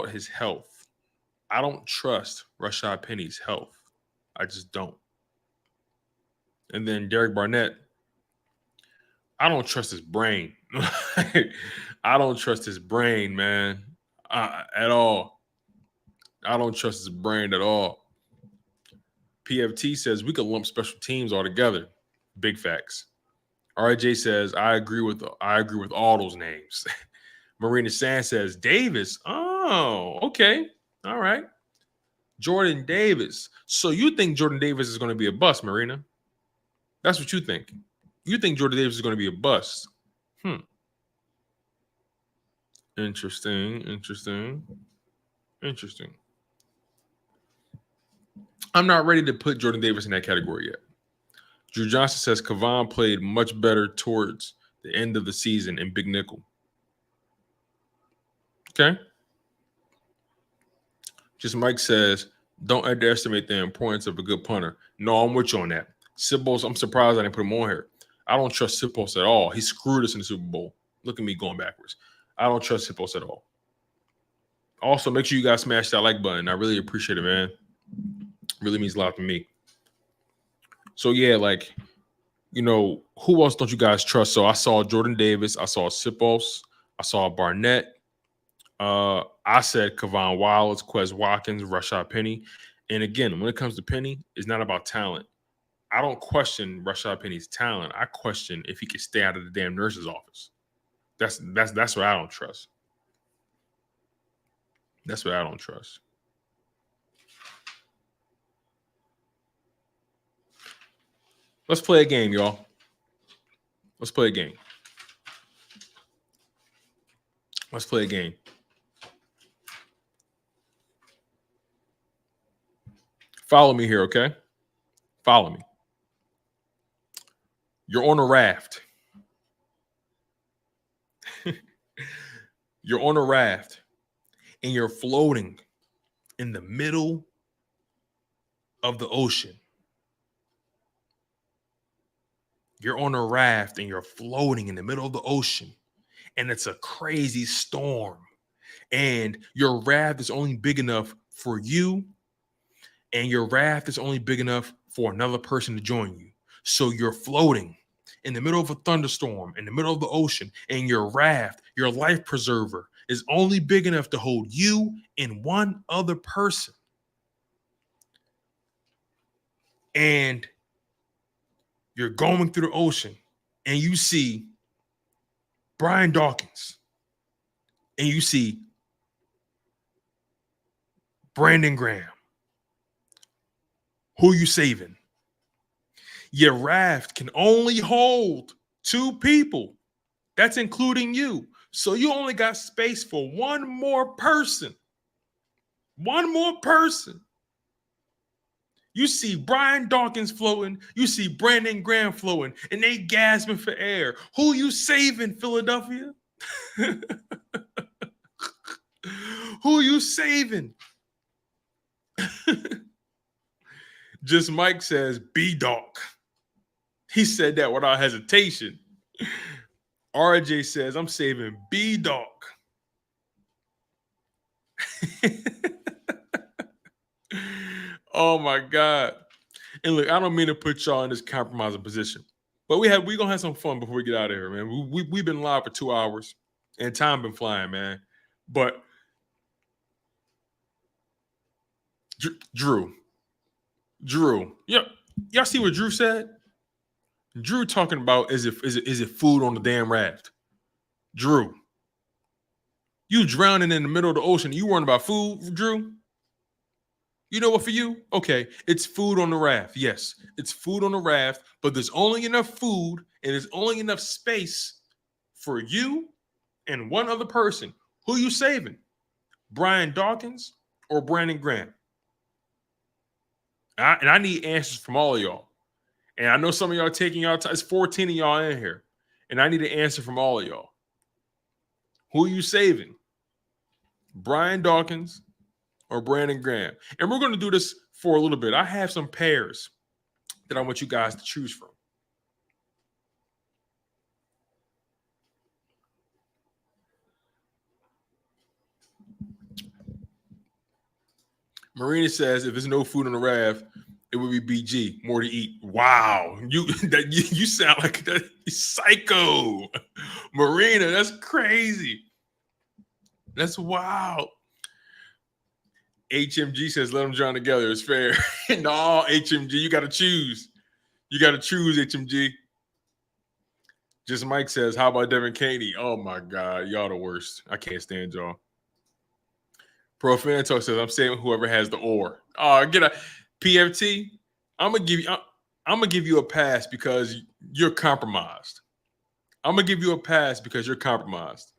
his health. I don't trust Rashad Penny's health. I just don't. And then Derek Barnett, I don't trust his brain. I don't trust his brain, man, at all. I don't trust his brain at all. PFT says we could lump special teams all together. Big facts. RJ says I agree with all those names. Marina Sand says Davis. Oh, okay. All right. Jordan Davis. So you think Jordan Davis is going to be a bust, Marina? That's what you think. You think Jordan Davis is going to be a bust. Interesting. I'm not ready to put Jordan Davis in that category yet. Drew Johnson says Kevon played much better towards the end of the season in Big Nickel. Okay. Just Mike says, don't underestimate the importance of a good punter. No, I'm with you on that. Sipos, I'm surprised I didn't put him on here. I don't trust Sipos at all. He screwed us in the Super Bowl. Look at me going backwards. I don't trust Sipos at all. Also, make sure you guys smash that like button. I really appreciate it, man. Really means a lot to me. So, yeah, like, you know, who else don't you guys trust? So I saw Jordan Davis. I saw Sipos. I saw Barnett. I said Kevon Wallace, Quez Watkins, Rashad Penny. And again, when it comes to Penny, it's not about talent. I don't question Rashad Penny's talent. I question if he could stay out of the damn nurse's office. That's what I don't trust. That's what I don't trust. Let's play a game, y'all. Let's play a game. Let's play a game. Follow me here, okay? Follow me. You're on a raft. You're on a raft and you're floating in the middle of the ocean. You're on a raft and you're floating in the middle of the ocean, and it's a crazy storm. And your raft is only big enough for you, and your raft is only big enough for another person to join you. So you're floating in the middle of a thunderstorm, in the middle of the ocean, and your raft, your life preserver, is only big enough to hold you and one other person. And you're going through the ocean, and you see Brian Dawkins, and you see Brandon Graham. Who you saving? Your raft can only hold 2 people. That's including you. So you only got space for one more person. One more person. You see Brian Dawkins floating. You see Brandon Graham floating, and they gasping for air. Who you saving, Philadelphia? Who you saving? Just Mike says, B-Dawk. He said that without hesitation. RJ says, I'm saving B-Dawk. Oh my God. And look, I don't mean to put y'all in this compromising position, but we're gonna have some fun before we get out of here, man. We've been live for 2 hours and time been flying, man. But Drew, yep. Y'all see what Drew said? Drew talking about is it food on the damn raft? Drew, you drowning in the middle of the ocean. You worrying about food, Drew? You know what, for you? Okay, it's food on the raft. Yes, it's food on the raft, but there's only enough food and there's only enough space for you and one other person. Who you saving? Brian Dawkins or Brandon Graham? And I need answers from all of y'all. And I know some of y'all taking y'all time. It's 14 of y'all in here. And I need an answer from all of y'all. Who are you saving? Brian Dawkins or Brandon Graham? And we're going to do this for a little bit. I have some pairs that I want you guys to choose from. Marina says, if there's no food on the raft, it would be BG, more to eat. Wow. You sound like a psycho. Marina, that's crazy. That's wild. HMG says, let them drown together. It's fair. No, HMG, you got to choose. You got to choose, HMG. Just Mike says, how about Devin Caney? Oh, my God. Y'all the worst. I can't stand y'all. Pro Fan Talk says, I'm saving whoever has the oar. Oh, get a PFT. I'm gonna give you a pass because you're compromised. I'm gonna give you a pass because you're compromised.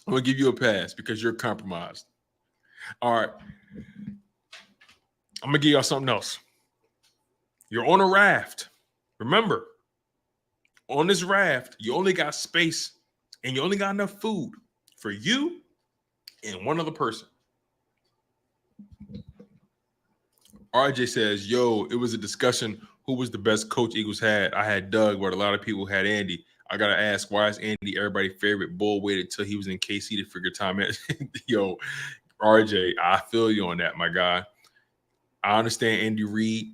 I'm gonna give you a pass because you're compromised. All right. I'm gonna give y'all something else. You're on a raft. Remember, on this raft, you only got space and you only got enough food for you and one other person. RJ says, yo, it was a discussion who was the best coach Eagles had. I had Doug, but a lot of people had Andy. I got to ask, why is Andy everybody's favorite? Bull waited till he was in KC to figure time out. Yo, RJ, I feel you on that, my guy. I understand Andy Reid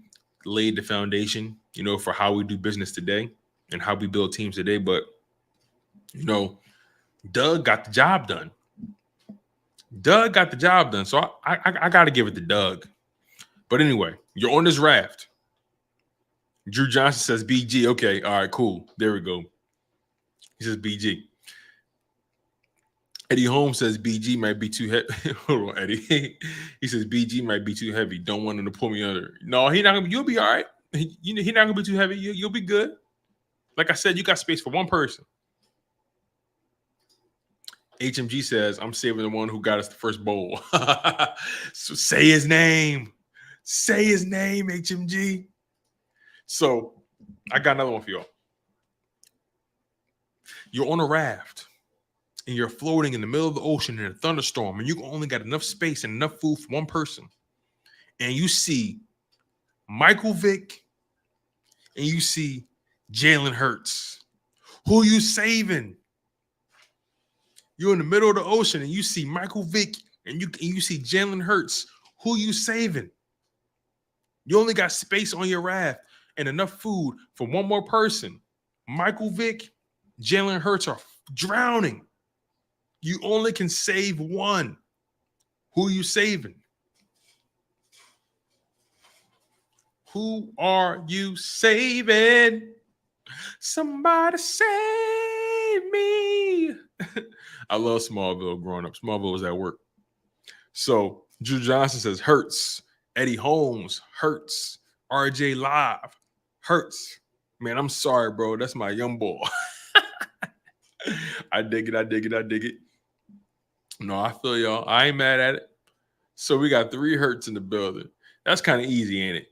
laid the foundation, for how we do business today and how we build teams today. But, Doug got the job done. So I got to give it to Doug. But anyway, you're on this raft. Drew Johnson says BG. Okay, all right, cool. There we go. He says BG. Eddie Holmes says BG might be too heavy. Hold on, Eddie. He says BG might be too heavy. Don't want him to pull me under. No, he's not gonna. You'll be all right. He's not gonna be too heavy. You'll be good. Like I said, you got space for one person. HMG says, I'm saving the one who got us the first bowl. So say his name. Say his name, HMG. So I got another one for y'all. You're on a raft and you're floating in the middle of the ocean in a thunderstorm, and you only got enough space and enough food for one person. And you see Michael Vick and you see Jalen Hurts. Who you saving? You're in the middle of the ocean and you see Michael Vick and you see Jalen Hurts. Who you saving? You only got space on your raft and enough food for one more person. Michael Vick, Jalen Hurts are drowning. You only can save one. Who are you saving? Who are you saving? Somebody save me. I love Smallville growing up. Smallville was at work. So Drew Johnson says Hurts. Eddie Holmes, Hurts. RJ Live, Hurts. Man, I'm sorry, bro. That's my young boy. I dig it. No, I feel y'all. I ain't mad at it. So we got 3 Hurts in the building. That's kind of easy, ain't it?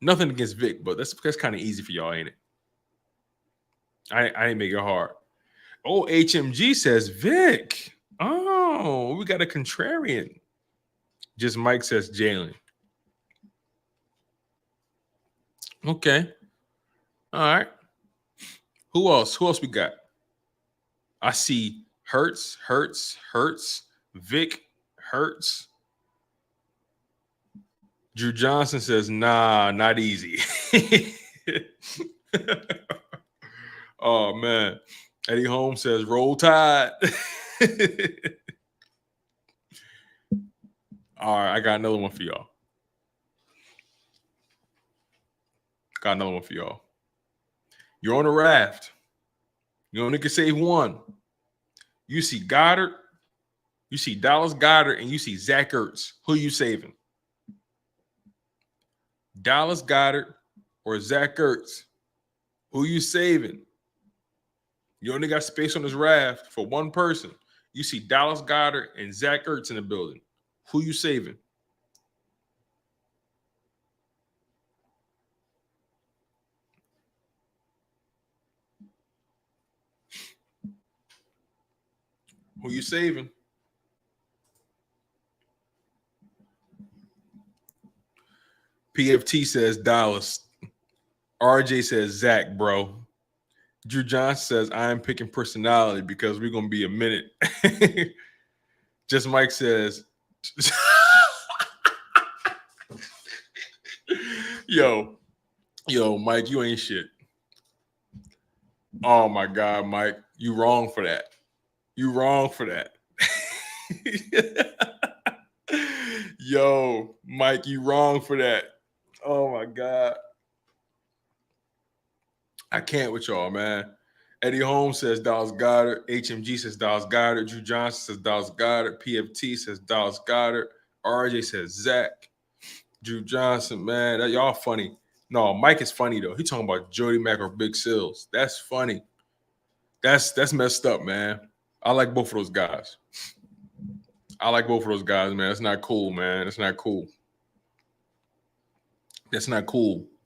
Nothing against Vic, but that's kind of easy for y'all, ain't it? I ain't make it hard. Oh, HMG says Vic. Oh, we got a contrarian. Just Mike says Jalen. Okay. All right. Who else we got? I see Hurts, Vic, Hurts. Drew Johnson says, nah, not easy. Oh, man. Eddie Holmes says, roll tide. All right, I got another one for y'all. You're on a raft. You only can save one. You see Goddard, you see Dallas Goddard, and you see Zach Ertz. Who are you saving? Dallas Goddard or Zach Ertz? Who are you saving? You only got space on this raft for one person. You see Dallas Goddard and Zach Ertz in the building. Who you saving? Who you saving? PFT says Dallas. RJ says Zach, bro. Drew Johnson says I am picking personality because we're gonna be a minute. Just Mike says, yo, Mike, you ain't shit. Oh my God, Mike, you wrong for that. Yo, Mike, you wrong for that. Oh my God. I can't with y'all, man. Eddie Holmes says Dallas Goddard. HMG says Dallas Goddard. Drew Johnson says Dallas Goddard. PFT says Dallas Goddard. RJ says Zach. Drew Johnson, man, y'all funny. No, Mike is funny though. He talking about Jody Mack or Big Sills. That's funny. That's messed up, man. I like both of those guys. Man. That's not cool, man. That's not cool.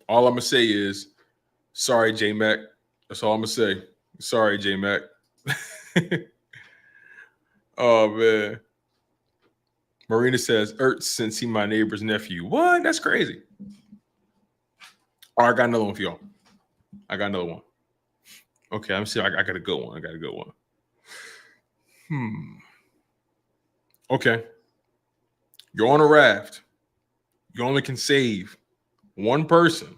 All I'm gonna say is, sorry, J Mac. That's all I'm gonna say. Sorry, J Mac. Oh man. Marina says, Ertz, since he my neighbor's nephew. What? That's crazy. All right, I got another one for y'all. I got another one. Okay, I'm see. I got a good one. Okay. You're on a raft. You only can save one person.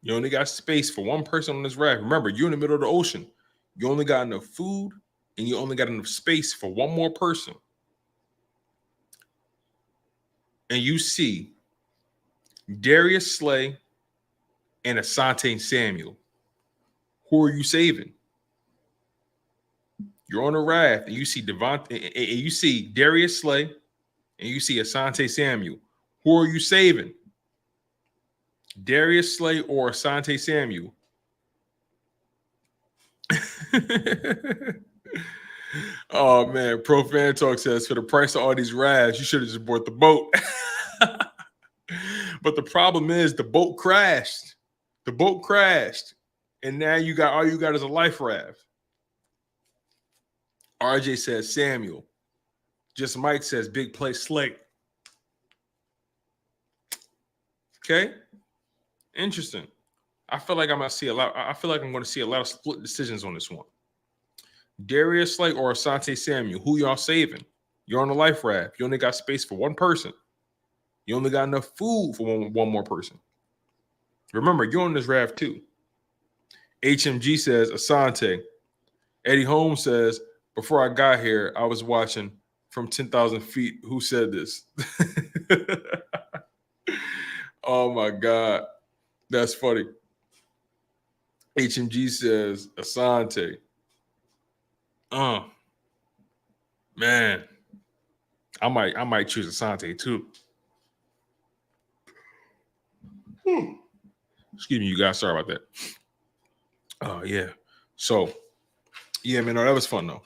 You only got space for one person on this raft. Remember, you're in the middle of the ocean. You only got enough food and you only got enough space for one more person. And you see Darius Slay and Asante Samuel. Who are you saving? You're on a raft and you see and you see Darius Slay and you see Asante Samuel. Who are you saving? Darius Slay or Asante Samuel? Oh man, Pro Fan Talk says for the price of all these rafts, you should have just bought the boat. But the problem is the boat crashed. And now all you got is a life raft. RJ says Samuel. Just Mike says big play Slate. Okay. Interesting. I feel like I'm going to see a lot of split decisions on this one. Darius Slate or Asante Samuel, who y'all saving? You're on a life raft. You only got space for one person. You only got enough food for one more person. Remember, you're on this raft too. HMG says Asante. Eddie Holmes says, before I got here, I was watching from 10,000 feet. Who said this? Oh my God. That's funny. HMG says Asante. Man. I might choose Asante too. Excuse me, you guys. Sorry about that. Oh, yeah. So, yeah, man. No, that was fun, though.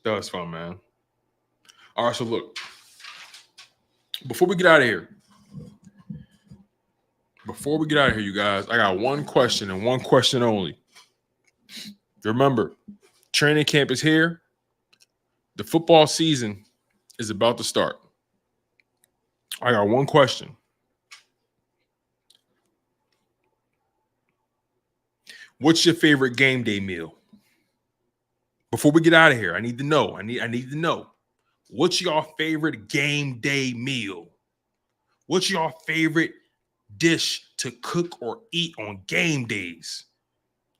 That was fun, man. All right, so look. Before we get out of here, you guys, I got one question and one question only. Remember, training camp is here. The football season is about to start. I got one question. What's your favorite game day meal? Before we get out of here, I need to know. I need to know. What's your favorite game day meal? What's your favorite dish to cook or eat on game days?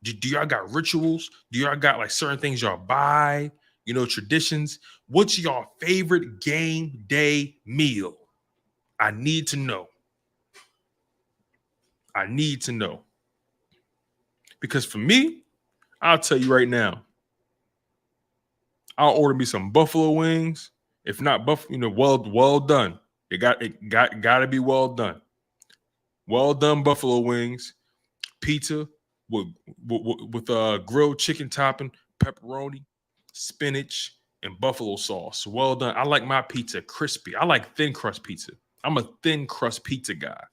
Do y'all got rituals? Do y'all got like certain things y'all buy? You know, traditions? What's your favorite game day meal? I need to know. Because for me, I'll tell you right now, I'll order me some buffalo wings. If not buffalo, well done. It got to be well done. Well done buffalo wings, pizza with grilled chicken topping, pepperoni, spinach, and buffalo sauce. Well done. I like my pizza crispy. I like thin crust pizza. I'm a thin crust pizza guy.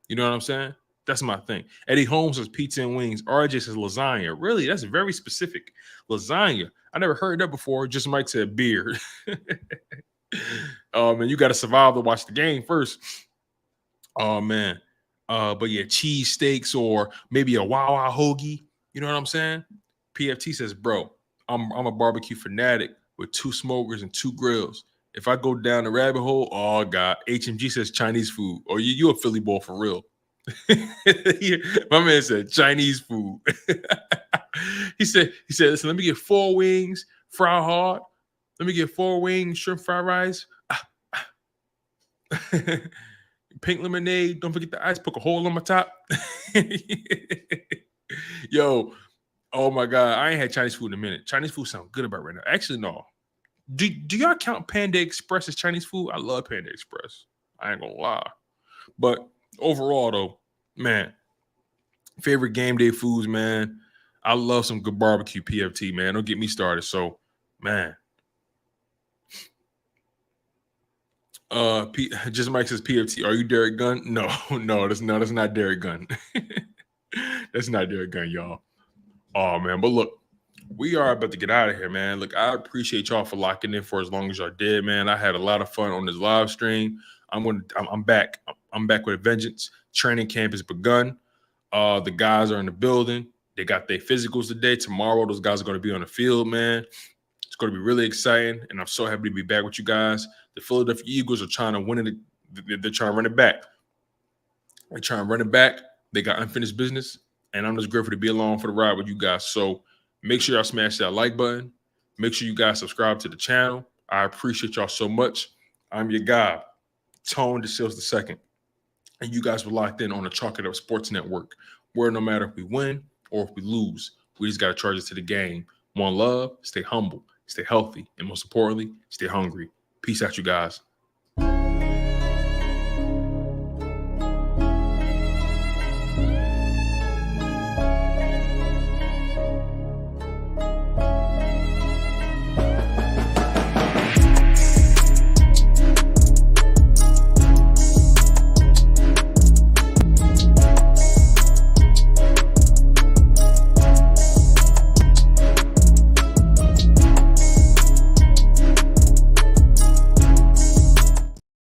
You know what I'm saying? That's my thing. Eddie Holmes says pizza and wings. RJ says lasagna. Really? That's very specific. Lasagna. I never heard that before. Just Mike said beer. And you got to survive to watch the game first. Oh, man. But yeah, cheese steaks or maybe a Wawa hoagie. You know what I'm saying? PFT says, bro, I'm a barbecue fanatic with 2 smokers and 2 grills. If I go down the rabbit hole, oh, God. HMG says Chinese food. Or you a Philly boy for real. My man said Chinese food. he said, listen, let me get 4 wings, fry hard. Let me get 4 wings, shrimp fried rice. Pink lemonade. Don't forget the ice. Poke a hole on my top. Yo, oh my God. I ain't had Chinese food in a minute. Chinese food sounds good about right now. Actually, no. Do y'all count Panda Express as Chinese food? I love Panda Express. I ain't gonna lie. But overall, though, man, favorite game day foods, man. I love some good barbecue, PFT, man. Don't get me started. So, man. Just Mike says PFT. Are you Derek Gunn? No, that's not Derek Gunn. That's not Derek Gunn, y'all. Oh man, but look, We are about to get out of here, man. Look, I appreciate y'all for locking in for as long as y'all did, man. I had a lot of fun on this live stream. I'm back. I'm back with a vengeance. Training camp has begun. The guys are in the building. They got their physicals today. Tomorrow, those guys are going to be on the field, man. It's going to be really exciting, and I'm so happy to be back with you guys. The Philadelphia Eagles are trying to win it. They're trying to run it back. They're trying to run it back. They got unfinished business, and I'm just grateful to be along for the ride with you guys. So make sure y'all smash that like button. Make sure you guys subscribe to the channel. I appreciate y'all so much. I'm your guy, Tone DeShields II. And you guys were locked in on the Chalk It Up Sports Network, where no matter if we win or if we lose, we just got to charge it to the game. One love, stay humble, stay healthy, and most importantly, stay hungry. Peace out, you guys.